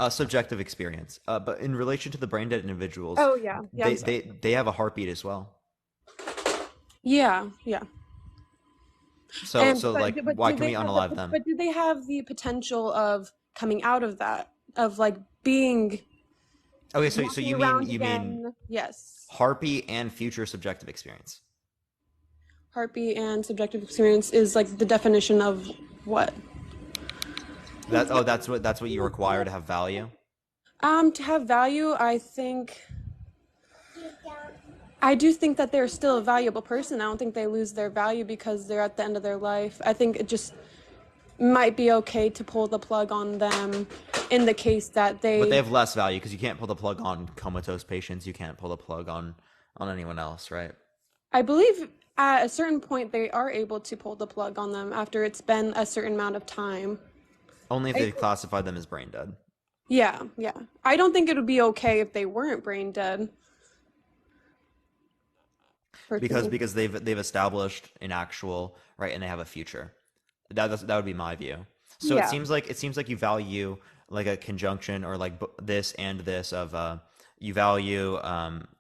[SPEAKER 2] Subjective experience. But in relation to the brain dead individuals,
[SPEAKER 11] Oh, yeah. Yeah, I'm sorry.
[SPEAKER 2] they have a heartbeat as well.
[SPEAKER 11] Yeah.
[SPEAKER 2] So
[SPEAKER 11] And
[SPEAKER 2] so
[SPEAKER 11] but
[SPEAKER 2] like,
[SPEAKER 11] but
[SPEAKER 2] why
[SPEAKER 11] do
[SPEAKER 2] can
[SPEAKER 11] they
[SPEAKER 2] we
[SPEAKER 11] have
[SPEAKER 2] unalive them?
[SPEAKER 11] but do they have the potential of coming out of that, of like being
[SPEAKER 2] Okay. So
[SPEAKER 11] walking
[SPEAKER 2] you mean
[SPEAKER 11] around again? Yes.
[SPEAKER 2] heartbeat and future subjective experience?
[SPEAKER 11] Heartbeat and subjective experience is like the definition of what?
[SPEAKER 2] That's what you require to have value.
[SPEAKER 11] To have value, I do think that they're still a valuable person. I don't think they lose their value because they're at the end of their life. I think it just might be okay to pull the plug on them in the case that
[SPEAKER 2] But they
[SPEAKER 11] they.
[SPEAKER 2] have less value because you can't pull the plug on comatose patients. You can't pull the plug on anyone else, right?
[SPEAKER 11] I believe at a certain point they are able to pull the plug on them after it's been a certain amount of time.
[SPEAKER 2] Only if they classify them as brain dead.
[SPEAKER 11] Yeah. I don't think it would be okay if they weren't brain dead.
[SPEAKER 2] Because
[SPEAKER 11] Personally.
[SPEAKER 2] they've established an actual right and they have a future. That would be my view. So
[SPEAKER 11] Yeah.
[SPEAKER 2] it seems like you value like a conjunction or like this and this of you value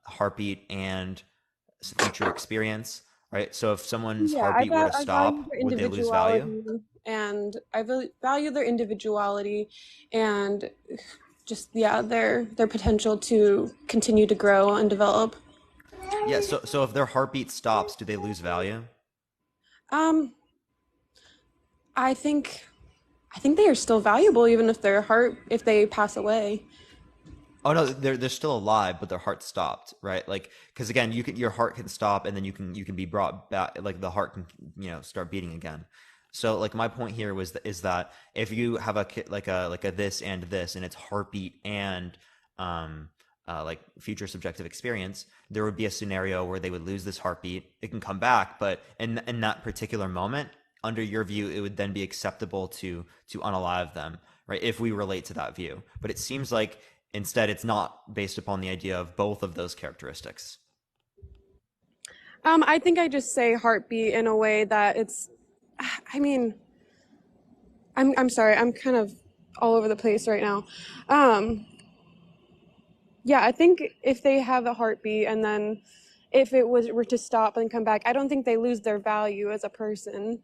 [SPEAKER 2] heartbeat and future experience, right? So if someone's
[SPEAKER 11] Yeah,
[SPEAKER 2] heartbeat were to
[SPEAKER 11] I value
[SPEAKER 2] stop,
[SPEAKER 11] their
[SPEAKER 2] would they lose value?
[SPEAKER 11] individuality, and I value their individuality, and just their potential to continue to grow and develop.
[SPEAKER 2] Yeah. So if their heartbeat stops, do they lose value?
[SPEAKER 11] Um, I think they are still valuable even if they pass away.
[SPEAKER 2] Oh no, they're still alive, but their heart stopped, right? Like, because again, your heart can stop, and then you can be brought back. Like the heart can start beating again. So like my point here is that if you have like a this and this, and it's heartbeat and like future subjective experience, there would be a scenario where they would lose this heartbeat. It can come back, but in that particular moment, under your view, it would then be acceptable to unalive them, right? If we relate to that view, but it seems like instead, it's not based upon the idea of both of those characteristics.
[SPEAKER 11] I think I just say heartbeat in a way that it's. I mean, I'm sorry. I'm kind of all over the place right now. Yeah, I think if they have a heartbeat and then if it were to stop and come back, I don't think they lose their value as a person.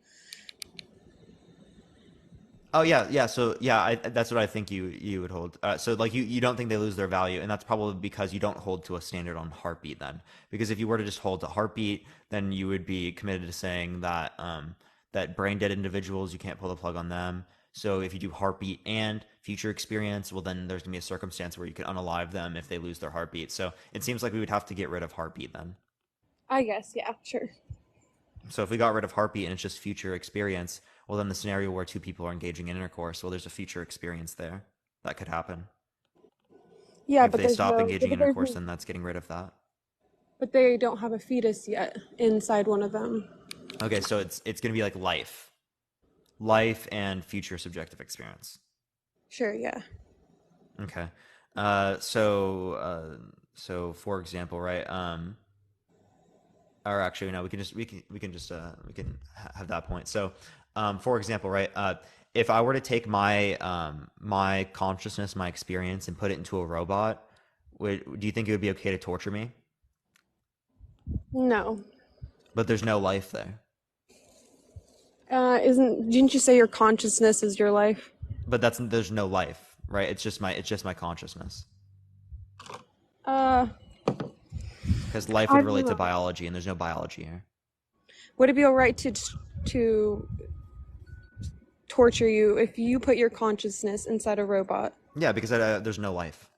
[SPEAKER 2] Oh yeah. So yeah, that's what I think you would hold. So like you don't think they lose their value, and that's probably because you don't hold to a standard on heartbeat then. Because if you were to just hold to heartbeat, then you would be committed to saying that that brain dead individuals you can't pull the plug on them. So if you do heartbeat and future experience, well then there's gonna be a circumstance where you can unalive them if they lose their heartbeat. So it seems like we would have to get rid of heartbeat then.
[SPEAKER 11] I guess, yeah, sure.
[SPEAKER 2] So if we got rid of heartbeat and it's just future experience, well, then the scenario where two people are engaging in intercourse, well, there's a future experience there that could happen.
[SPEAKER 11] Yeah,
[SPEAKER 2] If
[SPEAKER 11] but
[SPEAKER 2] they
[SPEAKER 11] there's
[SPEAKER 2] stop
[SPEAKER 11] no,
[SPEAKER 2] engaging in
[SPEAKER 11] but there's
[SPEAKER 2] intercourse, then that's getting rid of that.
[SPEAKER 11] But they don't have a fetus yet inside one of them.
[SPEAKER 2] Okay, so it's gonna be like life and future subjective experience.
[SPEAKER 11] Sure, yeah.
[SPEAKER 2] Okay. So for example, right? Or actually, no, we can have that point. So, for example, right? If I were to take my consciousness, my experience, and put it into a robot, do you think it would be okay to torture me?
[SPEAKER 11] No.
[SPEAKER 2] But there's no life there.
[SPEAKER 11] Didn't you say your consciousness is your life?
[SPEAKER 2] But there's no life, right? It's just my consciousness. Because life would relate to biology, and there's no biology here.
[SPEAKER 11] Would it be all right to torture you if you put your consciousness inside a robot?
[SPEAKER 2] Yeah, because there's no life.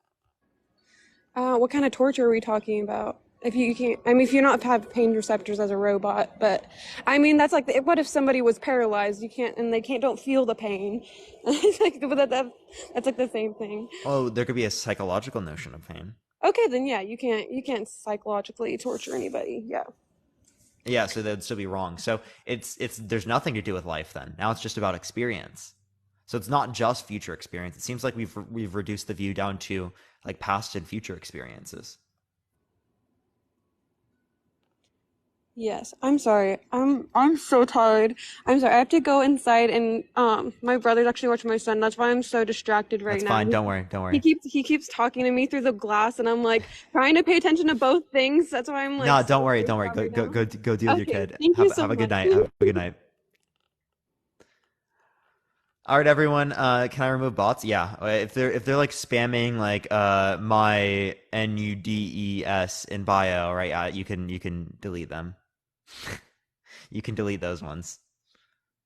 [SPEAKER 11] What kind of torture are we talking about? If you can't, I mean, if you not have pain receptors as a robot, but I mean, that's like, what if somebody was paralyzed? You can't, and they don't feel the pain. It's like, but that's like the same thing.
[SPEAKER 2] Oh, there could be a psychological notion of pain.
[SPEAKER 11] Okay, then yeah, you can't psychologically torture anybody. Yeah.
[SPEAKER 2] Yeah, so that'd still be wrong. So there's nothing to do with life then. Now it's just about experience. So it's not just future experience. It seems like we've reduced the view down to like past and future experiences.
[SPEAKER 11] Yes, I'm sorry. I'm so tired. I'm sorry. I have to go inside and my brother's actually watching my son. That's why I'm so distracted right now.
[SPEAKER 2] That's fine. Don't worry.
[SPEAKER 11] He keeps talking to me through the glass, and I'm like trying to pay attention to both things. That's why I'm like.
[SPEAKER 2] No, don't worry. Go deal with your kid.
[SPEAKER 11] Thank you so
[SPEAKER 2] have a good
[SPEAKER 11] much.
[SPEAKER 2] night. Have a good night. All right, everyone. Can I remove bots? Yeah. If they're like spamming like my NUDES in bio, right? You can delete them. You can delete those ones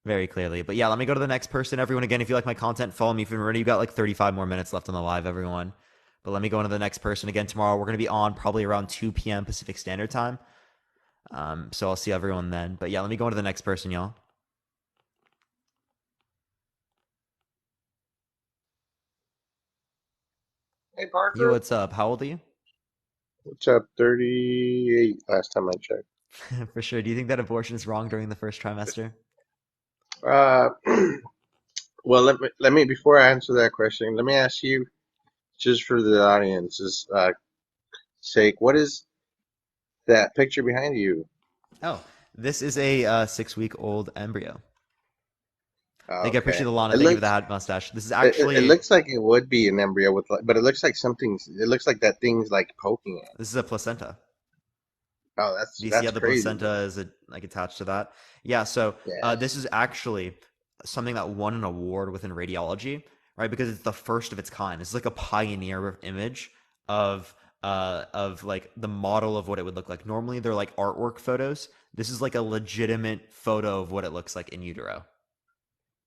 [SPEAKER 2] very clearly. But yeah, let me go to the next person. Everyone, again, if you like my content, follow me. If you've already got like 35 more minutes left on the live, everyone. But let me go into the next person again tomorrow. We're going to be on probably around 2 p.m. Pacific Standard Time. So I'll see everyone then. But yeah, let me go into the next person, y'all.
[SPEAKER 12] Hey, Parker.
[SPEAKER 2] Yo, what's up? How old are you?
[SPEAKER 12] What's up? 38 last time I checked.
[SPEAKER 2] For sure. Do you think that abortion is wrong during the first trimester?
[SPEAKER 12] Well, let me before I answer that question, let me ask you, just for the audience's sake, what is that picture behind you?
[SPEAKER 2] Oh, this is a 6-week-old embryo. I think I appreciate the lawn.
[SPEAKER 12] It
[SPEAKER 2] Thank you for
[SPEAKER 12] looks,
[SPEAKER 2] the hat mustache. This is actually.
[SPEAKER 12] it looks like it would be an embryo with, but it looks like it looks like that thing's like poking it.
[SPEAKER 2] This is a placenta.
[SPEAKER 12] Oh,
[SPEAKER 2] Do you
[SPEAKER 12] that's
[SPEAKER 2] see how the
[SPEAKER 12] crazy.
[SPEAKER 2] placenta is like attached to that? Yeah. So this is actually something that won an award within radiology, right? Because it's the first of its kind. It's like a pioneer image of like the model of what it would look like. Normally they're like artwork photos. This is like a legitimate photo of what it looks like in utero,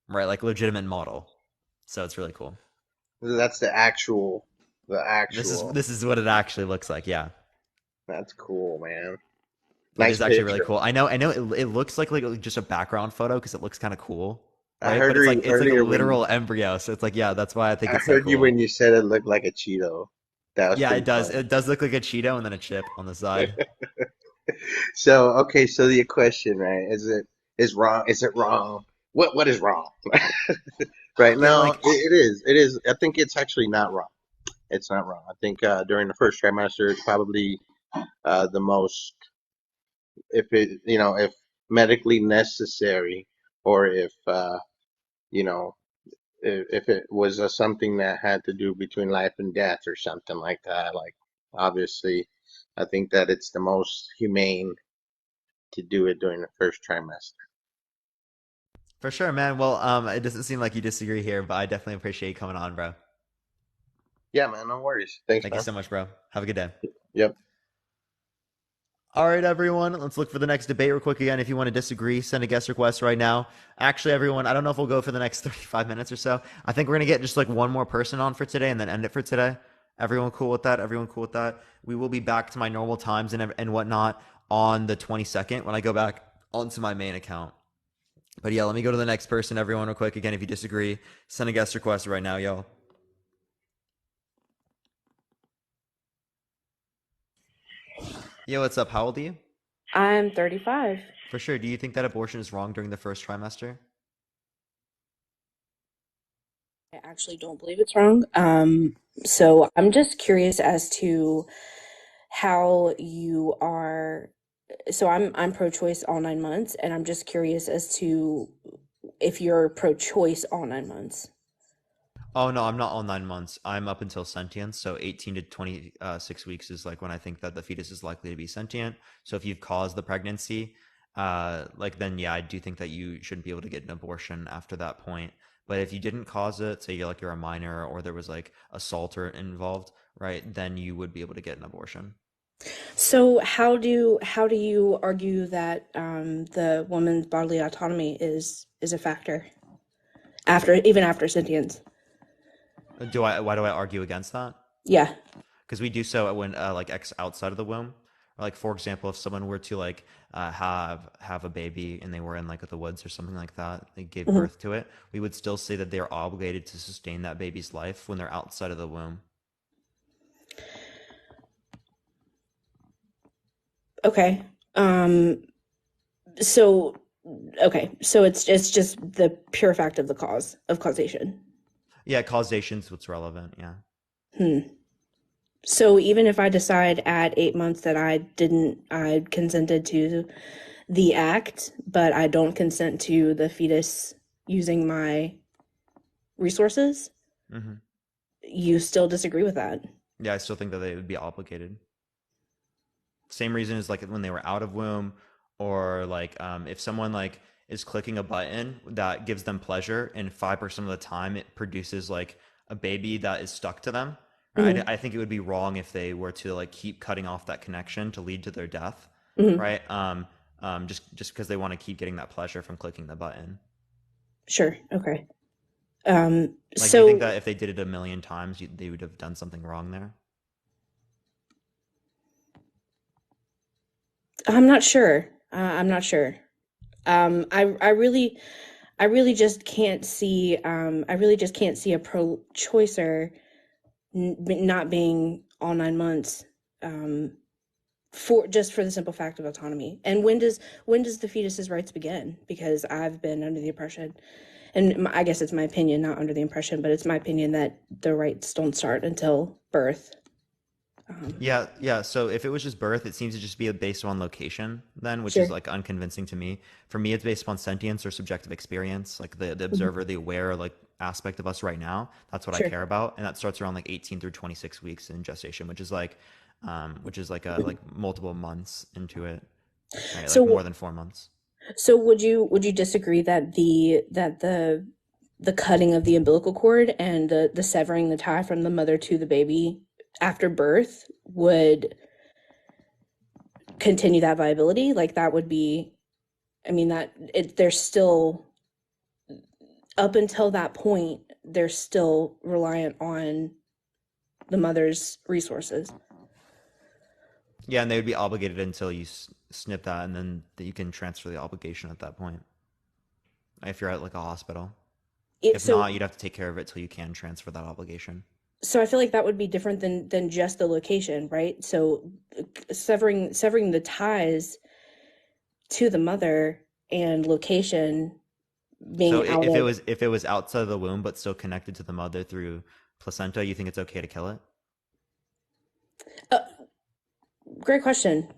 [SPEAKER 2] right? Like legitimate model. So it's really cool.
[SPEAKER 12] That's the actual.
[SPEAKER 2] This is what it actually looks like. Yeah.
[SPEAKER 12] That's cool, man.
[SPEAKER 2] Nice. It's actually really cool. I know. It looks like just a background photo because it looks kind of cool. Right?
[SPEAKER 12] I heard
[SPEAKER 2] but it's like a literal embryo. So it's like, yeah, that's why I think it's so cool.
[SPEAKER 12] I heard you when you said it looked like a Cheeto.
[SPEAKER 2] Yeah, it does. Funny. It does look like a Cheeto and then a chip on the side.
[SPEAKER 12] So the question, right? Is it wrong? What is wrong? Right now, like, it is. I think it's actually not wrong. It's not wrong. I think during the first trimester, it's probably the most, if medically necessary, or if if it was something that had to do between life and death or something like that. Like, obviously, I think that it's the most humane to do it during the first trimester.
[SPEAKER 2] For sure, man. Well, it doesn't seem like you disagree here, but I definitely appreciate you coming on, bro.
[SPEAKER 12] Yeah, man. No worries. Thank
[SPEAKER 2] you so much, bro. Have a good day.
[SPEAKER 12] Yep.
[SPEAKER 2] All right, everyone. Let's look for the next debate real quick again. If you want to disagree, send a guest request right now. Actually, everyone, I don't know if we'll go for the next 35 minutes or so. I think we're going to get just like one more person on for today and then end it for today. Everyone cool with that? Everyone cool with that? We will be back to my normal times and whatnot on the 22nd when I go back onto my main account. But yeah, let me go to the next person, everyone, real quick. Again, if you disagree, send a guest request right now, yo. Yo, what's up? How old are you?
[SPEAKER 13] I'm 35.
[SPEAKER 2] For sure. Do you think that abortion is wrong during the first trimester?
[SPEAKER 13] I actually don't believe it's wrong. So I'm just curious as to how you are. So I'm pro-choice all 9 months, and I'm just curious as to if you're pro-choice all 9 months.
[SPEAKER 2] Oh no, I'm not all 9 months. I'm up until sentience. So 18 to 26 weeks is like when I think that the fetus is likely to be sentient. So if you've caused the pregnancy, like then yeah, I do think that you shouldn't be able to get an abortion after that point. But if you didn't cause it, say you're a minor or there was like assault or involved, right? Then you would be able to get an abortion.
[SPEAKER 13] So how do you argue that the woman's bodily autonomy is a factor after sentience?
[SPEAKER 2] Why do I argue against that?
[SPEAKER 13] Yeah.
[SPEAKER 2] Because we do so when like outside of the womb. Or like for example, if someone were to like have a baby and they were in like the woods or something like that, they gave
[SPEAKER 13] Mhm.
[SPEAKER 2] birth to it, we would still say that they're obligated to sustain that baby's life when they're outside of the womb.
[SPEAKER 13] Okay. Um, so so it's just the pure fact of the causation.
[SPEAKER 2] Yeah, causation's what's relevant. Yeah.
[SPEAKER 13] Hmm. So even if I decide at 8 months that I consented to the act, but I don't consent to the fetus using my resources,
[SPEAKER 2] Mm-hmm.
[SPEAKER 13] you still disagree with that?
[SPEAKER 2] Yeah, I still think that they would be obligated. Same reason as like when they were out of womb, or like if someone like is clicking a button that gives them pleasure, and 5% of the time it produces like a baby that is stuck to them. Right?
[SPEAKER 13] Hmm.
[SPEAKER 2] I think it would be wrong if they were to like keep cutting off that connection to lead to their death.
[SPEAKER 13] Hmm.
[SPEAKER 2] Right? Just because they want to keep getting that pleasure from clicking the button.
[SPEAKER 13] Sure. Okay.
[SPEAKER 2] Like, do you think
[SPEAKER 13] So
[SPEAKER 2] that if they did it a million times, they would have done something wrong there?
[SPEAKER 13] I'm not sure. I'm not sure. I really just can't see. I really just can't see a pro-choicer not being all 9 months, um, for the simple fact of autonomy. And when does the fetus's rights begin? Because I've been under the impression, and I guess it's my opinion, not under the impression, but it's my opinion that the rights don't start until birth.
[SPEAKER 2] Yeah. So if it was just birth, it seems to just be based on location then, which is
[SPEAKER 13] Sure.
[SPEAKER 2] like unconvincing to me. For me, it's based upon sentience or subjective experience, like the
[SPEAKER 13] Mhm.
[SPEAKER 2] observer, the aware, like aspect of us right now. That's what I
[SPEAKER 13] Sure.
[SPEAKER 2] care about, and that starts around like 18 through 26 weeks in gestation, which is like a like multiple months into it, right? Like more
[SPEAKER 13] So
[SPEAKER 2] than 4 months.
[SPEAKER 13] So would you disagree that the cutting of the umbilical cord and the severing the tie from the mother to the baby after birth would continue that viability? Like that would be, I mean that it there's still up until that point they're still reliant on the mother's resources.
[SPEAKER 2] Yeah, and they would be obligated until you snip that, and then you can transfer the obligation at that point. If you're at like a hospital.
[SPEAKER 13] It,
[SPEAKER 2] If
[SPEAKER 13] so
[SPEAKER 2] not, you'd have to take care of it till you can transfer that obligation.
[SPEAKER 13] so I feel like that would be different than just the location, right? So severing the ties to the mother and location
[SPEAKER 2] So
[SPEAKER 13] being out of
[SPEAKER 2] if it was outside of the womb but still connected to the mother through placenta, you think it's okay to kill it?
[SPEAKER 13] uh, great question.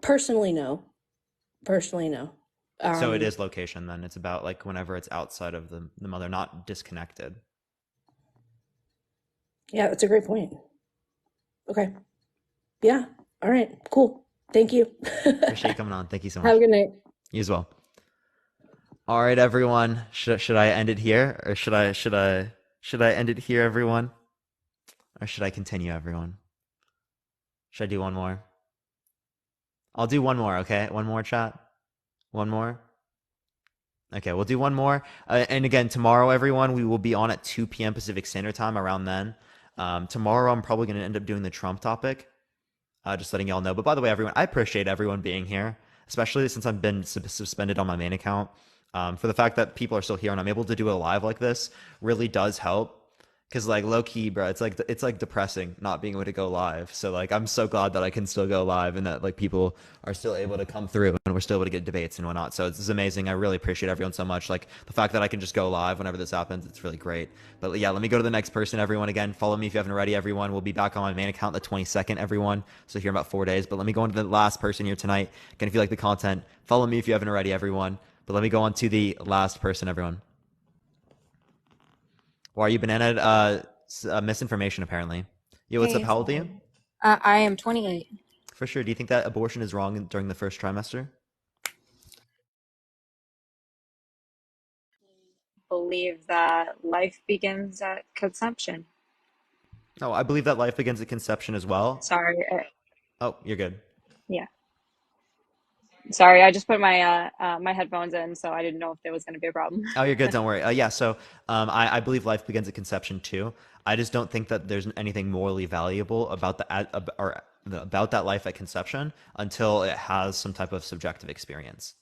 [SPEAKER 13] Personally no, personally no.
[SPEAKER 2] So it
[SPEAKER 13] um
[SPEAKER 2] is location then. It's about like whenever it's outside of the mother, not disconnected.
[SPEAKER 13] yeah, that's a great point. Okay. Yeah. All right, cool. Thank you.
[SPEAKER 2] Appreciate you coming on. Thank you so
[SPEAKER 13] Have a
[SPEAKER 2] much.
[SPEAKER 13] good night.
[SPEAKER 2] You as well. All right, everyone. Should I end it here, or should I end it here, everyone, or should I continue, everyone? Should I do one more? I'll do one more. Okay, one more, chat. One more. Okay, we'll do one more. And again, tomorrow, everyone, we will be on at 2 p.m. Pacific Standard Time around then. Tomorrow, I'm probably going to end up doing the Trump topic. Just letting y'all know. But by the way, everyone, I appreciate everyone being here, especially since I've been suspended on my main account. For the fact that people are still here and I'm able to do a live like this really does help. Cause like low key, bro, it's like depressing not being able to go live. So like I'm so glad that I can still go live and that like people are still able to come through and we're still able to get debates and whatnot. So it's amazing. I really appreciate everyone so much. Like the fact that I can just go live whenever this happens, it's really great. But yeah, let me go to the next person, everyone. Again, follow me if you haven't already, everyone. We'll be back on my main account the 22nd, everyone. So here in about 4 days. But let me go on to the last person here tonight. Again, if you like the content, follow me if you haven't already, everyone. But let me go on to the last person, everyone. Why are you banana? Misinformation, apparently. Yo, what's up?
[SPEAKER 14] Hey,
[SPEAKER 2] How old are you?
[SPEAKER 14] I am 28.
[SPEAKER 2] For sure. Do you think that abortion is wrong during the first trimester?
[SPEAKER 14] Believe that life begins at conception.
[SPEAKER 2] No, I believe that life begins at conception as well.
[SPEAKER 14] Sorry.
[SPEAKER 2] Oh, you're good.
[SPEAKER 14] Yeah. Sorry, I just put my my headphones in, so I didn't know if there was going to be a problem.
[SPEAKER 2] Oh, you're good. Don't worry. Yeah. So, I believe life begins at conception too. I just don't think that there's anything morally valuable about about that life at conception until it has some type of subjective experience.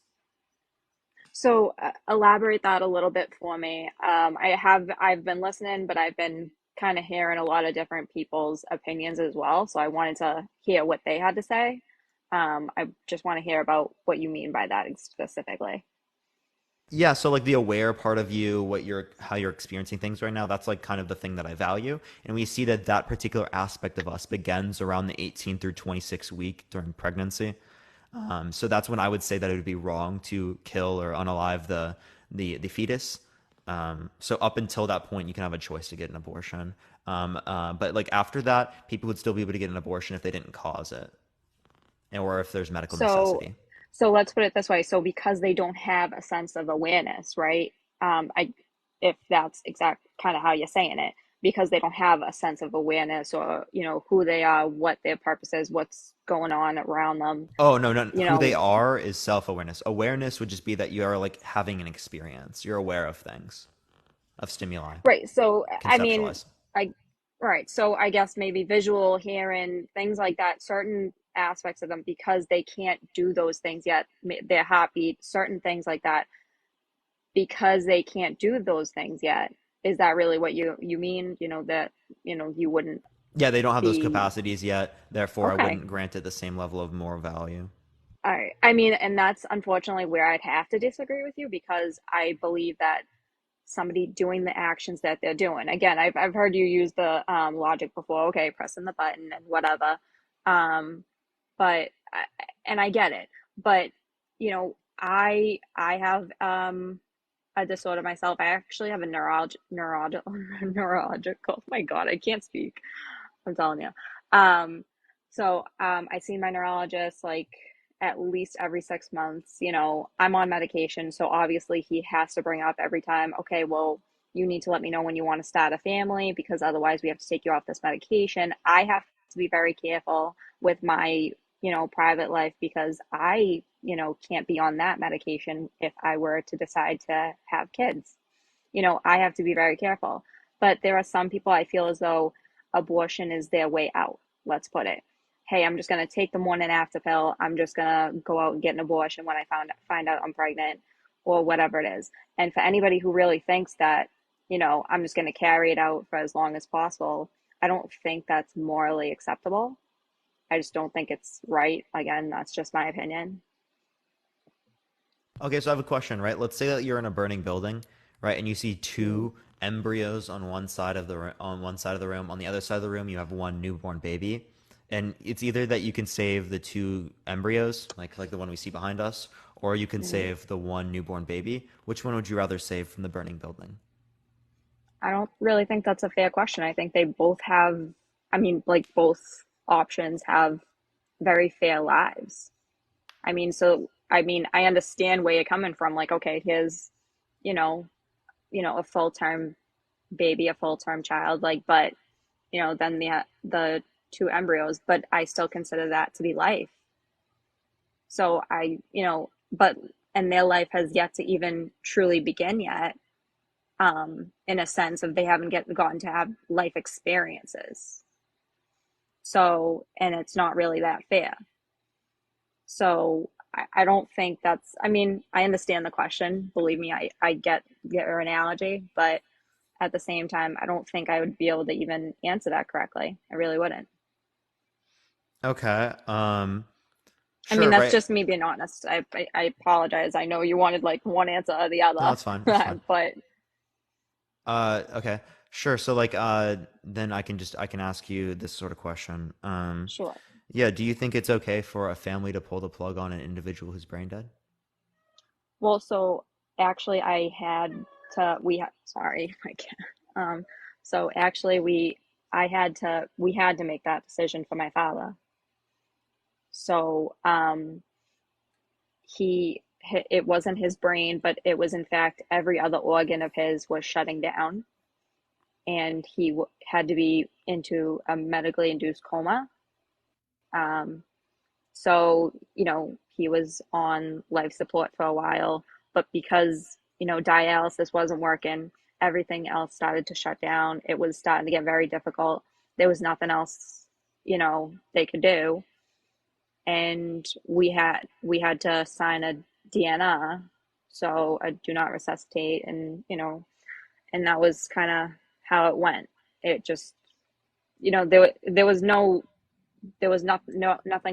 [SPEAKER 14] So elaborate that a little bit for me. I've been listening, but I've been kind of hearing a lot of different people's opinions as well. So I wanted to hear what they had to say. I just want to hear about what you mean by that specifically.
[SPEAKER 2] Yeah, so like the aware part of you, how you're experiencing things right now, that's like kind of the thing that I value. And we see that that particular aspect of us begins around the 18 through 26 week during pregnancy. So that's when I would say that it would be wrong to kill or unalive the fetus. So up until that point, you can have a choice to get an abortion. But like after that, people would still be able to get an abortion if they didn't cause it, or if there's medical
[SPEAKER 14] So,
[SPEAKER 2] necessity.
[SPEAKER 14] so let's put it this way. So because they don't have a sense of awareness, right? I, if that's exact kind of how you're saying it, because they don't have a sense of awareness or, who they are, what their purpose is, what's going on around them,
[SPEAKER 2] Oh, no, no.
[SPEAKER 14] you
[SPEAKER 2] Who they
[SPEAKER 14] know,
[SPEAKER 2] are is self-awareness. Awareness would just be that you are like having an experience. You're aware of things, of stimuli,
[SPEAKER 14] right. So, I mean,
[SPEAKER 2] conceptualize.
[SPEAKER 14] I, right. So I guess maybe visual, hearing, things like that, certain aspects of them, because they can't do those things yet, their heartbeat, certain things like that because they can't do those things yet. Is that really what you mean? That you wouldn't
[SPEAKER 2] Yeah, they don't have those
[SPEAKER 14] be
[SPEAKER 2] capacities yet. Therefore, I
[SPEAKER 14] okay.
[SPEAKER 2] wouldn't grant it the same level of moral value.
[SPEAKER 14] All right. I mean, and that's unfortunately where I'd have to disagree with you because I believe that somebody doing the actions that they're doing. Again, I've heard you use the logic before. Okay, pressing the button and whatever. Um, but and I get it. But I have a disorder myself. I actually have a neurological. My God, I can't speak. I'm telling you. I see my neurologist like at least every 6 months. I'm on medication, so obviously he has to bring up every time, okay, well, you need to let me know when you want to start a family because otherwise we have to take you off this medication. I have to be very careful with my, private life because I, can't be on that medication if I were to decide to have kids. I have to be very careful. But there are some people I feel as though abortion is their way out. Let's put it. Hey, I'm just going to take the morning after pill. I'm just going to go out and get an abortion when I find out I'm pregnant or whatever it is. And for anybody who really thinks that, I'm just going to carry it out for as long as possible, I don't think that's morally acceptable. I just don't think it's right. Again, that's just my opinion.
[SPEAKER 2] Okay, so I have a question, right? Let's say that you're in a burning building, right, and you see two embryos on one side of the room. On the other side of the room, you have one newborn baby, and it's either that you can save the two embryos, like the one we see behind us, or you can save the one newborn baby. Which one would you rather save from the burning building?
[SPEAKER 14] I don't really think that's a fair question. I think they both have, I mean, like both options have very fair lives. I understand where you're coming from. Like, okay, here's, you know, a full-term baby, a full-term child, like, but then the two embryos, but I still consider that to be life. So but and their life has yet to even truly begin yet, in a sense of they haven't gotten to have life experiences. So, and it's not really that fair. So I don't think I understand the question. Believe me, I get your analogy, but at the same time, I don't think I would be able to even answer that correctly. I really wouldn't.
[SPEAKER 2] Okay.
[SPEAKER 14] I mean,
[SPEAKER 2] Sure,
[SPEAKER 14] that's
[SPEAKER 2] right.
[SPEAKER 14] just me being honest. I apologize. I know you wanted like one answer or the
[SPEAKER 2] No,
[SPEAKER 14] other,
[SPEAKER 2] it's fine. It's fine.
[SPEAKER 14] but
[SPEAKER 2] Okay. Sure. So like then I can ask you this sort of question.
[SPEAKER 14] sure.
[SPEAKER 2] Yeah, do you think it's okay for a family to pull the plug on an individual who's brain dead?
[SPEAKER 14] Well, so actually, I had to. Sorry, I can't. So actually, we had to make that decision for my father. So, it wasn't his brain, but it was in fact every other organ of his was shutting down, and had to be into a medically induced coma. Um, so, he was on life support for a while, but because, dialysis wasn't working, everything else started to shut down. It was starting to get very difficult. There was nothing else, they could do. And we had to sign a DNR, so a do not resuscitate, and that was kind of how it went. It just, there was nothing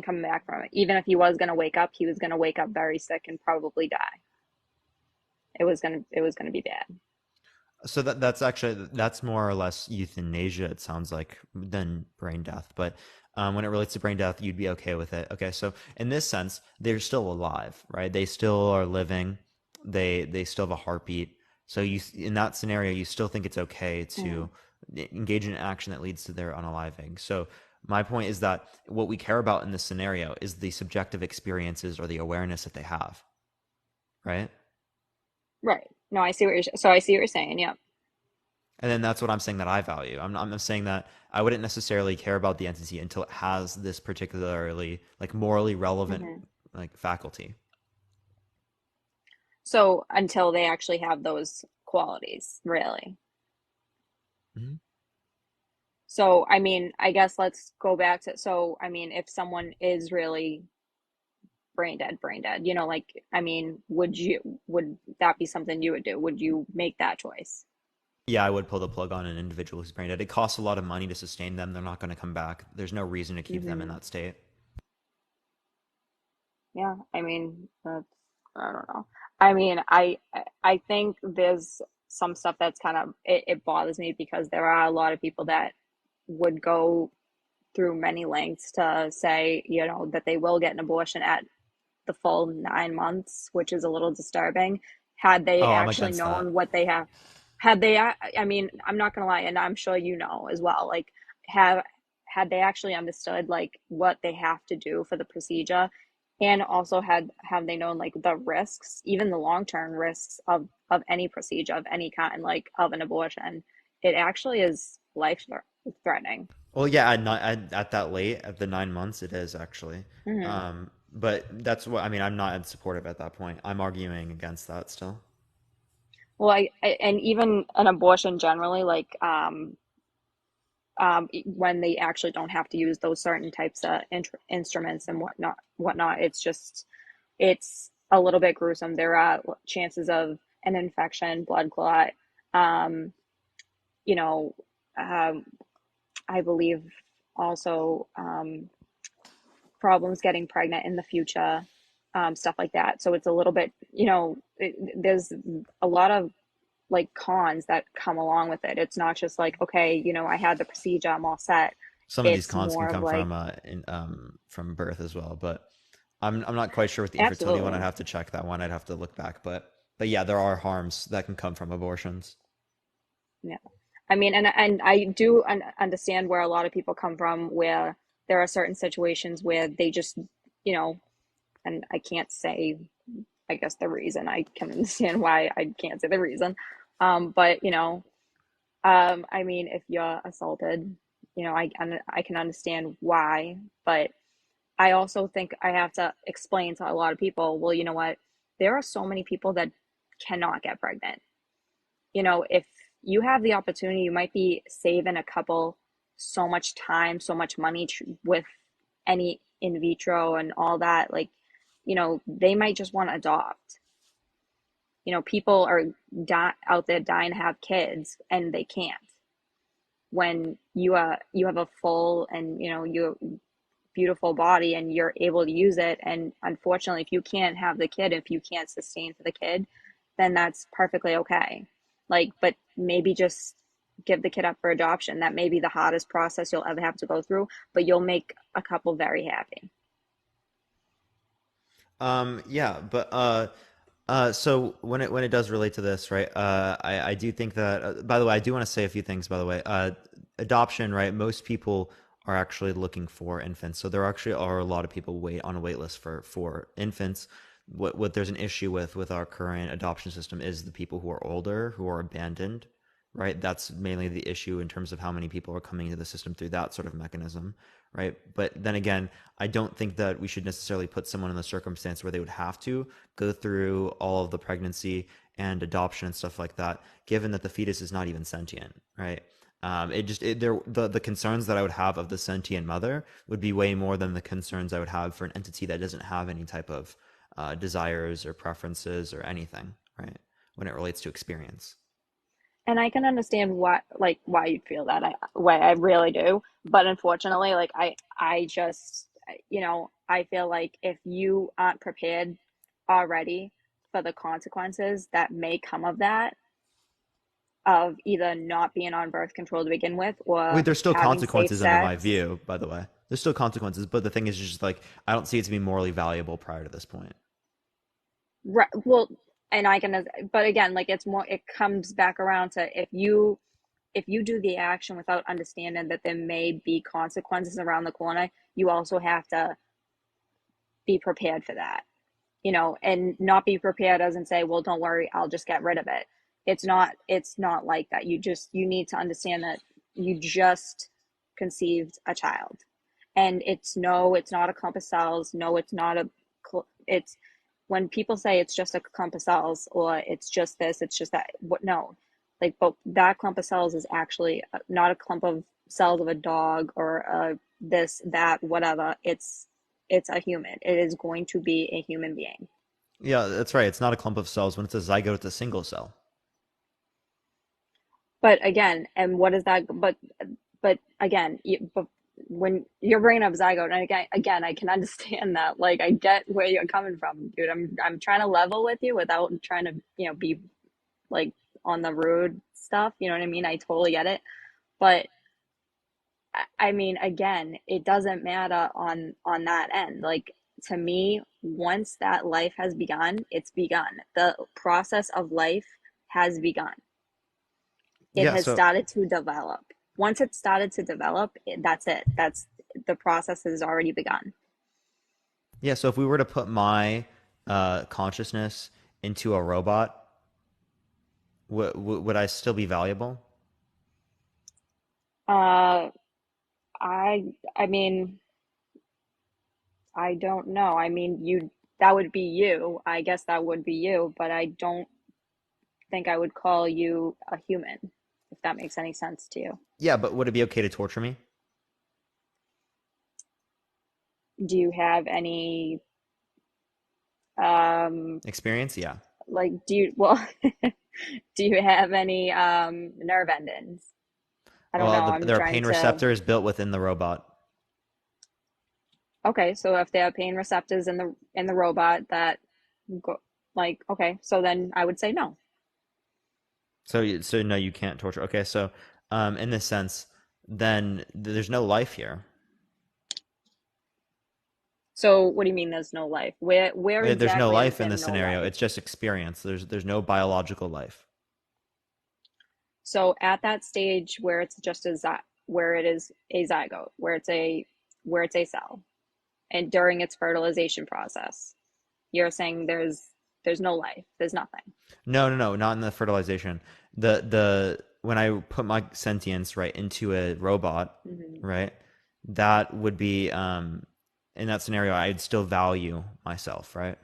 [SPEAKER 14] coming back from it. Even if he was going to wake up, he was going to wake up very sick and probably die. It was going to be bad.
[SPEAKER 2] So that's more or less euthanasia, it sounds like, than brain death. But when it relates to brain death, you'd be okay with it. Okay, so in this sense, they're still alive, right? They still are living. They still have a heartbeat. So in that scenario, you still think it's okay to engage in an action that leads to their unaliving. So my point is that what we care about in this scenario is the subjective experiences or the awareness that they have, right?
[SPEAKER 14] Right. No, I see what you're saying. Yep.
[SPEAKER 2] And then that's what I'm saying that I value. I'm saying that I wouldn't necessarily care about the entity until it has this particularly like morally relevant
[SPEAKER 14] Hmm.
[SPEAKER 2] like faculty.
[SPEAKER 14] So until they actually have those qualities, really.
[SPEAKER 2] Mm-hmm.
[SPEAKER 14] So, I mean, I guess let's go back to, so, I mean, if someone is really brain dead, like, I mean, would that be something you would do? Would you make that choice?
[SPEAKER 2] Yeah, I would pull the plug on an individual who's brain dead. It costs a lot of money to sustain them. They're not going to come back. There's no reason to keep them in
[SPEAKER 14] Hmm.
[SPEAKER 2] that state.
[SPEAKER 14] Yeah, I mean, I don't know. I mean, I think there's some stuff that's kind of, it bothers me because there are a lot of people that would go through many lengths to say, that they will get an abortion at the full 9 months, which is a little disturbing. Had they
[SPEAKER 2] Oh, I'm
[SPEAKER 14] actually
[SPEAKER 2] against that.
[SPEAKER 14] known what they have, had they, I mean, I'm not gonna lie, and I'm sure you know as well, like, have had they actually understood like what they have to do for the procedure, and also have they known like the risks, even the long-term risks of any procedure of any kind, like of an abortion, it actually is life threatening.
[SPEAKER 2] Well, yeah, at that late, at the 9 months, it is actually.
[SPEAKER 14] Hmm.
[SPEAKER 2] But that's what I mean. I'm not supportive at that point. I'm arguing against that still.
[SPEAKER 14] Well, and even an abortion generally, like, when they actually don't have to use those certain types of instruments and whatnot. It's a little bit gruesome. There are chances of an infection, blood clot, um, you know, um, I believe also, problems getting pregnant in the future, stuff like that. So it's a little bit, there's a lot of like cons that come along with it. It's not just like, okay, I had the procedure, I'm all set.
[SPEAKER 2] Some of these
[SPEAKER 14] It's
[SPEAKER 2] cons can
[SPEAKER 14] more of
[SPEAKER 2] come
[SPEAKER 14] like,
[SPEAKER 2] from birth as well, but I'm not quite sure with the infertility one. I'd
[SPEAKER 14] absolutely.
[SPEAKER 2] have to check that one. I'd have to look back, but yeah, there are harms that can come from abortions.
[SPEAKER 14] Yeah. I mean, and I do understand where a lot of people come from, where there are certain situations where they just, you know, and I can't say, I guess the reason. I can understand why I can't say the reason. But I mean, if you're assaulted, I can understand why, but I also think I have to explain to a lot of people, well, you know what? There are so many people that cannot get pregnant. If you have the opportunity, you might be saving a couple so much time, so much money with any in vitro and all that. Like, they might just want to adopt. people are out there dying to have kids and they can't. When you have a full and you beautiful body and you're able to use it, and unfortunately, if you can't have the kid, if you can't sustain for the kid, then that's perfectly okay. But maybe just give the kid up for adoption. That may be the hardest process you'll ever have to go through, but you'll make a couple very happy.
[SPEAKER 2] Yeah, but so when it does relate to this, right? I do think that. By the way, I do want to say a few things. By the way, adoption, right? Most people are actually looking for infants, so there actually are a lot of people on a wait list for infants. What there's an issue with our current adoption system is the people who are older, who are abandoned, right? That's mainly the issue in terms of how many people are coming into the system through that sort of mechanism, right? But then again, I don't think that we should necessarily put someone in the circumstance where they would have to go through all of the pregnancy and adoption and stuff like that, given that the fetus is not even sentient, right? The concerns that I would have of the sentient mother would be way more than the concerns I would have for an entity that doesn't have any type of desires or preferences or anything, right? When it relates to experience.
[SPEAKER 14] And I can understand why you'd feel that way. I really do. But unfortunately, I just, I feel like if you aren't prepared already for the consequences that may come of that, of either not being on birth control to begin with or
[SPEAKER 2] Wait, there's still
[SPEAKER 14] having safe
[SPEAKER 2] consequences under my
[SPEAKER 14] sex.
[SPEAKER 2] view, by the way. There's still consequences, but the thing is just like I don't see it to be morally valuable prior to this point.
[SPEAKER 14] Right. Well, and but again, it comes back around to if you do the action without understanding that there may be consequences around the corner, you also have to be prepared for that, and not be prepared doesn't say, well, don't worry, I'll just get rid of it. It's not like that. You need to understand that you just conceived a child, and it's not a clump of cells. No, it's not it's when people say it's just a clump of cells or it's just this, it's just that. No, but that clump of cells is actually not a clump of cells of a dog or this, that, whatever. It's a human. It is going to be a human being.
[SPEAKER 2] Yeah, that's right. It's not a clump of cells. When it's a zygote, it's a single cell.
[SPEAKER 14] But again, and what is that? But again, but when you're bringing up zygote, and again, I can understand that. I get where you're coming from, dude. I'm trying to level with you without trying to, be on the rude stuff. You know what I mean? I totally get it. But I mean, again, it doesn't matter on that end. To me, once that life has begun, it's begun. The process of life has begun. It has started to develop. Once it started to develop, that's it. That's the process has already begun.
[SPEAKER 2] Yeah, so if we were to put my consciousness into a robot, would I still be valuable?
[SPEAKER 14] I mean, I don't know. I mean, that would be you. I guess that would be you, but I don't think I would call you a human, if that makes any sense to you.
[SPEAKER 2] Yeah, but would it be okay to torture me?
[SPEAKER 14] Do you have any
[SPEAKER 2] experience? Yeah.
[SPEAKER 14] Do you have any nerve endings? I don't know.
[SPEAKER 2] There are pain receptors built within the robot.
[SPEAKER 14] Okay, so if there are pain receptors in the robot that go okay, so then I would say no.
[SPEAKER 2] So no, you can't torture. Okay, so in this sense, then there's no life here.
[SPEAKER 14] So what do you mean there's no life? Where exactly
[SPEAKER 2] there's no life in this
[SPEAKER 14] no
[SPEAKER 2] scenario.
[SPEAKER 14] Life?
[SPEAKER 2] It's just experience. There's no biological life.
[SPEAKER 14] So at that stage where it's just where it is a zygote, where it's a cell, and during its fertilization process, you're saying there's no life. There's nothing.
[SPEAKER 2] No, not in the fertilization. When I put my sentience right into a robot, right, that would be in that scenario, I'd still value myself, right?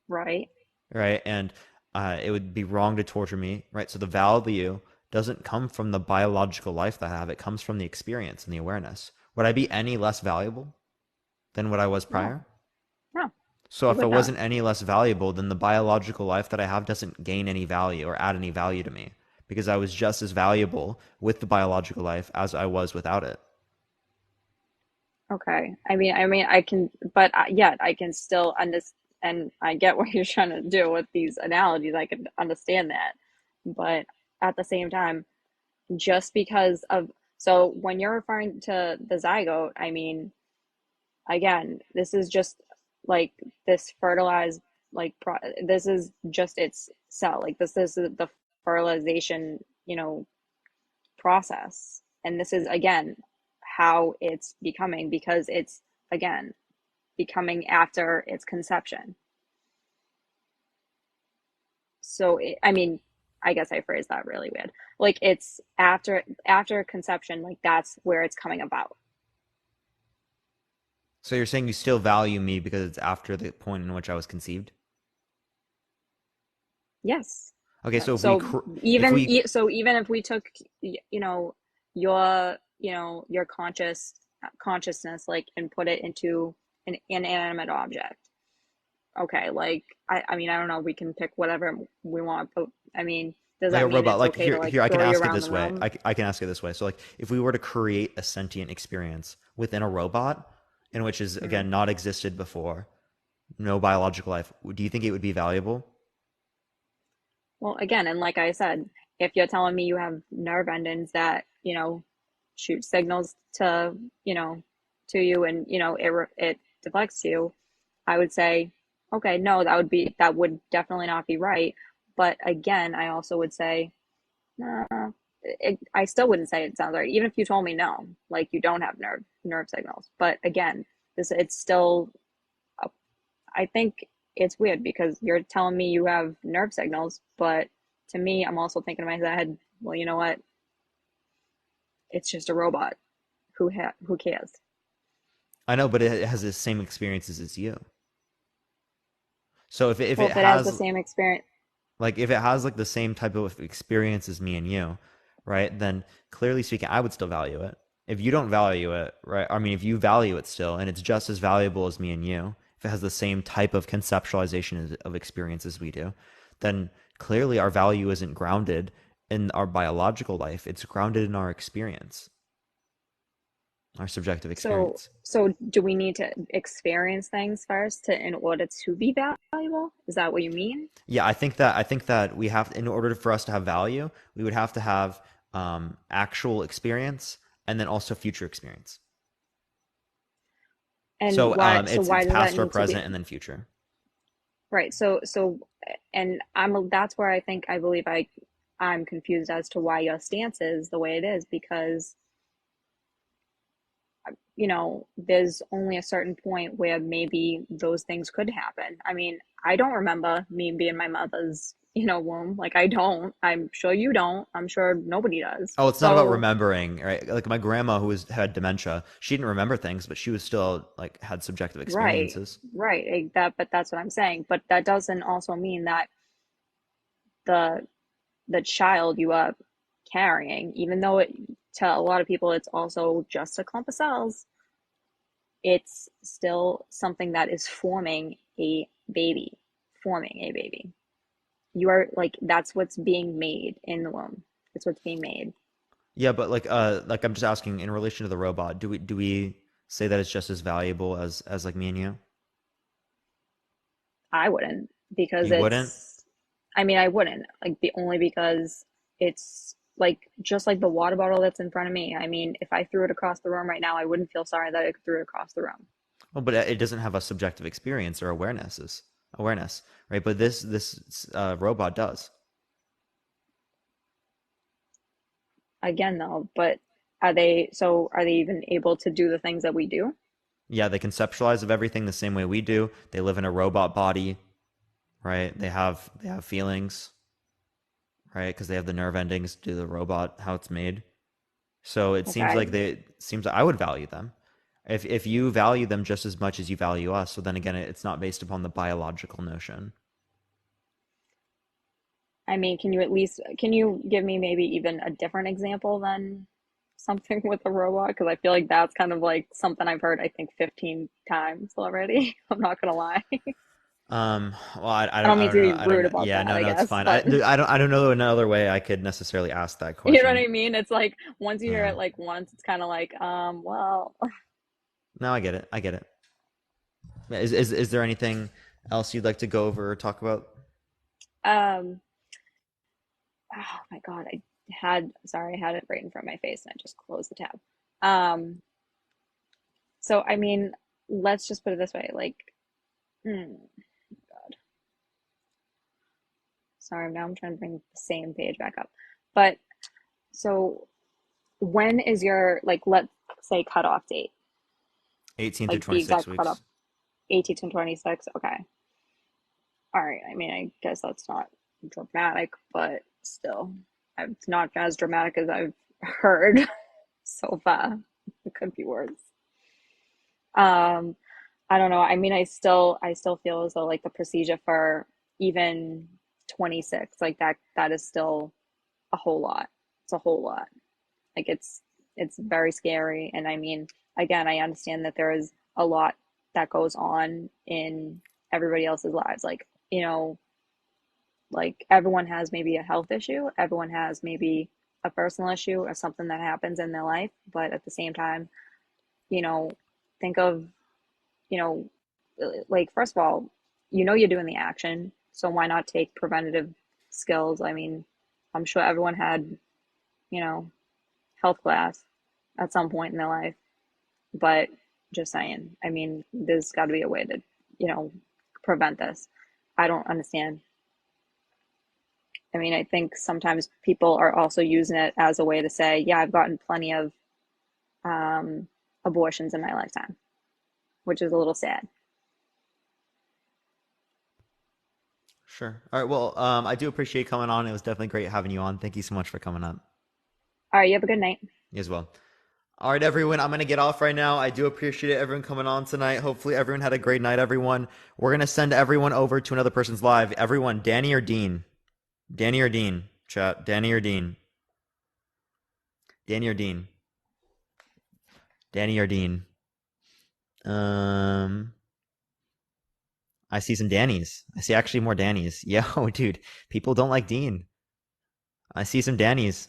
[SPEAKER 14] Right.
[SPEAKER 2] Right, and it would be wrong to torture me, right? So the value doesn't come from the biological life that I have. It comes from the experience and the awareness. Would I be any less valuable than what I was prior?
[SPEAKER 14] No.
[SPEAKER 2] So
[SPEAKER 14] You
[SPEAKER 2] if
[SPEAKER 14] would
[SPEAKER 2] it
[SPEAKER 14] not.
[SPEAKER 2] wasn't any less valuable, then the biological life that I have doesn't gain any value or add any value to me because I was just as valuable with the biological life as I was without it.
[SPEAKER 14] Okay. I mean, I can, but yet I can still understand, and I get what you're trying to do with these analogies. I can understand that. But at the same time, just because of, so when you're referring to the zygote, I mean, again, this is just like this fertilized, this is just its cell. Like this is the fertilization, process. And this is, again, how it's becoming because it's, again, becoming after its conception. So, I mean, I guess I phrased that really weird. Like it's after conception, like that's where it's coming about.
[SPEAKER 2] So you're saying you still value me because it's after the point in which I was conceived?
[SPEAKER 14] Yes.
[SPEAKER 2] Okay, so
[SPEAKER 14] So
[SPEAKER 2] if we
[SPEAKER 14] even if we took your your consciousness like and put it into an inanimate object. Okay, like I mean I don't know, we can pick whatever we want, but I mean, does
[SPEAKER 2] like
[SPEAKER 14] that
[SPEAKER 2] a
[SPEAKER 14] mean
[SPEAKER 2] robot,
[SPEAKER 14] it's
[SPEAKER 2] like
[SPEAKER 14] okay to
[SPEAKER 2] here
[SPEAKER 14] like
[SPEAKER 2] here I can
[SPEAKER 14] throw you
[SPEAKER 2] ask it
[SPEAKER 14] around the
[SPEAKER 2] this way.
[SPEAKER 14] room?
[SPEAKER 2] I can ask it this way. So like if we were to create a sentient experience within a robot in which is
[SPEAKER 14] Mhm.
[SPEAKER 2] again not existed before, no biological life, do you think it would be valuable?
[SPEAKER 14] Well, again, and like I said, if you're telling me you have nerve endings that, shoot signals to, to you and, it deflects you, I would say, okay, no, that would definitely not be right. But again, I also would say, nah, I still wouldn't say it sounds right, even if you told me no, like you don't have nerve signals. But again, it's still I think it's weird because you're telling me you have nerve signals, but to me, I'm also thinking in my head, well, you know what? It's just a robot. Who cares?
[SPEAKER 2] I know, but it has the same experiences as you. So if
[SPEAKER 14] Well,
[SPEAKER 2] it
[SPEAKER 14] if it has the
[SPEAKER 2] has
[SPEAKER 14] same experience,
[SPEAKER 2] like if it has like the same type of experience as me and you, right? Then clearly speaking, I would still value it. If you don't value it, right? I mean, if you value it still and it's just as valuable as me and you, if it has the same type of conceptualization of experience as we do, then clearly our value isn't grounded in our biological life. It's grounded in our experience, our subjective
[SPEAKER 14] so
[SPEAKER 2] experience.
[SPEAKER 14] so do we need to experience things first in order to be valuable? Is that what you mean?
[SPEAKER 2] Yeah, I think that we have, in order for us to have value, we would have to have actual experience and then also future experience.
[SPEAKER 14] And
[SPEAKER 2] So
[SPEAKER 14] why? So
[SPEAKER 2] it's
[SPEAKER 14] why does that
[SPEAKER 2] past or
[SPEAKER 14] need to be
[SPEAKER 2] present and then future.
[SPEAKER 14] right? So, and that's where I believe I'm confused as to why your stance is the way it is because there's only a certain point where maybe those things could happen. I mean, I don't remember me being my mother's, womb. Like, I don't. I'm sure you don't. I'm sure nobody does.
[SPEAKER 2] Oh, it's not about
[SPEAKER 14] So,
[SPEAKER 2] remembering, right? Like my grandma who had dementia, she didn't remember things, but she was still like had subjective
[SPEAKER 14] right,
[SPEAKER 2] experiences.
[SPEAKER 14] right. But that's what I'm saying. But that doesn't also mean that the the child you are carrying, even though to a lot of people it's also just a clump of cells, it's still something that is baby, forming a baby. You are like, that's what's being made in the womb. It's what's being made.
[SPEAKER 2] Yeah, but like I'm just asking in relation to the robot, do we say that it's just as valuable as like me and you?
[SPEAKER 14] I wouldn't because
[SPEAKER 2] You wouldn't?
[SPEAKER 14] I mean, I wouldn't like only because it's like just like the water bottle that's in front of me. I mean, if I threw it across the room right now, I wouldn't feel sorry that I threw it across the room.
[SPEAKER 2] Well, but it doesn't have a subjective experience or awareness, right? But this robot does.
[SPEAKER 14] Again, though, but are they even able to do the things that we do?
[SPEAKER 2] Yeah, they conceptualize of everything the same way we do. They live in a robot body, right? They have feelings, right? Because they have the nerve endings to the robot, how it's made. So
[SPEAKER 14] Okay.
[SPEAKER 2] it seems like I would value them. If you value them just as much as you value us, so then again, it's not based upon the biological notion.
[SPEAKER 14] I mean, can you give me maybe even a different example then? something with a robot? Because I feel like that's kind of like something I've heard, I think, 15 times already. I'm not gonna lie.
[SPEAKER 2] Well, I
[SPEAKER 14] I
[SPEAKER 2] don't,
[SPEAKER 14] don't
[SPEAKER 2] I
[SPEAKER 14] mean
[SPEAKER 2] don't
[SPEAKER 14] to be
[SPEAKER 2] know. I don't
[SPEAKER 14] rude
[SPEAKER 2] know.
[SPEAKER 14] about
[SPEAKER 2] Yeah,
[SPEAKER 14] that,
[SPEAKER 2] no,
[SPEAKER 14] I
[SPEAKER 2] no, it's
[SPEAKER 14] guess,
[SPEAKER 2] fine.
[SPEAKER 14] but
[SPEAKER 2] I don't know another way I could necessarily ask that
[SPEAKER 14] you know what
[SPEAKER 2] question.
[SPEAKER 14] I mean? It's like once you hear
[SPEAKER 2] Yeah.
[SPEAKER 14] it like once, it's kind of like, well,
[SPEAKER 2] No, I get it. I get it. Is there anything else you'd like to go over or talk about?
[SPEAKER 14] um, oh my God, sorry, I had it right in front of my face and I just closed the tab. Um, so I mean, let's just put it this way, like, God, sorry, now I'm trying to bring the same page back up. But so when is your, like, let's say cutoff date?
[SPEAKER 2] 18 through
[SPEAKER 14] Like the
[SPEAKER 2] 26
[SPEAKER 14] exact cutoff,
[SPEAKER 2] weeks.
[SPEAKER 14] 18 to 26. Okay. All right. I mean, I guess that's not dramatic, but still, it's not as dramatic as I've heard so far. It could be worse. Um, I don't know. I mean, I still feel as though like the procedure for even 26, like that is still a whole lot. It's a whole lot. Like it's very scary. And I mean, again, I understand that there is a lot that goes on in everybody else's lives. Like, like everyone has maybe a health issue, everyone has maybe a personal issue or something that happens in their life, but at the same time, you know, think of, you know, like first of all, you're doing the action, so why not take preventative skills? I mean, I'm sure everyone had, you know, health class at some point in their life, but just saying, I mean, there's got to be a way to, you know, prevent this. I don't understand. I mean, I think sometimes people are also using it as a way to say, yeah, I've gotten plenty of um, abortions in my lifetime, which is a little sad.
[SPEAKER 2] Sure. All right. Well, I do appreciate you coming on. It was definitely great having you on. Thank you so much for coming on.
[SPEAKER 14] All right, you have a good night.
[SPEAKER 2] You as well. All right, everyone. I'm going to get off right now. I do appreciate everyone coming on tonight. Hopefully, everyone had a great night, everyone. We're going to send everyone over to another person's live. Everyone, Danny or Dean? Danny or Dean? Chat. Danny or Dean? Danny or Dean? Danny or Dean? I see some Dannies. I see actually more Dannies. Yo, dude. People don't like Dean. I see some Dannies.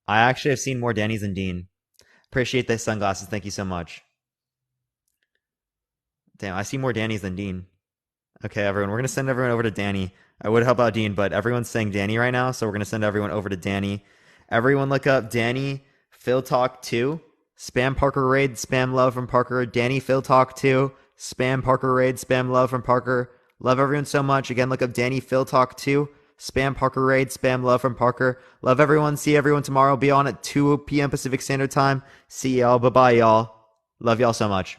[SPEAKER 2] I actually have seen more Dannies than Dean. Appreciate the sunglasses. Thank you so much. Damn, I see more Dannies than Dean. Okay, everyone. We're going to send everyone over to Danny. I would help out Dean, but everyone's saying Danny right now, so we're going to send everyone over to Danny. Everyone look up Danny Phil Talk 2. Spam Parker Raid, spam love from Parker. Danny Phil Talk 2. Spam Parker Raid, spam love from Parker. Love everyone so much. Again, look up Danny Phil Talk 2. Spam Parker Raid, spam love from Parker. Love everyone. See everyone tomorrow. Be on at 2 p.m. Pacific Standard Time. See y'all. Bye-bye, y'all. Love y'all so much.